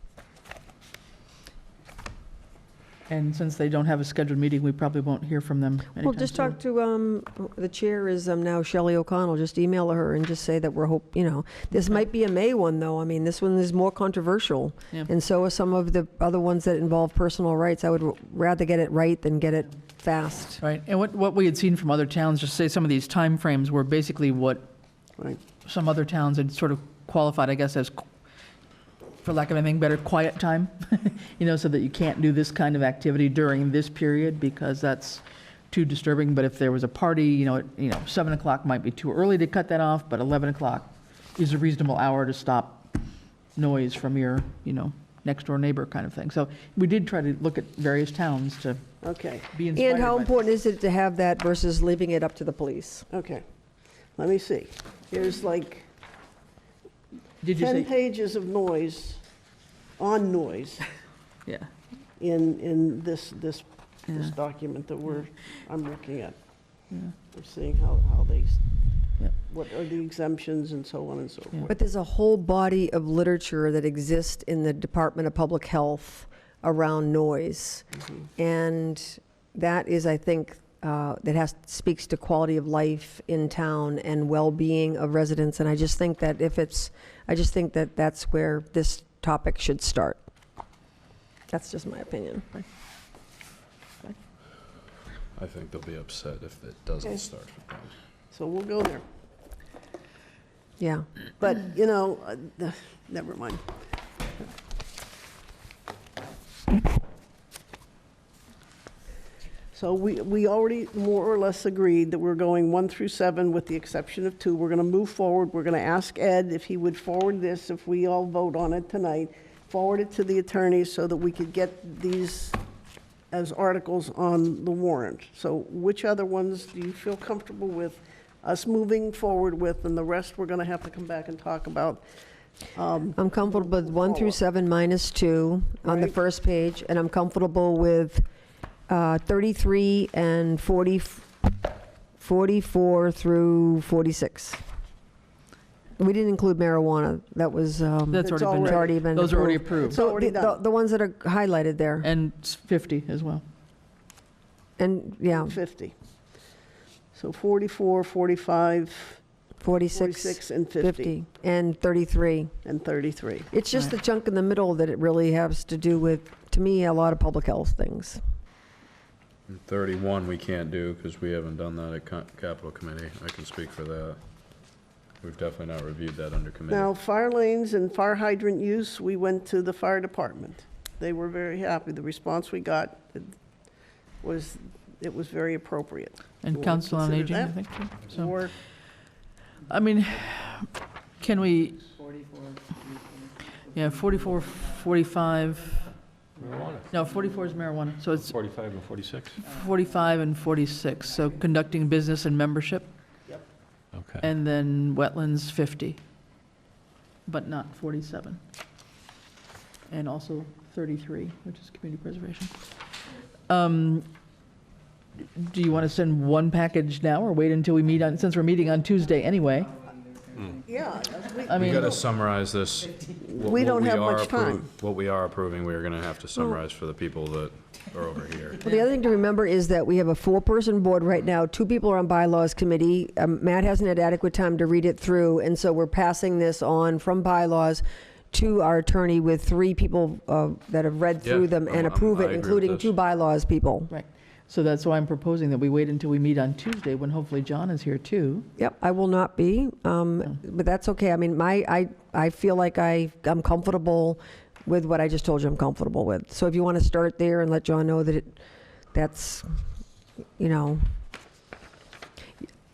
And since they don't have a scheduled meeting, we probably won't hear from them anytime Well, just soon. talk to, the chair is now Shelley O'Connell, just email her and just say that we're this might be a May one, though. I mean, this one is more controversial. Yeah. And so are some of the other ones that involve personal rights. I would rather get it right than get it fast. Right, and what we had seen from other towns, just say some of these timeframes were basically what Right. some other towns had sort of qualified, I guess, as, for lack of anything better, quiet time, so that you can't do this kind of activity during this period because that's too disturbing. But if there was a party, 7 o'clock might be too early to cut that off, but 11 o'clock is a reasonable hour to stop noise from your, next door neighbor kind of thing. So we did try to look at various towns to Okay, be inspired And how by important is it to have that versus leaving it up to the police? okay. Let me see. Here's like Did you 10 say? pages of noise, on noise, Yeah. in this Yeah. document that I'm looking at. Yeah. We're seeing how they, Yeah. what are the exemptions and so on and so Yeah. forth. But there's a whole body of literature that exists in the Department of Public Health around noise. And that is, I think, speaks to quality of life in town and well-being of residents. And I just think that that's where this topic should start. That's just my opinion. I think they'll be upset if it doesn't Okay. start with them. So we'll go there. Yeah. But, never mind. So we already more or less agreed that we're going 1 through 7 with the exception of 2. We're going to move forward. We're going to ask Ed if he would forward this, if we all vote on it tonight, forward it to the attorneys so that we could get these as articles on the warrant. So which other ones do you feel comfortable with us moving forward with, and the rest we're going to have to come back and talk about? I'm comfortable with 1 through 7 minus 2 on the Right. first page, and I'm comfortable with 33 and 44 through 46. We didn't include marijuana. That was, That's It's already been, those are already approved. approved. It's So already done. the ones that are highlighted there, And 50 as well. and, yeah, 50. So 44, 45, 46, 46, and 50, and 33. and 33. It's just the Right. chunk in the middle that it really has to do with, to me, a lot of public health things. And 31 we can't do because we haven't done that at Capital Committee. I can speak for that. We've definitely not reviewed that under committee. Now, fire lanes and fire hydrant use, we went to the fire department. They were very happy. The response we got was, it was very appropriate. And We'll Council on consider Aging, I that. think, too. So, Or, I mean, can we, 44, 44, 45, Marijuana. no, 44 is marijuana, so it's 45 and 46? 45 and 46. So conducting business and membership, Okay. and then wetlands 50, but not 47. And also 33, which is community preservation. Do you want to send one package now, or wait until we meet on, since we're meeting on Tuesday anyway? Yeah. I We mean, gotta summarize this. We don't have much time. What we are approving, we're gonna have to summarize for the people that are over here. Well, the other thing to remember is that we have a 4-person board right now. 2 people are on bylaws committee. Matt hasn't had adequate time to read it through, and so we're passing this on from bylaws to our attorney with 3 people that have read through Yeah, them and I approve agree it, with including this. 2 bylaws people. right. So that's why I'm proposing that we wait until we meet on Tuesday, when hopefully John is here too. Yep, I will not be, but that's okay. I mean, I feel like I'm comfortable with what I just told you I'm comfortable with. So if you want to start there and let John know that that's, you know,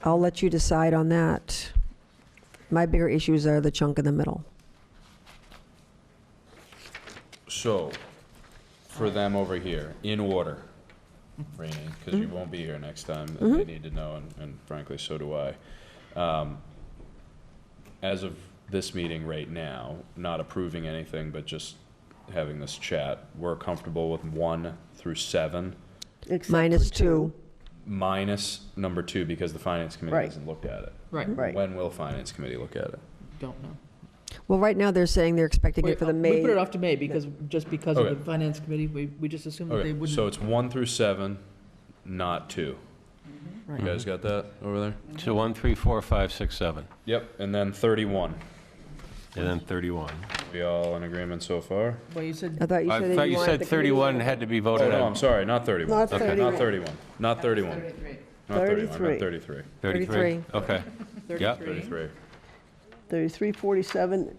I'll let you decide on that. My bigger issues are the chunk in the middle. So, for them over here, in order, Rainey, because you won't be here next time, and they need to know, and frankly, so do I. As of this meeting right now, not approving anything, but just having this chat, we're comfortable with 1 through 7, Except Minus for 2. minus number 2, because the finance committee Right. hasn't looked at it. Right. Right. When will finance committee look at it? Don't know. Well, right now, they're saying they're expecting it for the We May. put it off to May because, just because of Okay. the finance committee, we just assumed that they Okay, wouldn't. so it's 1 through 7, not 2. Right. You guys got that over there? So 1, 3, 4, 5, 6, 7, Yep, and then 31. and then 31. We all in agreement so far? Well, you said, I thought you I said that thought you wanted said the committee- 31 had to be Oh, voted no, I'm on. sorry, not 31. Not Okay, 31. Not 31, not 31. 33. Not 31, I 33. meant 33. 33? Okay. Yep. 33. 33, 47,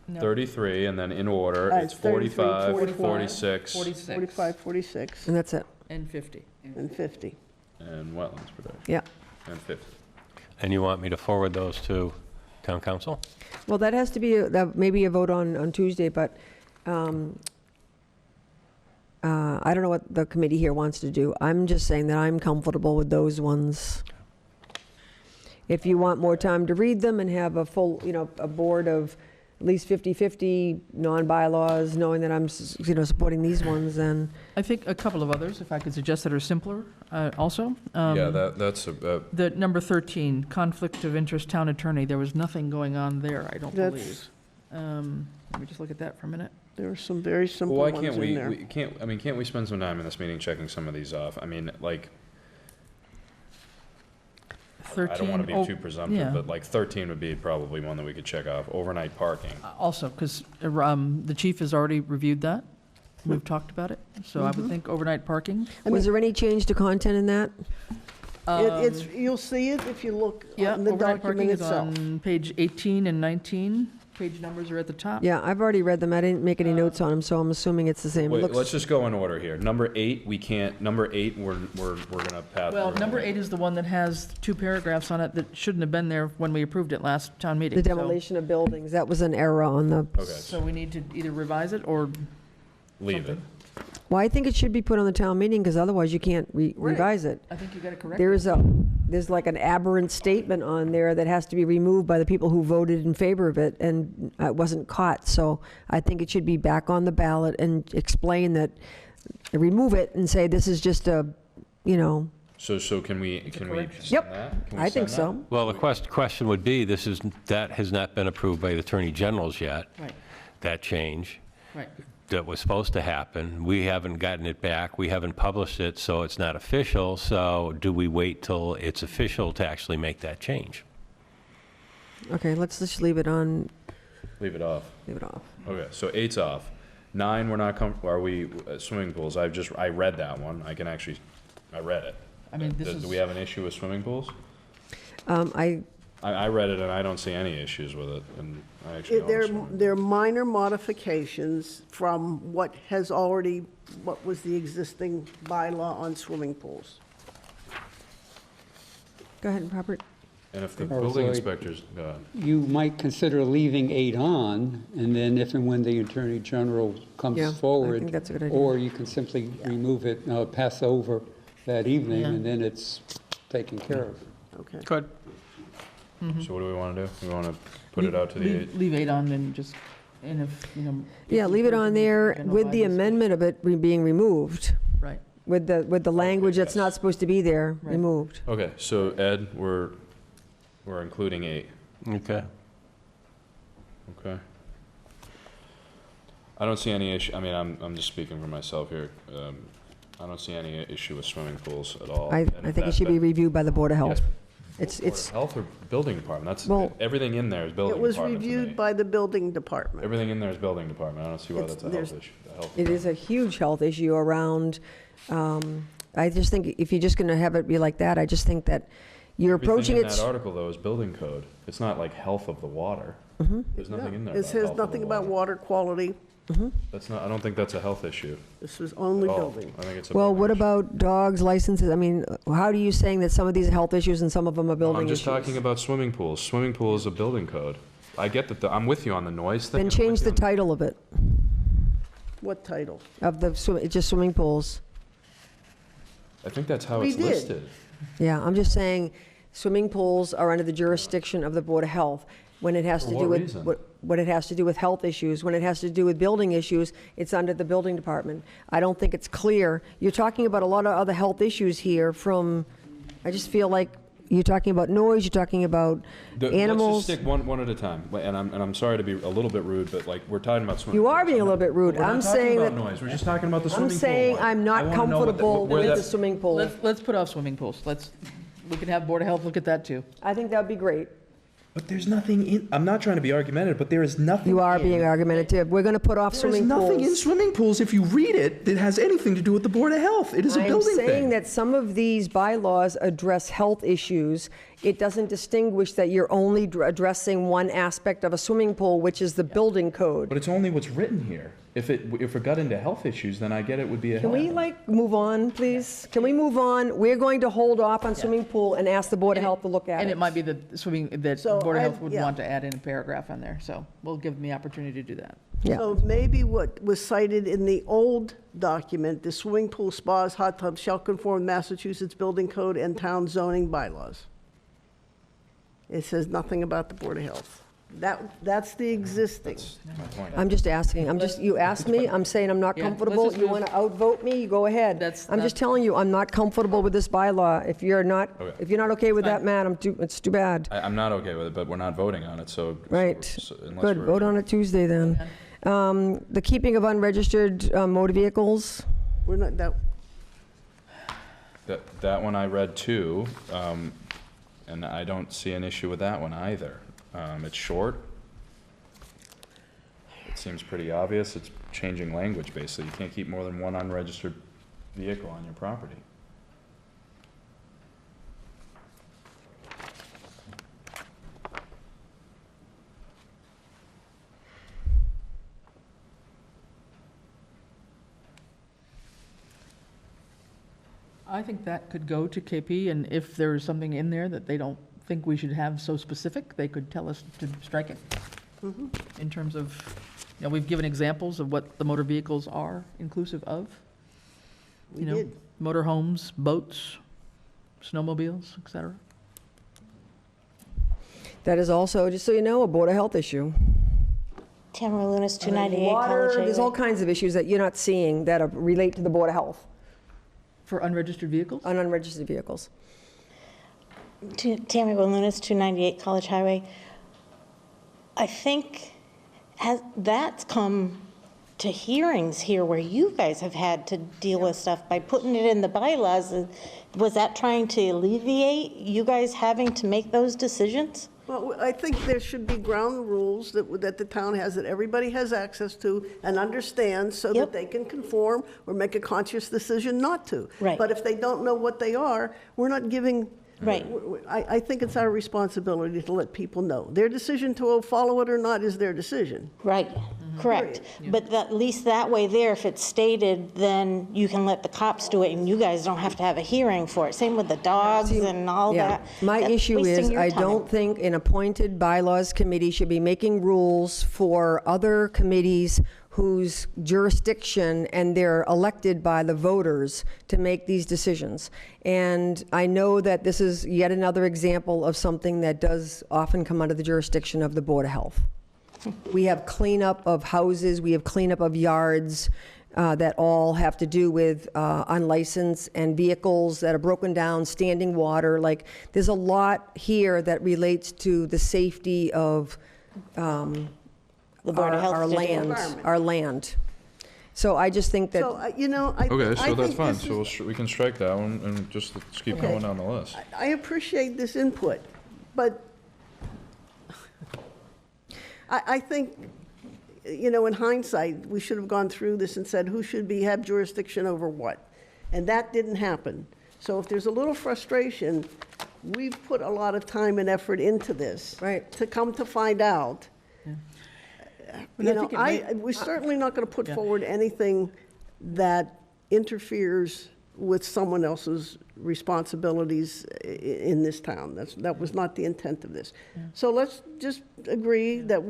no, 33, and then in order, Uh, it's it's 33, 45, 45, 46, 46. 45, 46, And that's it. And 50. and 50. and wetlands protection, Yeah. and 50. And you want me to forward those to town council? Well, that has to be, that may be a vote on Tuesday, but I don't know what the committee here wants to do. I'm just saying that I'm comfortable with those ones. If you want more time to read them and have a full, you know, a board of at least 50-50 non-bylaws, knowing that I'm, you know, supporting these ones, then, I think a couple of others, if I could suggest, that are simpler also. Yeah, that's, The number 13, conflict of interest town attorney, there was nothing going on there, I don't believe. That's, Let me just look at that for a minute. there are some very simple well, why ones can't in there. can't we spend some time in this meeting checking some of these off? I mean, like, I 13. don't want to oh, be too presumptive, yeah. but like 13 would be probably one that we could check off. Overnight parking. Also, because the chief has already reviewed that. We've talked about it. So I would think overnight parking. was there any change to content in that? It's, you'll see it if you look Yeah, on the overnight parking document is itself. on page 18 and 19. Page numbers are at the top. Yeah, I've already read them. I didn't make any notes on them, so I'm assuming it's the same. It Wait, looks- let's just go in order here. Number 8, we can't, number 8, we're gonna pass. Well, we're number gonna- 8 is the one that has 2 paragraphs on it that shouldn't have been there when we approved it last town meeting. The So- demolition of buildings, that was an error on the, Okay, So we need to either revise it or, leave it. something. well, I think it should be put on the town meeting, because otherwise you can't revise it. I think you got to correct it. There's like an aberrant statement on there that has to be removed by the people who voted in favor of it, and it wasn't caught. So I think it should be back on the ballot and explain that, remove it and say this is just a, you know, So can we correction. send Yep, that? Can we I think send that? so. Well, the question would be, that has not been approved by the Attorney General's yet, Right, that change. right. That was supposed to happen. We haven't gotten it back. We haven't published it, so it's not official. So do we wait till it's official to actually make that change? Okay, let's just leave it on, Leave it off. leave it off. Okay, so 8's off. 9, we're not are we, swimming pools, I read that one. I read it. I mean, this is. Do we have an issue with swimming pools? I I read it and I don't see any issues with it, and I actually own a They're, swimming pool. they're minor modifications from what was the existing bylaw on swimming pools. Go ahead, Robert. And if the Or building Floyd. inspectors, You might consider leaving 8 on, and then if and when the Attorney General Yeah, I comes forward. think that's a good idea. Or you can simply remove it, pass over that evening, Yeah. and then it's taken care of. Okay. Good. so what do we want to do? We want to put it out to the 8? Leave 8 on and just And if, you know. Yeah, leave it on there with the amendment of it being removed, Right. with the language that's not supposed to be there, Right. removed. Okay, so Ed, we're including 8. Okay. Okay. I don't see any issue, I mean, I'm just speaking for myself here. I don't see any issue with swimming pools at all. I And if think it should be reviewed by the Board of Health. Yes. It's, Health or building department, that's, Well- everything in there is building It was department to me. reviewed by the building department. Everything in there is building department, I don't see why It's- that's a there's- health issue. a health- it is a huge health issue around, I just think if you're just going to have it be like that, I just think that you're approaching Everything it. in that article, though, is building code. It's not like health of the water. Mm-hmm. There's nothing in there It about says health of the nothing about water quality. That's not, I don't think that's a health issue. This was only at all. building. I think it's a Well, building what issue. about dogs, licenses? I mean, how are you saying that some of these are health issues and some of them are building I'm issues? just talking about swimming pools. Swimming pool is a building code. I get that, I'm with you on the noise thing. Then I'm change with the you on- title of it, What title? of the, just swimming pools. I think that's how We it's did. listed. Yeah, I'm just saying, swimming pools are under the jurisdiction of the Board of Health. When it has For to what do with, reason? when it has to do with health issues, when it has to do with building issues, it's under the building department. I don't think it's clear. You're talking about a lot of other health issues here from, I just feel like you're talking about noise, you're talking about animals. Let's just stick one at a time. And I'm sorry to be a little bit rude, but like, we're talking about swimming You pools. are being a little bit rude. We're I'm not talking saying about that, noise. We're just talking about the swimming I'm pool saying one. I'm I not wanna know what comfortable where with the that- swimming pool. Let's put off swimming pools. We can have Board of Health look at that too. I think that'd be great. But there's nothing in, I'm not trying to be argumentative, but there is nothing. You are in- being argumentative. We're going to put off There's swimming nothing in pools. swimming pools, if you read it, that has anything to do with the Board of Health. It is a I'm building thing. saying that some of these bylaws address health issues. It doesn't distinguish that you're only addressing one aspect of a swimming pool, which is the building code. But it's only what's written here. If it got into health issues, then I get it would be a Can health. we move on, please? Can we move on? We're going to hold off on swimming pool and ask the Board of Health to look at it. And it might be that So Board of I- Health would yeah. want to add in a paragraph on there, so we'll give them the opportunity to do that. Yeah. So maybe what was cited in the old document, the swimming pool, spas, hot tubs shall conform to Massachusetts Building Code and town zoning bylaws. It says nothing about the Board of Health. That's the existing. That's my point. I'm just asking, you asked me, I'm saying I'm not Yeah, let's comfortable. just You move- want to outvote me, you go ahead. That's I'm just not- telling you, I'm not comfortable with this bylaw. If you're not okay with that, Matt, it's too bad. I'm not okay with it, but we're not voting on it, so. Right. unless Good, we're- vote on it Tuesday then. The keeping of unregistered motor vehicles, We're not, That one I read too, and I don't see an issue with that one either. It's short. It seems pretty obvious. It's changing language, basically. You can't keep more than one unregistered vehicle on your property. I think that could go to KP, and if there's something in there that they don't think we should have so specific, they could tell us to strike it. In terms of, we've given examples of what the motor vehicles are inclusive of. we did. Motor homes, boats, snowmobiles, et cetera. that is also, just so you know, a Board of Health issue. Tamara Lunas, 298 Water, College there's all Highway. kinds of issues that you're not seeing that relate to the Board of Health For unregistered vehicles? on unregistered vehicles. Tamara Lunas, 298 College Highway. I think that's come to hearings here where you guys have had to deal with stuff by putting it in the bylaws. Was that trying to alleviate you guys having to make those decisions? Well, I think there should be ground rules that the town has, that everybody has access to and understands, so that Yep. they can conform or make a conscious decision not to. Right. But if they don't know what they are, we're not giving. Right. I think it's our responsibility to let people know. Their decision to follow it or not is their decision. Right, correct. But at least that way there, if it's stated, then you can let the cops do it and you guys don't have to have a hearing for it. Same with the dogs and all Yeah. that. My That's issue wasting is, your I time. don't think an appointed bylaws committee should be making rules for other committees whose jurisdiction, and they're elected by the voters to make these decisions. And I know that this is yet another example of something that does often come under the jurisdiction of the Board of Health. We have cleanup of houses, we have cleanup of yards that all have to do with unlicensed and vehicles that are broken down, standing water. Like, there's a lot here that relates to the safety of The Board of Health our to do. land, our land. So I just think that, So, you know, I Okay, I so that's think fine. this So is- we can strike that one and just let's keep Okay. going down the list. I appreciate this input, but I think, you know, in hindsight, we should have gone through this and said, who should have jurisdiction over what? And that didn't happen. So if there's a little frustration, we've put a lot of time and effort into this. Right. To come to find out. But I You know, think it may- we're certainly not going to put Yeah. forward anything that interferes with someone else's responsibilities in this town. That was not the intent of this. So let's just agree that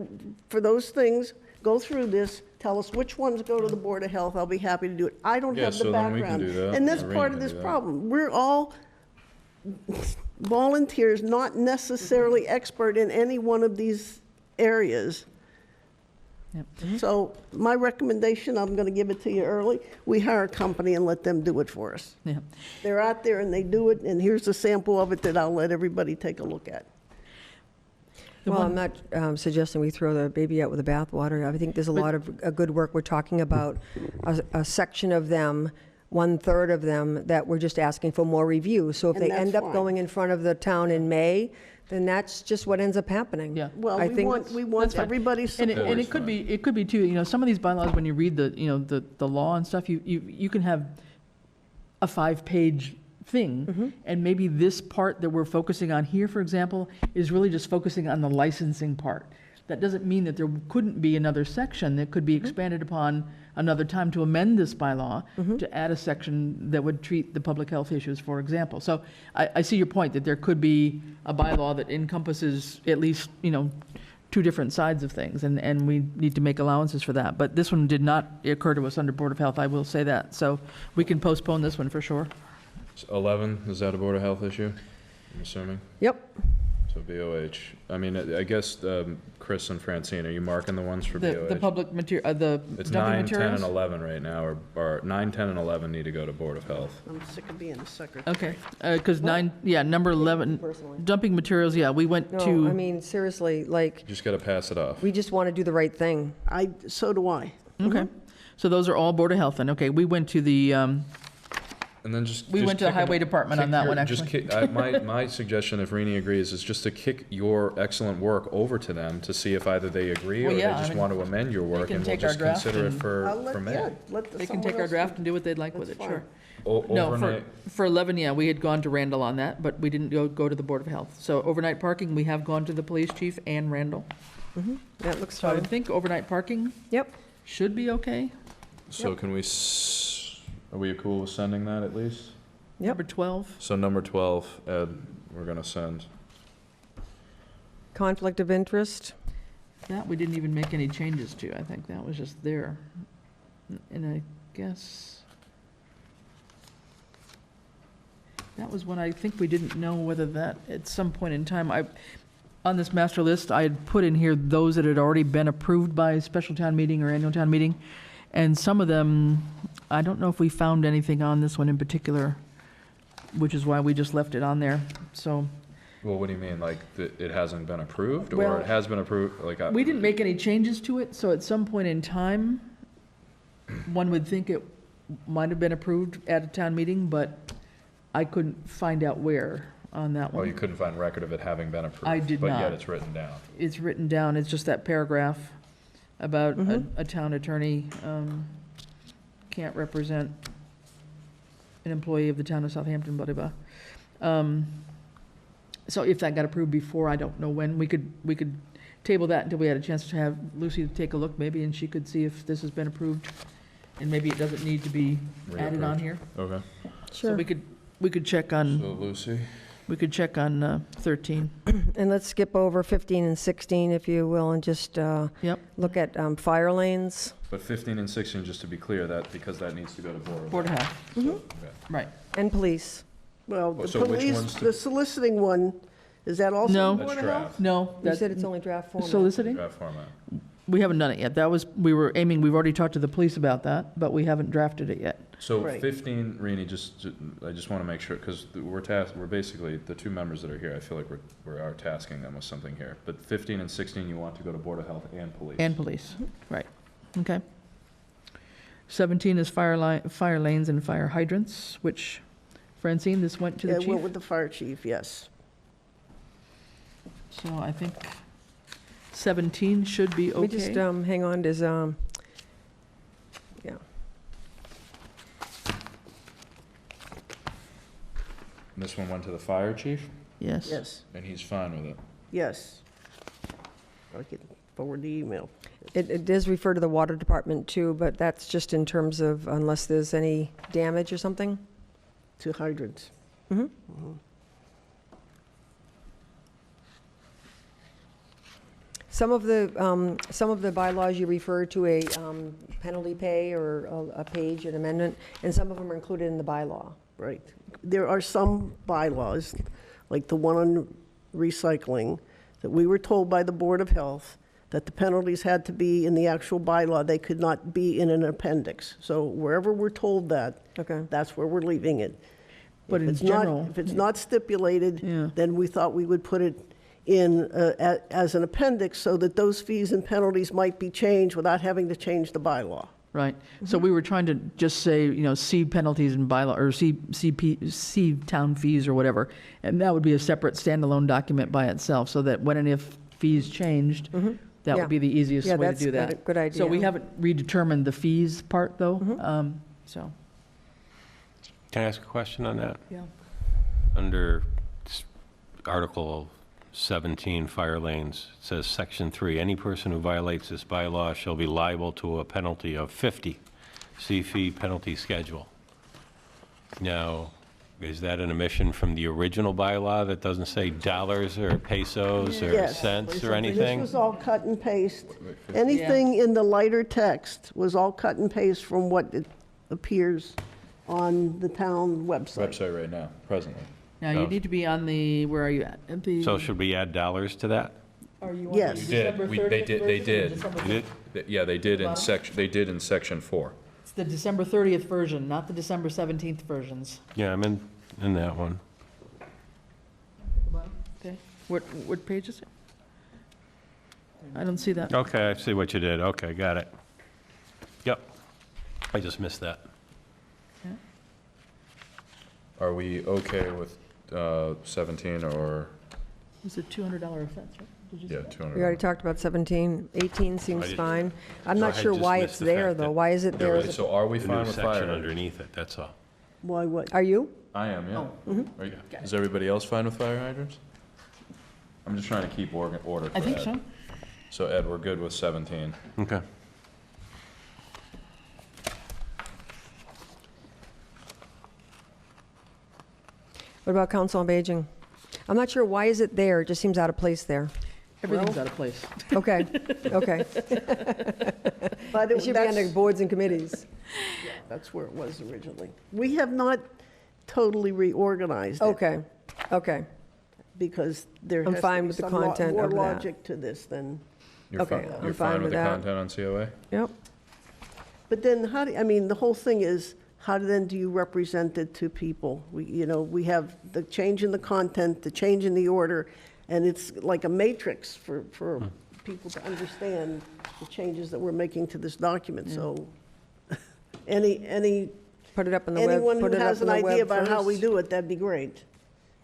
for those things, go through this, tell us which ones go to the Board of Health. I'll be happy to do it. I don't Yeah, have the so then we can background. do that. And that's Irene part of can this do that. problem. We're all volunteers, not necessarily expert in any one of these areas. Yep. So my recommendation, I'm going to give it to you early, we hire a company and let them do it for us. Yeah. They're out there and they do it, and here's a sample of it that I'll let everybody take a look at. well, I'm not suggesting we throw the baby out with the bathwater. I think there's a lot of good work. We're talking about a section of them, 1/3 of them, that we're just asking for more review. So if And they that's end up fine. going in front of the town in May, then that's just what ends up happening. Yeah. Well, I we think- want That's fine. everybody's And support. it could be, too, you know, some of these bylaws, when you read the law and stuff, you can have a 5-page thing, and maybe this part that we're focusing on here, for example, is really just focusing on the licensing part. That doesn't mean that there couldn't be another section that could be expanded upon another time to amend this bylaw, to add a section that would treat the public health issues, for example. So I see your point, that there could be a bylaw that encompasses at least, you know, 2 different sides of things, and we need to make allowances for that. But this one did not occur to us under Board of Health, I will say that. So we can postpone this one for sure. 11, is that a Board of Health issue? I'm assuming. Yep. So BOH. I mean, I guess Chris and Francine, are you marking the ones for BOH? The public material, the It's dumping 9, 10, materials? and 11 right now, or 9, 10, and 11 need to go to Board of Health. I'm sick of being a secretary. Okay, because number 11, Personally. dumping materials, yeah, we went No, to. I mean, seriously, like, Just got to pass it off. we just want to do the right thing. So do I. Okay, so those are all Board of Health then, okay, we went to the, And then just. we just went to the kick 'em- Highway Department on kick that your- one, just actually. my suggestion, if Rini agrees, is just to kick your excellent work over to them to see if either they agree or Well, they yeah, I just mean, want to amend your work, can and we'll take our just draft consider it and- for May. They can take our draft and do what they'd like with it, That's sure. Overnight, No, for 11, yeah, we had gone to Randall on that, but we didn't go to the Board of Health. So overnight parking, we have gone to the police chief and Randall. That looks So I fine. think overnight parking Yep. should be okay. So can we, are we cool with sending that at least? Yep. Number 12, So number 12, Ed, we're going to send. Conflict of interest. that we didn't even make any changes to, I think, that was just there. And I guess, that was when I think we didn't know whether that, at some point in time, on this master list, I had put in here those that had already been approved by special town meeting or annual town meeting, and some of them, I don't know if we found anything on this one in particular, which is why we just left it on there, so. Well, what do you mean, like, it hasn't been approved, or Well, it has been approved, like? We didn't make any changes to it, so at some point in time, one would think it might have been approved at a town meeting, but I couldn't find out where on that Oh, you one. couldn't find record of it having been approved? I did But not. yet it's written down. It's written down, it's just that paragraph about a town attorney can't represent an employee of the town of Southampton, blah, blah, blah. So if that got approved before, I don't know when, we could table that until we had a chance to have Lucy take a look maybe, and she could see if this has been approved, and maybe it doesn't need to be added on Reapproved. here. Okay. So we could check on, So Lucy? 13. And let's skip over 15 and 16, if you will, and just Yep, look at fire lanes. But 15 and 16, just to be clear, that, because that needs to go to Board of Board of Health. Health, So, okay. right. And police. Well, the So which police, ones to- the soliciting one Is that also No. Board of Health? No. You that- said it's only draft format. Soliciting? Draft format. We haven't done it yet. we've already talked to the police about that, but we haven't drafted it yet. So Right. 15, Rini, I just want to make sure, because we're basically, the two members that are here, I feel like we are tasking them with something here. But 15 and 16, you want to go to Board of Health and Police. And police, right, okay. 17 is fire lanes and fire hydrants, which, Francine, this went to the Yeah, chief? went with the fire chief, yes. So I think 17 should be Let me just, okay. hang on, there's, yeah. This one went to the fire chief, Yes. Yes, and he's fine with it. yes. I can forward the email. It does refer to the water department too, but that's just in terms of unless there's any damage or something. To hydrants. Mhm. Some of the bylaws you refer to a penalty pay or a page, an amendment, and some of them are included in the bylaw. Right. There are some bylaws, like the one on recycling, that we were told by the Board of Health that the penalties had to be in the actual bylaw. They could not be in an appendix. So wherever we're told that, Okay. that's where we're leaving it. But If in it's not- general- If it's not stipulated, Yeah. then we thought we would put it in as an appendix so that those fees and penalties might be changed without having to change the bylaw. Right, so we were trying to just say, C penalties and bylaw, or C town fees or whatever, and that would be a separate standalone document by itself, so that when and if fees changed, that Yeah. would be the easiest Yeah, way to that's do good- that. good So we idea. haven't redetermined the fees part, though, so. Can I ask a question on that? Yeah. Under Article 17, fire lanes, it says, Section 3, any person who violates this bylaw shall be liable to a penalty of 50. See fee penalty schedule. Now, is that an omission from the original bylaw that doesn't say dollars or pesos or Yes. cents or This anything? was all cut and paste. Anything in the lighter text was all cut and paste from what it appears on the town website. Website right now, presently. Now, you Oh. need to be on the, where are you at? At the, So should we add dollars to that? are you on Yes. the We did. December They 30th did. They version or did. December You did? Yeah, they did in Bottom? section 4. It's the December 30th version, not the December 17th versions. Yeah, I'm in that one. Okay, what page is it? I don't see that. Okay, I see what you did. Okay, got it. Yep. I just missed that. Are we okay with 17 or, It's a $200 offense, right? Did you say yeah, that? 200? We already talked about 17, 18 I seems didn't- fine. I'm So not I sure just why missed it's the there, fact though. that Why is it there? as a- So are we The fine new with section fire? underneath it, that's all. Why, what? Are you? I am, yeah. Oh. Are you- Is everybody else fine with fire hydrants? I'm just trying to keep order for I think Ed. so. So Ed, we're good with 17. Okay. What about Council on Aging? I'm not sure, why is it there? It just seems out of place there. Everything's out of place. Okay, okay. But It should be under that's, boards and committees. that's where it was originally. We have not totally reorganized it. Okay, okay. Because there I'm has to fine be with the some content more of that. logic to this than, You're Okay, fine- I'm You're fine fine with with the that. content on COA? Yep. but then how do, I mean, the whole thing is, how then do you represent it to people? We have the change in the content, the change in the order, and it's like a matrix for people to understand the changes that we're making to this document, so any, Put it up on the web. anyone who put it up has on an the web idea about how we first. do it, that'd be great.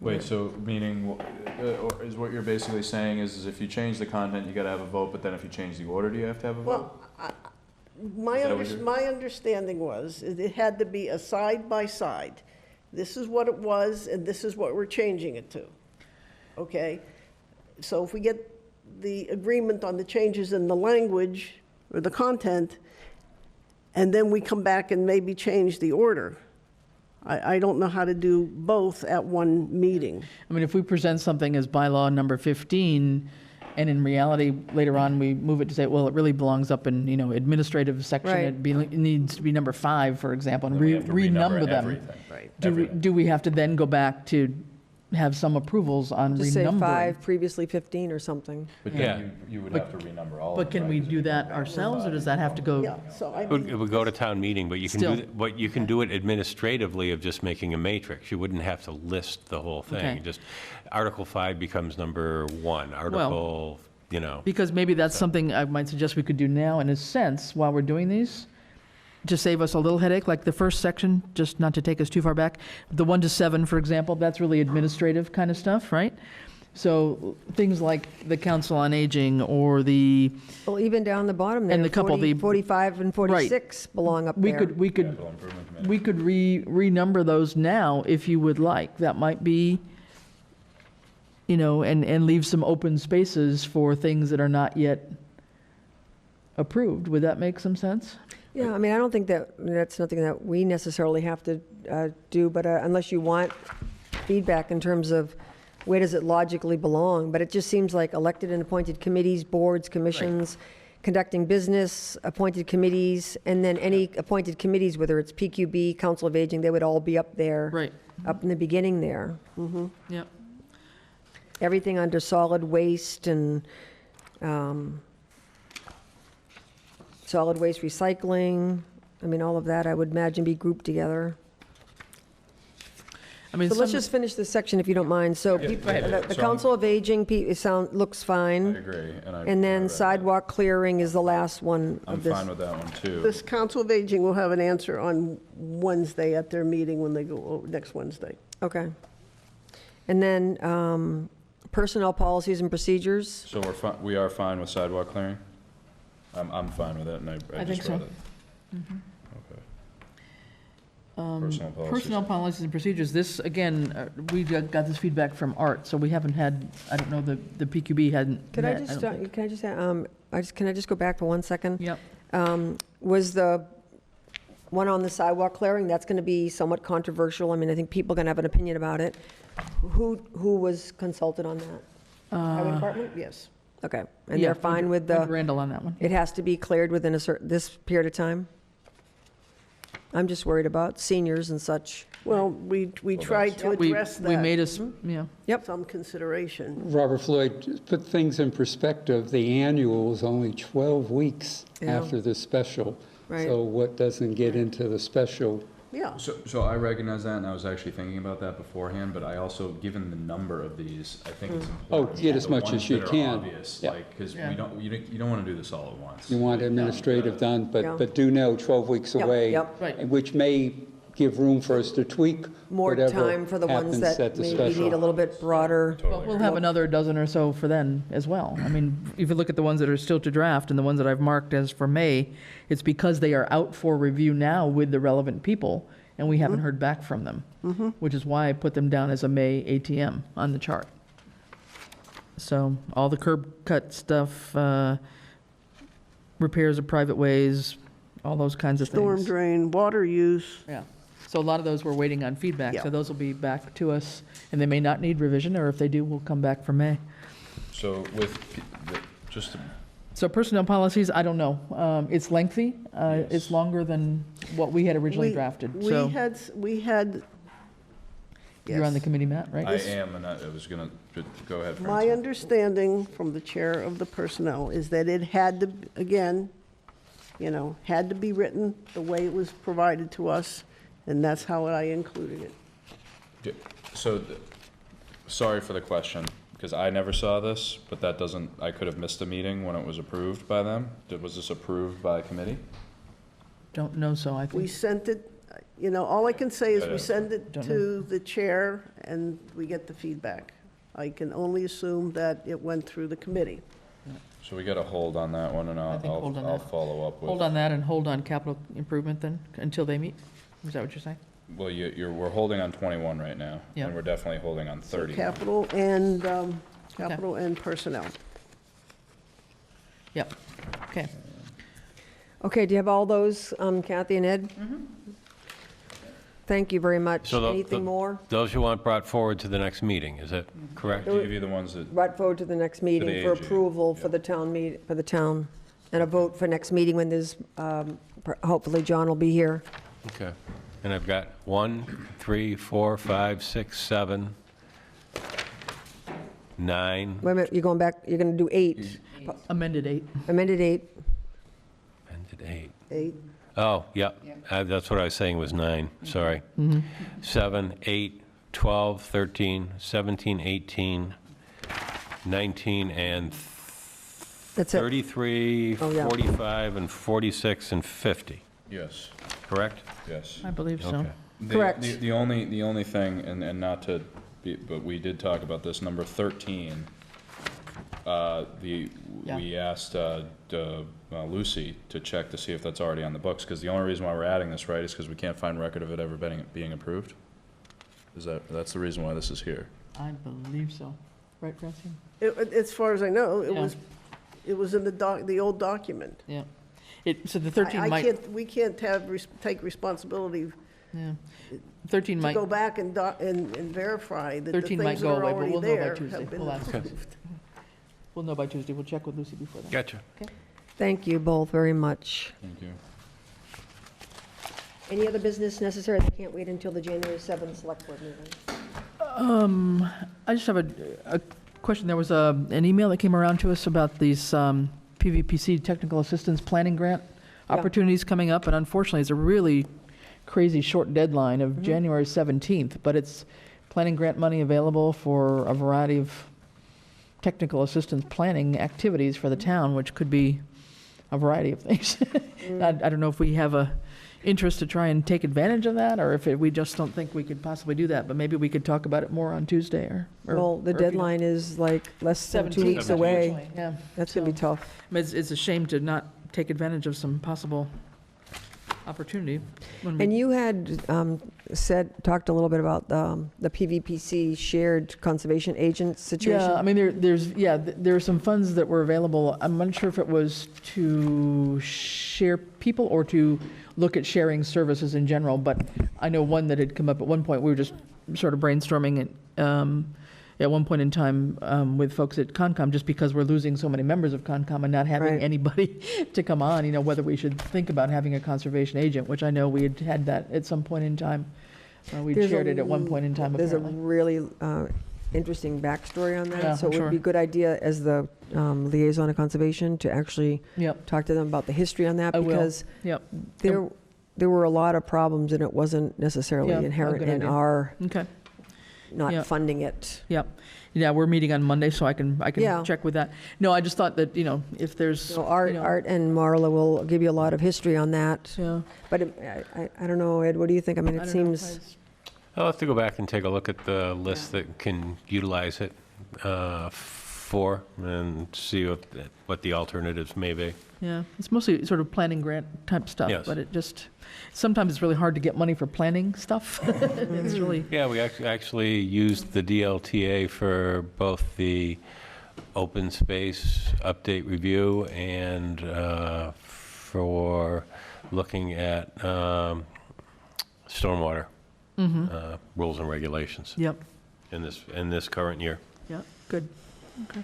Wait, so meaning, or is what you're basically saying is if you change the content, you gotta have a vote, but then if you change the order, do you have to have a vote? Well, my, Is that what you're- my understanding was, it had to be a side-by-side. This is what it was, and this is what we're changing it to. Okay? So if we get the agreement on the changes in the language or the content, and then we come back and maybe change the order. I don't know how to do both at one meeting. I mean, if we present something as bylaw number 15, and in reality, later on, we move it to say, well, it really belongs up in, administrative section, Right. it needs to be number 5, for example, and Then we have to renumber them. everything. Right. Do we have to then go back to have some approvals on Just say renumbering. 5, previously 15 or something. But Yeah. then you would have to renumber all of them. But can we do that ourselves, or does that have to go? Yeah, so I It would- mean, it would go to town meeting, but you can Still. do, but you can do it administratively of just making a matrix. You wouldn't have to list the whole Okay. thing. Just Article 5 becomes number 1, Article, you know. Because maybe that's something I might suggest we could do now, in a sense, while we're doing these, to save us a little headache, like the first section, just not to take us too far back, the 1 to 7, for example, that's really administrative kind of stuff, right? So things like the Council on Aging or the, Well, even down the bottom there, And the couple, 40, the- 45 and 46 belong up we there. could Capital Improvement Committee. we could renumber those now if you would like. That might be, you know, and leave some open spaces for things that are not yet approved. Would that make some sense? Yeah, I mean, I don't think that's nothing that we necessarily have to do, but unless you want feedback in terms of where does it logically belong, but it just seems like elected and appointed committees, boards, commissions, conducting business, appointed committees, and then any appointed committees, whether it's PQB, Council of Aging, they would all be up there, Right. up in the beginning there. Yep. Everything under solid waste and solid waste recycling, I mean, all of that, I would imagine be grouped together. I mean, So let's some- just finish this section if you don't mind. So Yeah, peop- go ahead. the So Council of Aging, looks I fine. agree, and I. And I then read that. sidewalk clearing is the last one I'm of this. fine with that one, too. this Council of Aging will have an answer on Wednesday at their meeting when they go, next Wednesday. Okay. And then personnel policies and procedures. So we are fine with sidewalk clearing? I'm fine with it, and I I think just so. read it. Okay. Personnel policies. Personnel policies and procedures, this, again, we got this feedback from Art, so we haven't had, I don't know, the PQB hadn't Could I met, just, don't think. can I just go back for 1 second? Yep. Was the one on the sidewalk clearing, that's going to be somewhat controversial. I mean, I think people are going to have an opinion about it. Who was consulted on that? Highway Department? Yes. Okay. And Yeah, they're fine with went the, Randall on that one. it has to be cleared within this period of time? I'm just worried about seniors and such. Well, we tried to We address we that, made us, yeah. Yep. some consideration. Robert Floyd, to put things in perspective, the annual is only 12 weeks Yeah. after the special. Right. So what doesn't get into the special? Yeah. So I recognize that, and I was actually thinking about that beforehand, but I also, given the number of these, I think it's important. Oh, get as the much ones as you that are can. obvious, Yeah. like, because Yeah. you don't want to do this all at once. You want administrative done, Yeah. but do know 12 weeks Yep, away. yep. Right. Which may give room for us to tweak More whatever time for the ones happens that at the maybe special. need a little bit broader. Well, we'll have another dozen or so for then as well. I mean, if you look at the ones that are still to draft and the ones that I've marked as for May, it's because they are out for review now with the relevant people, and we haven't heard back from them, which is why I put them down as a May ATM on the chart. So all the curb cut stuff, repairs of private ways, all those kinds of things. Storm drain, water use. Yeah, so a lot of those we're waiting on feedback, Yeah. so those will be back to us, and they may not need revision, or if they do, we'll come back for May. So just to So personnel policies, I don't know. It's lengthy. It's longer than what we had originally We- drafted, We so had. you're on the yes. committee, Matt, right? I am, and I was gonna, go ahead, My Francine. understanding from the chair of the personnel is that it had to, again, had to be written the way it was provided to us, and that's how I included it. So, sorry for the question, because I never saw this, but that doesn't, I could have missed a meeting when it was approved by them. Was this approved by committee? Don't know, so I We think, sent it, all I can say is Yeah. we send it Don't to the chair and we get the feedback. I can only assume that it went through the committee. So we got to hold on that one, and think hold on I'll that. follow up with. hold on that and hold on capital improvement then, until they meet? Is that what you're saying? Well, we're holding on 21 right now, Yeah. and we're definitely holding on 30. Capital and personnel. Yep, okay. Okay, do you have all those, Kathy and Ed? Thank you very much. So Anything more? Those you want brought forward to the next meeting, is that correct? I'll give you the ones that, Right forward to the next meeting for AG, approval for yeah. the town for the town, and a vote for next meeting when there's, hopefully John will be here. Okay. And I've got 1, 3, 4, 5, 6, 7, 9. Wait a minute, you're going back, you're going to do 8. Amended 8. Amended 8. Amended 8. 8. Oh, yeah, that's what I was saying was 9, sorry. 7, 8, 12, 13, 17, 18, 19, and That's it. 33, Oh, yeah. 45, and 46, and 50, Yes, correct? yes. I believe so. Okay. Correct. The only thing, and not to be, but we did talk about this, number 13. We asked Lucy to check to see if that's already on the books, because the only reason why we're adding this, right, is because we can't find record of it ever being approved? That's the reason why this is here? I believe so. Right, Francine? As far as I know, Yeah. it was in the old document. Yeah. So the 13 might, We can't take responsibility yeah. 13 to might, go back and verify that the 13 things might that go are away, but already we'll know by there Tuesday. have been We'll ask. approved. We'll know by Tuesday. We'll check with Lucy before then. Gotcha. Thank you both very much. Thank you. Any other business necessary? I can't wait until the January 7th Select Board meeting. I just have a question. There was an email that came around to us about these PVPC Technical Assistance Planning Grant opportunities coming up, and unfortunately, it's a really crazy short deadline of January 17th, but it's planning grant money available for a variety of technical assistance planning activities for the town, which could be a variety of things. I don't know if we have a interest to try and take advantage of that, or if we just don't think we could possibly do that, but maybe we could talk about it more on Tuesday or Well, the or if you don't- deadline is like less than 2 weeks 17th, away. unfortunately. Yeah. That's going to be tough. I mean, it's a shame to not take advantage of some possible opportunity. when we- And you had talked a little bit about the PVPC shared conservation agent situation. Yeah, I mean, there are some funds that were available. I'm not sure if it was to share people or to look at sharing services in general, but I know one that had come up at one point. We were just sort of brainstorming it at one point in time with folks at Concom, just because we're losing so many members of Concom and not having Right. anybody to come on, whether we should think about having a conservation agent, which I know we had that at some point in time. We'd There's shared a it at one point in time, There's a apparently. really interesting backstory on Yeah, that. So I'm it would sure. be a good idea as the liaison of conservation to actually Yep, talk to them about the history on that. I will. Because yep, there were a lot of problems and it wasn't necessarily Yeah, a inherent good in idea. our okay. not Yeah. funding it. Yep. Yeah, we're meeting on Monday, so I can Yeah. check with that. No, I just thought that, if there's, So Art and Marla will give you a lot of history on that. yeah. But I don't know, Ed, what do you think? I mean, I it don't know if seems, I'll have to go back and take a look at the list that can utilize it for, and see what the alternatives may be. Yeah, it's mostly sort of planning grant type stuff, Yes. but sometimes it's really hard to get money for planning stuff. It's really, Yeah, we actually used the DLTA for both the open space update review and for looking at stormwater rules and regulations yep, in this current year. yep, good. Okay.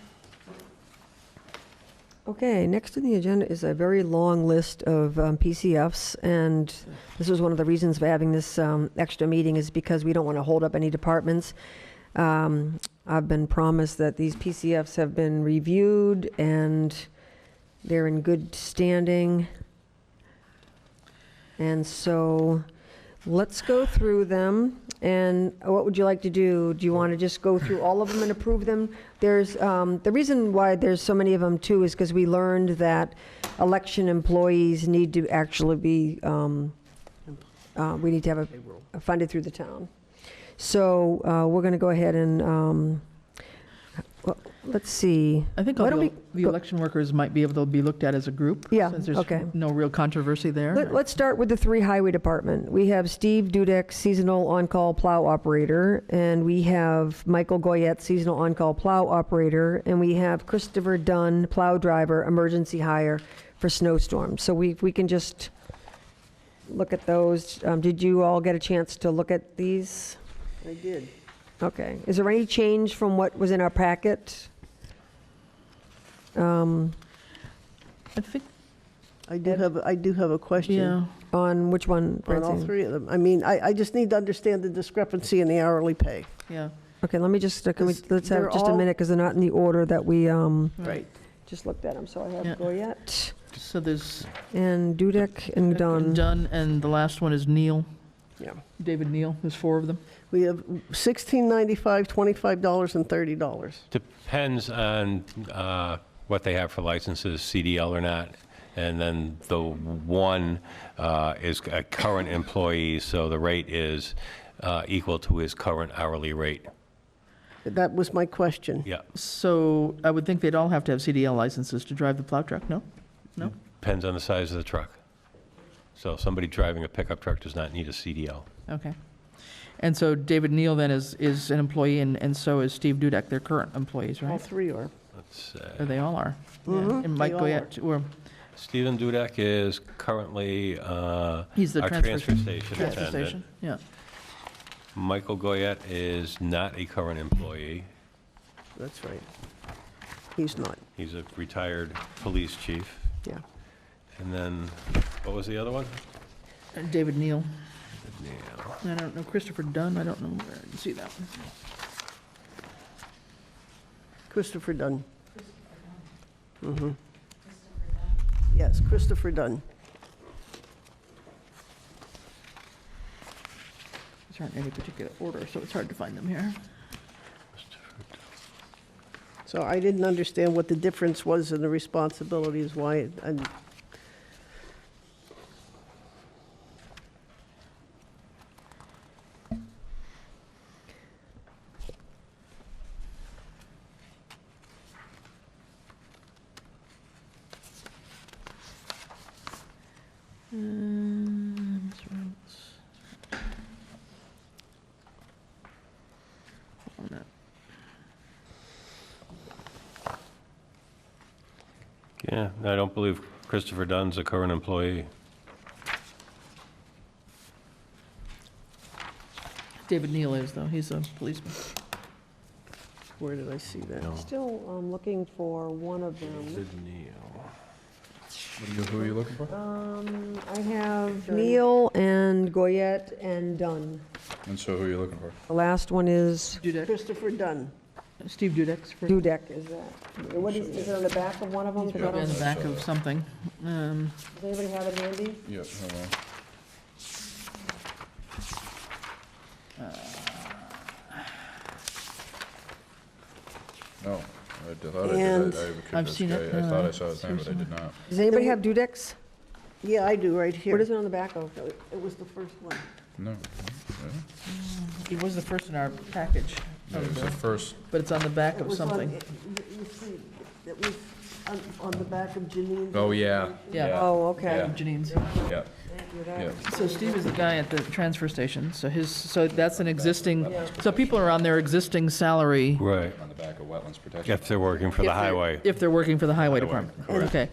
okay, next on the agenda is a very long list of PCFs, and this was one of the reasons for having this extra meeting is because we don't want to hold up any departments. I've been promised that these PCFs have been reviewed and they're in good standing. And so let's go through them. And what would you like to do? Do you want to just go through all of them and approve them? There's, the reason why there's so many of them too is because we learned that election employees need to actually be, we need to have a funded through the town. So we're going to go ahead and, well, let's see. I think Why all don't the we go- election workers might be able to be looked at as a group. Yeah, Since there's okay. no real controversy there. Let's start with the 3 highway department. We have Steve Dudek, seasonal on-call plow operator, and we have Michael Goyette, seasonal on-call plow operator, and we have Christopher Dunn, plow driver, emergency hire for snowstorms. So we can just look at those. Did you all get a chance to look at these? I did. Okay. Is there any change from what was in our packet? I think, I do have a question. yeah, On which one, On all Francine? 3 of them. I mean, I just need to understand the discrepancy in the hourly pay. yeah. Okay, let me just, can we, let's They're have just a all- minute, because they're not in the order that we Right. just looked at them. So I Yeah. have Goyette So there's and Dudek and Dunn. Dunn, and the last one is Neal, Yeah. David Neal. There's 4 of them. We have $16.95, $25, and $30. Depends on what they have for licenses, CDL or not. And then the one is a current employee, so the rate is equal to his current hourly rate. That was my question. Yeah, So I would think they'd all have to have CDL licenses to drive the plow truck, no? No? depends on the size of the truck. So somebody driving a pickup truck does not need a CDL. Okay. And so David Neal then is an employee, and so is Steve Dudek. They're current employees, All right? three are. Let's Or they all are. Yeah. Mhm, And Mike they all Goyette, or Stephen Dudek is currently he's the our transfer station transfer attendant. station, yeah. Michael Goyette is not a current employee. That's right. He's not, He's a retired police chief. yeah. And then, what was the other one? David Neal. Neal. I don't know, Christopher Dunn, I don't know where I didn't see that one. Christopher Dunn. Mhm. Yes, Christopher Dunn. These aren't in any particular order, so it's hard to find them here. So I didn't understand what the difference was in the responsibilities, why, and Yeah, I don't believe Christopher Dunn's a current employee. David Neal is, though, he's a policeman. where did I see that? No. Still looking for one of them. Who are you looking for? I have Neal and Goyette and Dunn. And so who are you looking for? The last one is Dudek, Christopher Dunn. Steve Dudek's for, Dudek, is that? What is it on the back of one of them? 'Cause I probably in don't- the back of something. Does anybody have it handy? Yep, hold on. No, I thought I And- did. I've seen it, I thought I saw his name, but I did not. Does anybody have Dudek's? Yeah, I do, right here. What is it on the back of? It was the first one. No. He was the first in our package, Yeah, it was the first, but it's on the back It of was on- something. You see, it was on the back of Janine's. oh, yeah. Yeah. Oh, okay. Yeah. Janine's. Yeah, Thank you, that- yeah. So Steve is the guy at the transfer station, so so that's an existing, so people are on their existing salary Right. On the back of wetlands protection. If they're working for the highway. if they're working for the highway Highway, department. correct. Okay.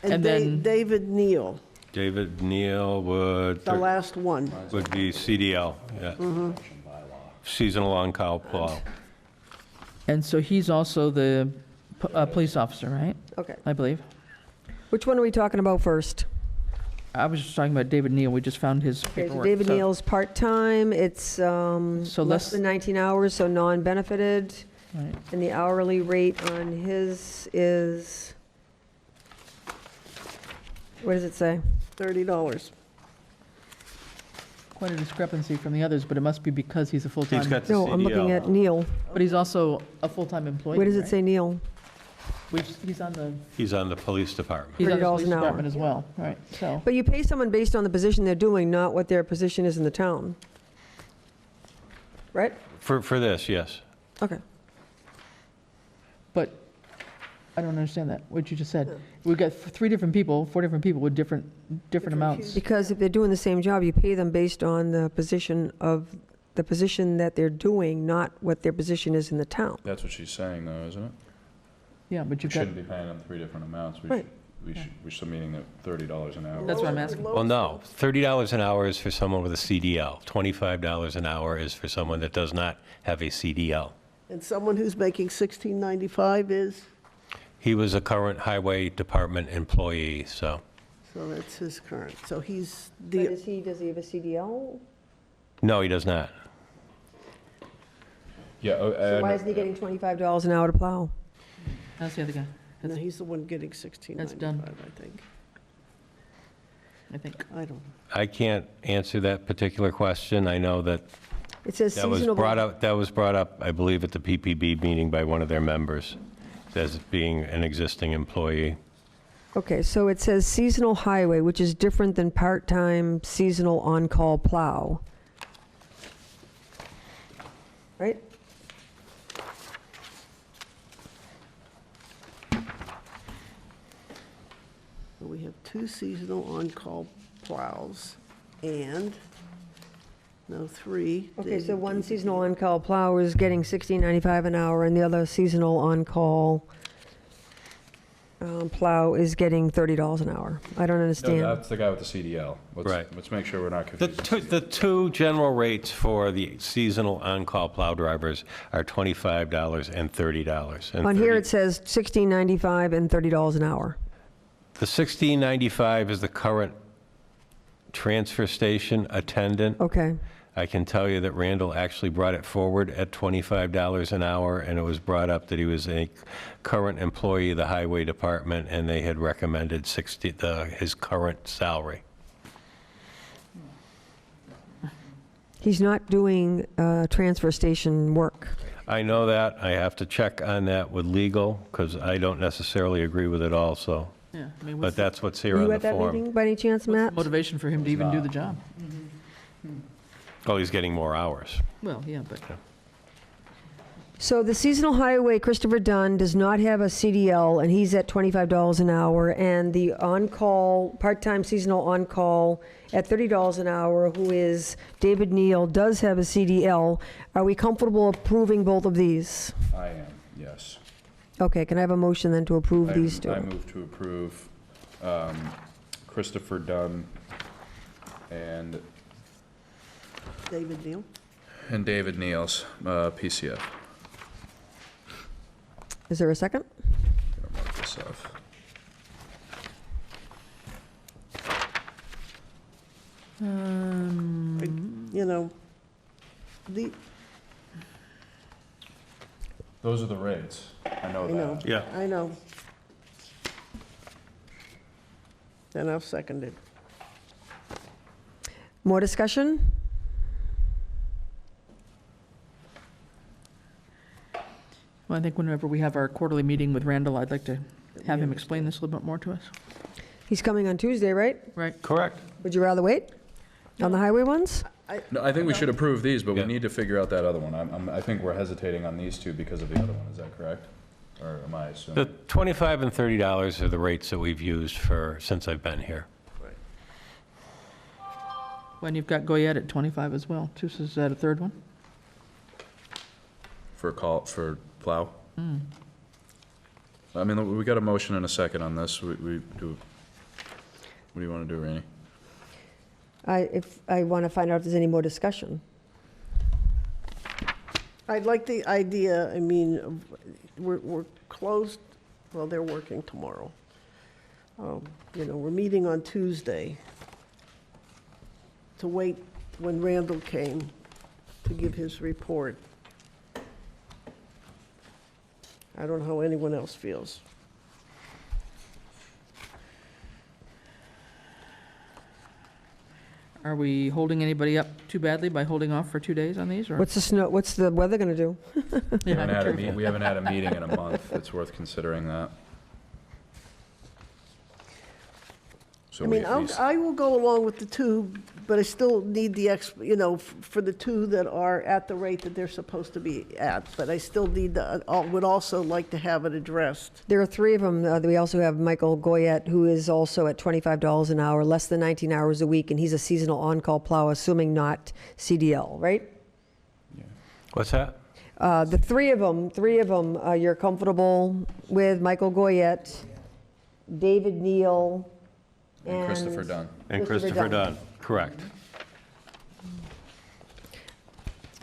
And And then, David Neal, David Neal would the last one. be CDL, yeah. Seasonal on-call plow. and so he's also the police officer, right? Okay. I believe. Which one are we talking about first? I was just talking about David Neal. We just found his Okay, so paperwork. David Neal's part-time, it's less less- than 19 hours, so non-benefited. Right. And the hourly rate on his is, what does it say? $30. Quite a discrepancy from the others, but it must be because he's a full-time. He's got the No, I'm looking at CDL. Neal. But he's also a full-time employee. Where does it right? say Neal? He's on the, He's on the police department. he's on the $30 police an hour. department as well, right, so. But you pay someone based on the position they're doing, not what their position is in the town. Right? For this, yes. Okay. But I don't understand that, what you just said. We've got 4 different people with different amounts. Because if they're doing the same job, you pay them based on the position that they're doing, not what their position is in the town. That's what she's saying, though, isn't it? Yeah, but We you've got, shouldn't be paying them 3 different amounts. Right. We're still meeting at $30 an hour. that's what I'm asking. Well, no, $30 an hour is for someone with a CDL. $25 an hour is for someone that does not have a CDL. And someone who's making $16.95 is, He was a current highway department employee, so. so that's his current. So he's But the, does he have a CDL? No, he does not. Yeah, So why isn't he getting $25 an hour to plow? That's the other guy, No, he's the one getting $16.95, That's done. I think. I think. I don't. I can't answer that particular question. I know that It says that was seasonal. brought up, I believe, at the PPB meeting by one of their members, as being an existing employee. Okay, so it says seasonal highway, which is different than part-time seasonal on-call plow. Right? We have 2 seasonal on-call plows and, no, 3. Okay, so one seasonal on-call plow is getting $16.95 an hour, and the other seasonal on-call plow is getting $30 an hour. I don't No, understand. that's the guy with the CDL. Right. Let's make sure we're not The confusing. two, the two general rates for the seasonal on-call plow drivers are $25 and $30. And On here, it says $16.95 and $30 an hour. The $16.95 is the current transfer station attendant. Okay, I can tell you that Randall actually brought it forward at $25 an hour, and it was brought up that he was a current employee of the highway department, and they had recommended his current salary. he's not doing transfer station work. I know that. I have to check on that with legal, because I don't necessarily agree with it also. Yeah, I mean, But what's the that's what's Were here on you the at that form. meeting by any chance, Matt? motivation for him to even do the job? Oh, he's getting more hours. Well, yeah, but So the seasonal highway, Christopher Dunn, does not have a CDL, and he's at $25 an hour. And the on-call, part-time seasonal on-call at $30 an hour, who is David Neal, does have a CDL. Are we comfortable approving both of these? I am, yes. Okay, can I have a motion then to approve these two? I move to approve Christopher Dunn and David Neal. David Neal's PCF. Is there a second? I'll mark this off. You know, the, Those are the rates. I know I know. that. Yeah. I know. And I've seconded. More discussion? well, I think whenever we have our quarterly meeting with Randall, I'd like to have him explain this a little bit more to us. He's coming on Tuesday, right? Right? Correct. Would you rather wait on the highway ones? No, I think we should approve these, but we Yeah. need to figure out that other one. I think we're hesitating on these two because of the other one. Is that correct? Or am I The assuming? $25 and $30 are the rates that we've used since I've been here. Well, and you've got Goyette at 25 as well, too, so is that a third one? For plow? I mean, we got a motion and a second on this. We do, what do you want to do, Rainey? I want to find out if there's any more discussion. I'd like the idea, I mean, we're closed, well, they're working tomorrow. You know, we're meeting on Tuesday to wait when Randall came to give his report. I don't know how anyone else feels. Are we holding anybody up too badly by holding off for 2 days on these, or? What's the weather going to do? We haven't had a meeting in a month. It's worth considering that. So I mean, we- I will go along with the two, but I still need the, you know, for the two that are at the rate that they're supposed to be at, but I still need would also like to have it addressed. There are three of them. We also have Michael Goyette, who is also at $25 an hour, less than 19 hours a week, and he's a seasonal on-call plow, assuming not CDL, right? What's that? The three of them, you're comfortable with Michael Goyette, David Neal, And Christopher Dunn. And Christopher Christopher Dunn. Dunn, correct.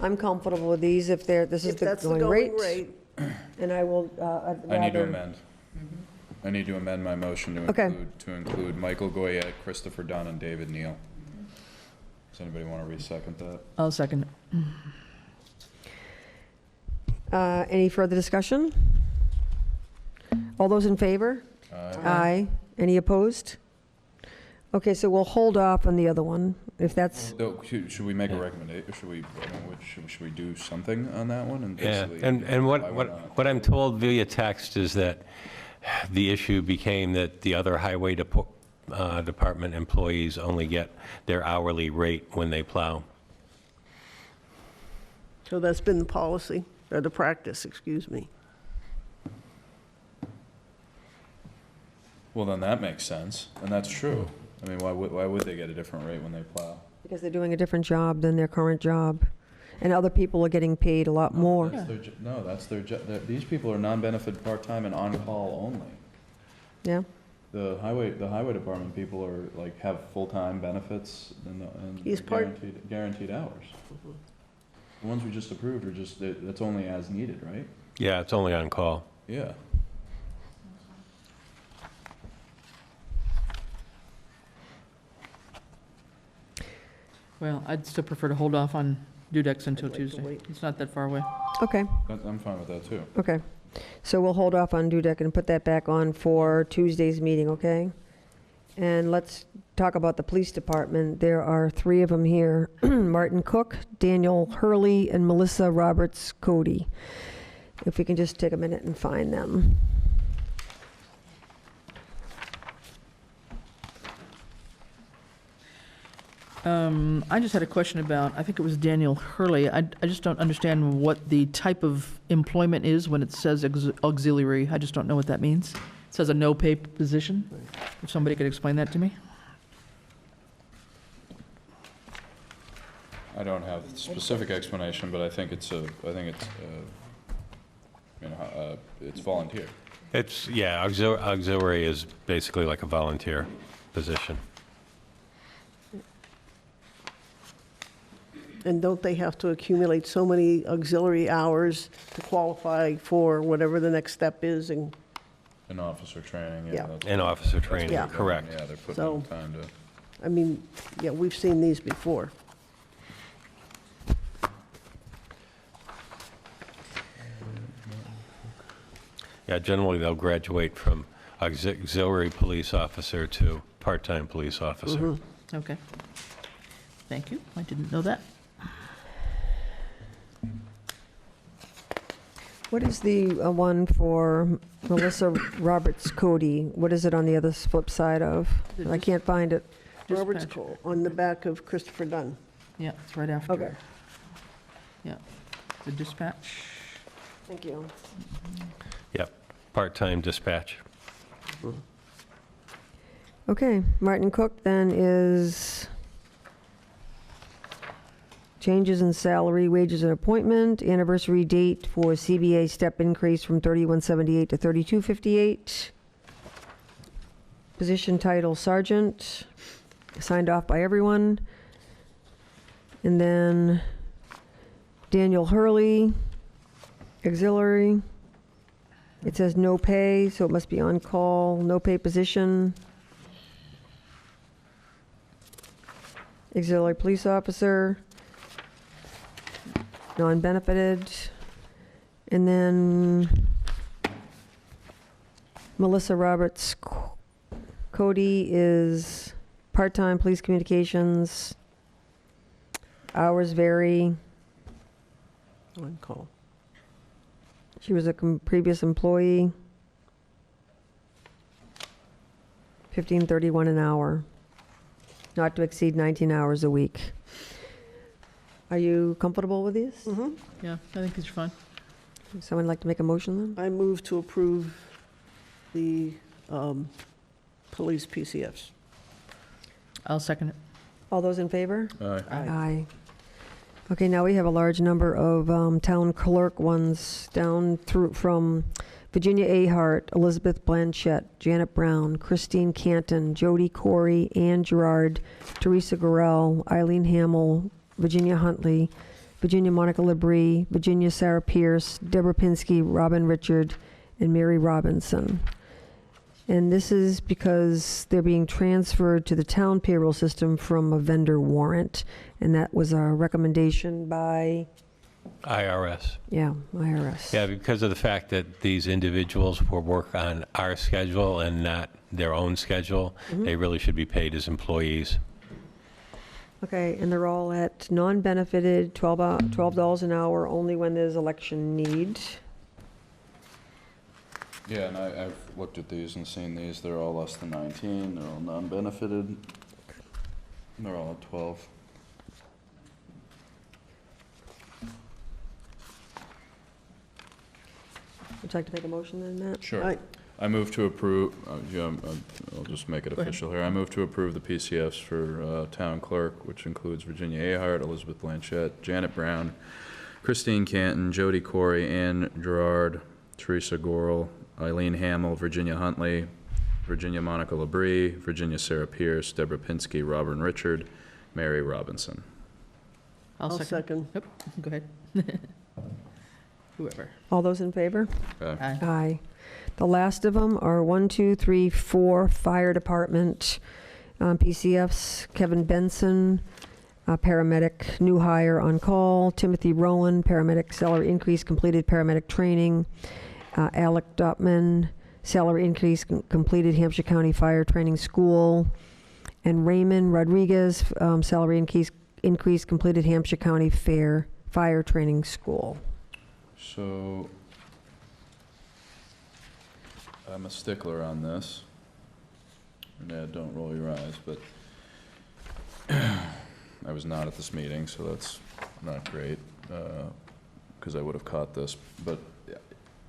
I'm comfortable with these if this is If the that's the going going rate. rate, And I will, I need to rather- amend. I need to amend my motion to Okay. include Michael Goyette, Christopher Dunn, and David Neal. Does anybody want to re-second that? I'll second it. Any further discussion? All those in favor? Aye. Any opposed? Okay, so we'll hold off on the other one, if that's, Should we make a recommendation? Should we do something on that one? And Yeah, basically, and why not? what I'm told via text is that the issue became that the other highway department employees only get their hourly rate when they plow. So that's been the policy, or the practice, excuse me. Well, then that makes sense, and that's true. I mean, why would they get a different rate when they plow? because they're doing a different job than their current job. And other people are getting paid a lot more. No, that's their job. These people are non-benefit part-time and on-call only. Yeah? The highway department people are, like, have full-time benefits and He's part- guaranteed hours. The ones we just approved are just, that's only as needed, right? Yeah, it's only on call. Yeah. Well, I'd still prefer to hold off on Dudex until I'd like to Tuesday. wait. It's not that far away. Okay, I'm fine with that, too. okay. So we'll hold off on Dudek and put that back on for Tuesday's meeting, okay? And let's talk about the police department. There are 3 of them here. Martin Cook, Daniel Hurley, and Melissa Roberts Cody. If we can just take a minute and find them. I just had a question about, I think it was Daniel Hurley. I just don't understand what the type of employment is when it says auxiliary. I just don't know what that means. It says a no-pay position. If somebody could explain that to me. I don't have a specific explanation, but I think it's volunteer. It's, yeah, auxiliary is basically like a volunteer position. And don't they have to accumulate so many auxiliary hours to qualify for whatever the next step is? And In officer training, Yeah. yeah. that's- And officer training, Yeah. correct. Yeah, they're putting So- in time to. I mean, yeah, we've seen these before. Yeah, generally they'll graduate from auxiliary police officer to part-time police officer. Okay. Thank you. I didn't know that. What is the one for Melissa Roberts Cody? What is it on the other flip side of? I can't find it. Robert's Dispatch. Call, on the back of Christopher Dunn. Yeah, it's right after. Okay. Yeah. The dispatch. Thank you. Yep, part-time dispatch. Okay, Martin Cook then is changes in salary, wages, and appointment, anniversary date for CBA step increase from 3178 to 3258. Position title sergeant, signed off by everyone. And then Daniel Hurley, auxiliary. It says no pay, so it must be on call, no pay position. Auxiliary police officer, non-benefited. And then Melissa Roberts Cody is part-time police communications. Hours vary. On call. She was a previous employee. $15.31 an hour. Not to exceed 19 hours a week. Are you comfortable with these? Mm-hmm. Yeah, I think it's fine. Someone like to make a motion then? I move to approve the police PCFs. I'll second it. All those in favor? Aye. Aye. Okay, now we have a large number of town clerk ones down through from Virginia Ahart, Elizabeth Blanchett, Janet Brown, Christine Canton, Jody Corey, Ann Gerard, Teresa Gorell, Eileen Hamill, Virginia Huntley, Virginia Monica Labrie, Virginia Sarah Pierce, Deborah Pinsky, Robin Richard, and Mary Robinson. And this is because they're being transferred to the town payroll system from a vendor warrant. And that was our recommendation by IRS. Yeah, IRS. Yeah, because of the fact that these individuals will work on our schedule and not their own schedule, they really should be paid as employees. Okay, and they're all at non-benefited, $12 an hour, only when there's election need. Yeah, and I've looked at these and seen these, they're all less than 19, they're all non-benefited. They're all at 12. Would you like to make a motion then, Matt? Sure. I move to approve, I'll just make it official here. I move to approve the PCFs for town clerk, which includes Virginia Ahart, Elizabeth Blanchett, Janet Brown, Christine Canton, Jody Corey, Ann Gerard, Teresa Gorel, Eileen Hamill, Virginia Huntley, Virginia Monica Labrie, Virginia Sarah Pierce, Deborah Pinsky, Robin Richard, Mary Robinson. I'll second. Yep, go ahead. Whoever. All those in favor? Okay. Aye. Aye. The last of them are 1, 2, 3, 4 Fire Department PCFs. Kevin Benson, paramedic, new hire on call. Timothy Rowan, paramedic, salary increase, completed paramedic training. Alec Dotman, salary increase, completed Hampshire County Fire Training School. And Raymond Rodriguez, salary increase, completed Hampshire County Fire Training School. So, I'm a stickler on this. Dad, don't roll your eyes, but I was not at this meeting, so that's not great, because I would have caught this. But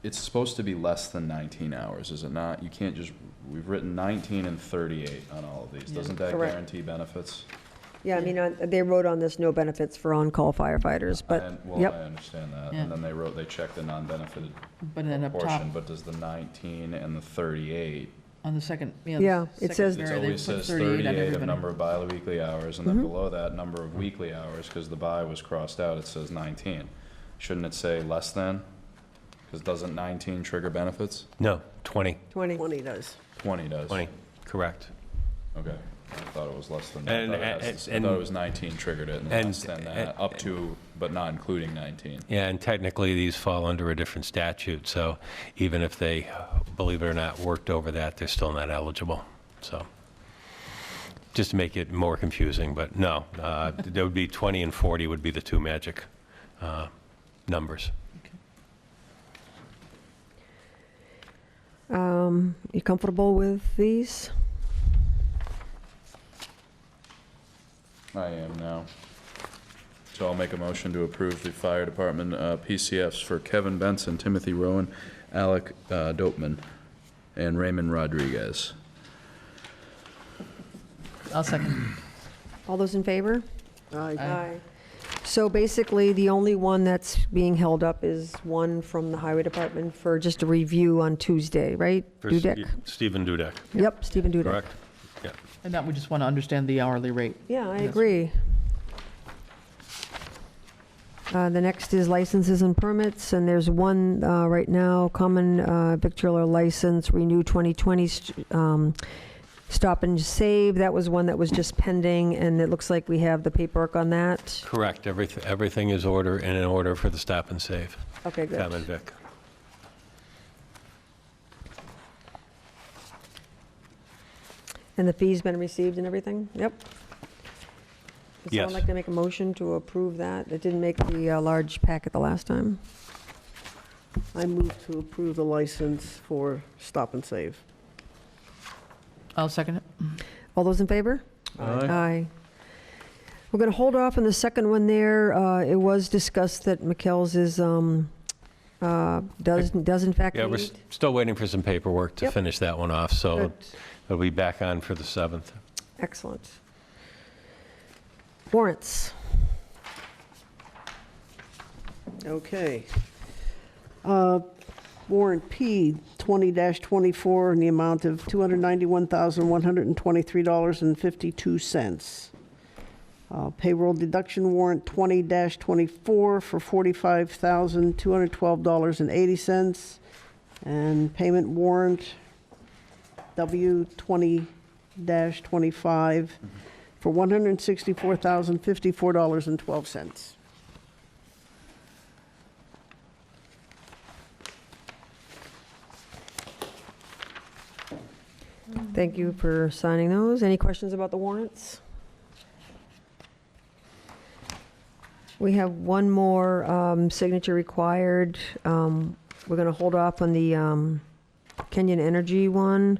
it's supposed to be less than 19 hours, is it not? You can't just, we've written 19 and 38 on all of these. Doesn't that Correct. guarantee benefits? Yeah, I mean, they wrote on this, no benefits for on-call firefighters, but, Well, I yep. understand that. Yeah. And then they checked the non-benefited But then up top, portion, but does the 19 and the 38? on the second, Yeah, the it second says- It area, they always put says 38 on 38 of everybody. number of biweekly hours, and Mm-hmm. then below that, number of weekly hours, because the bi was crossed out, it says 19. Shouldn't it say less than? Because doesn't 19 trigger benefits? No, 20. 20. 20 does. 20 does. 20, correct. Okay. I thought it was less than that. And- I thought it was 19 triggered it, and and- less than that, up to, but not including 19. Yeah, and technically, these fall under a different statute, so even if they, believe it or not, worked over that, they're still not eligible. So, just to make it more confusing, but no, there would be 20 and 40 would be the two magic numbers. You comfortable with these? I am now. So I'll make a motion to approve the fire department PCFs for Kevin Benson, Timothy Rowan, Alec Dopman, and Raymond Rodriguez. I'll second. All those in favor? Aye. Aye. So basically, the only one that's being held up is one from the highway department for just a review on Tuesday, right? For Dudek? Stephen Dudek, Yep, Stephen Dudek. correct? Yeah. And that, we just want to understand the hourly rate. Yeah, I Yes. agree. The next is licenses and permits, and there's one right now, common victualler license, renew 2020, stop and save. That was one that was just pending, and it looks like we have the paperwork on that. Correct, everything is in order for the stop and save, Okay, good. Common Vic. And the fee's been received and everything? Yep. Would Yes. someone like to make a motion to approve that? It didn't make the large packet the last time. I move to approve the license for Stop and Save. I'll second it. All those in favor? Aye. We're going to hold off on the second one there. It was discussed that McKell's is, does in fact Yeah, we're need. still waiting for some paperwork to Yep. finish that one off, so Good. it'll be back on for the 7th. Excellent. Warrants. Okay. Warrant P 20-24 in the amount of $291,123.52. Payroll deduction warrant 20-24 for $45,212.80. And payment warrant W 20-25 for $164,054.12. Thank you for signing those. Any questions about the warrants? We have one more signature required. We're going to hold off on the Kenyon Energy one.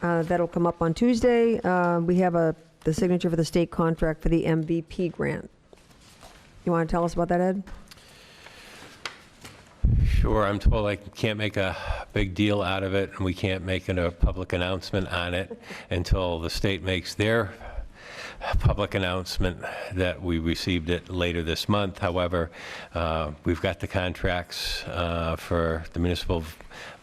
That'll come up on Tuesday. We have the signature for the state contract for the MVP grant. You want to tell us about that, Ed? Sure, I'm told I can't make a big deal out of it, and we can't make a public announcement on it until the state makes their public announcement that we received it later this month. However, we've got the contracts for the Municipal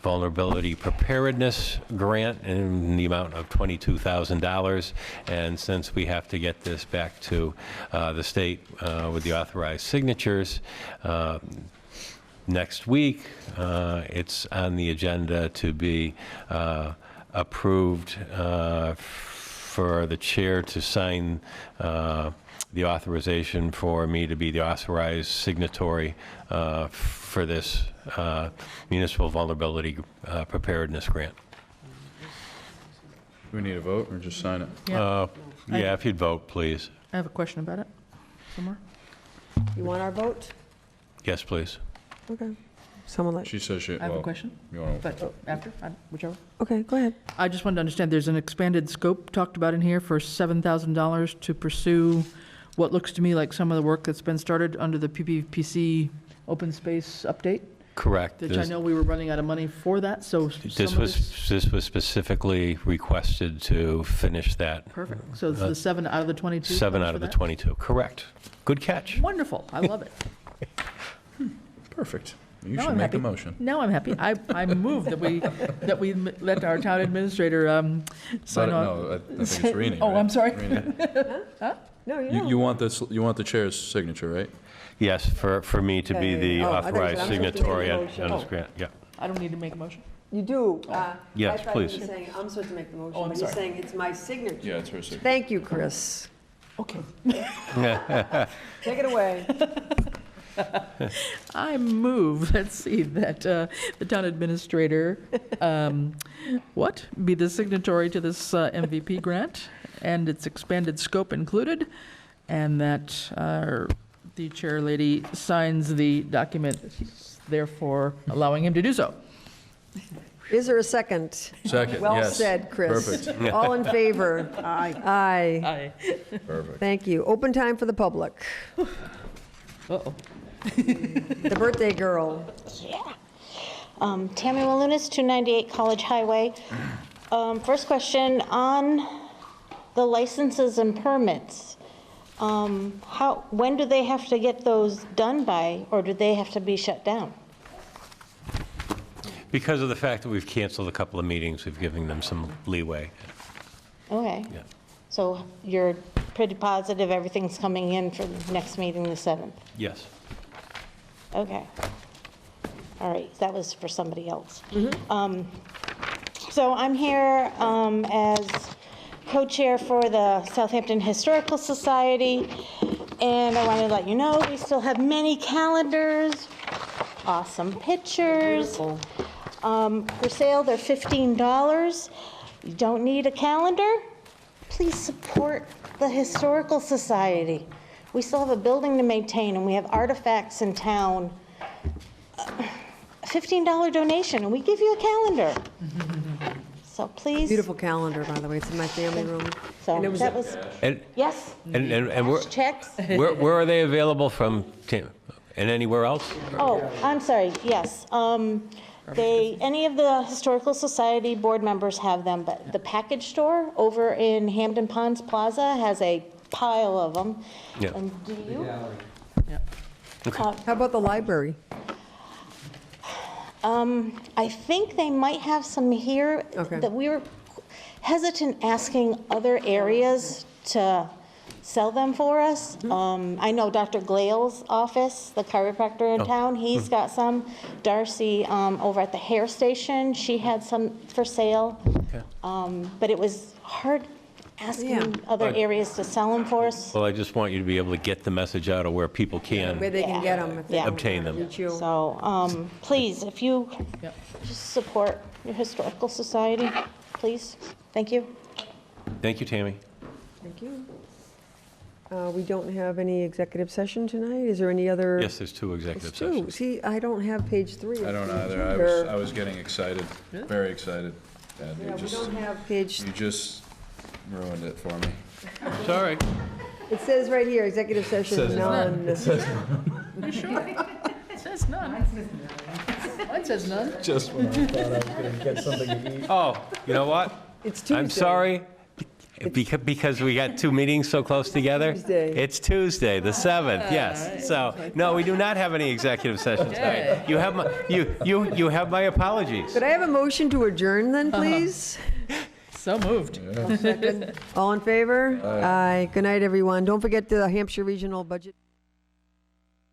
Vulnerability Preparedness Grant in the amount of $22,000, and since we have to get this back to the state with the authorized signatures, next week, it's on the agenda to be approved for the chair to sign the authorization for me to be the authorized signatory for this Municipal Vulnerability Preparedness Grant. Do we need a vote or just sign it? Yeah, if you'd vote, please. I have a question about it somewhere. You want our vote? Yes, please. Okay. Someone let, She says she, I have a well, question, you want to, but after, whichever. okay, go ahead. I just wanted to understand, there's an expanded scope talked about in here for $7,000 to pursue what looks to me like some of the work that's been started under the PPPC open space update, Correct. which I know we were running out of money for that, so This was specifically requested to finish that. Perfect. So it's the 7 out of the 22? 7 goes out for of the that? 22, correct. Good catch. Wonderful. I love it. perfect. You Now should I'm make happy. a motion. Now I'm happy. I move that we let our town administrator sign on. No, I think it's Rini, Oh, right? I'm sorry. Rini. No, you don't. You want this, you want the chair's signature, right? Yes, for me to be Okay. the Oh, I thought you authorized said I'm supposed to make signatory the on motion. this grant, yeah. I don't need to make a motion. You do. Yes, I thought please. you were saying I'm supposed to make the motion, Oh, I'm but you're sorry. saying it's my signature. Yeah, it's her signature. Thank you, Chris. Okay. Take it away. I move, let's see, that the town administrator, be the signatory to this MVP grant and its expanded scope included, and that the chair lady signs the document, therefore allowing him to do so. Is there a second? Second, Well yes. said, Chris. Perfect, All in favor? Aye. Aye. Aye. perfect. Thank you. Open time for the public. Uh-oh. The birthday girl. Tammy Walunas, 298 College Highway. First question, on the licenses and permits, when do they have to get those done by, or do they have to be shut down? Because of the fact that we've canceled a couple of meetings, we've given them some leeway. Okay. Yeah. So you're pretty positive everything's coming in for the next meeting, the 7th? Yes. Okay. All right, that was for somebody else. So I'm here as co-chair for the Southampton Historical Society, and I want to let you know we still have many calendars, awesome pictures. For sale, they're $15. You don't need a calendar? Please support the Historical Society. We still have a building to maintain, and we have artifacts in town. $15 donation, and we give you a calendar. So please. Beautiful calendar, by the way. It's in my family room. So And it was that a- was, And, yes, and where, checks. where are they available from, Tim? And anywhere else? Oh, I'm sorry, yes. Any of the Historical Society board members have them, but the package store over in Hampton Ponds Plaza has a pile of them. Yeah. And do you? How about the library? I think they might have some here. Okay. That we were hesitant asking other areas to sell them for us. I know Dr. Glale's office, the chiropractor in town, he's got some. Darcy over at the hair station, she had some for sale. Okay. But it was hard asking other areas to sell them for us. Well, I just want you to be able to get the message out of where people can. Where they can get them if they Yeah. don't Obtain them. reach you. So, please, if you Yep. just support your historical society, please. Thank you. Thank you, Tammy. Thank you. We don't have any executive session tonight? Is there any other? Yes, there's 2 It's executive two. sessions. See, I don't have page 3. I don't either. I was getting excited, very excited. Dad. Yeah, we don't have page, You just ruined it for me. Sorry. it says right here, executive session, none. You sure? It says none. Mine says none. Just when I thought I was going to get something to eat. Oh, you know what? It's Tuesday. I'm sorry, because we got 2 meetings so close together? Tuesday. It's Tuesday, the 7th, yes. So, no, we do not have any executive sessions tonight. You have my, you have my apologies. Could I have a motion to adjourn then, please? So moved. All in favor? Aye. Good night, everyone. Don't forget the Hampshire Regional Budget.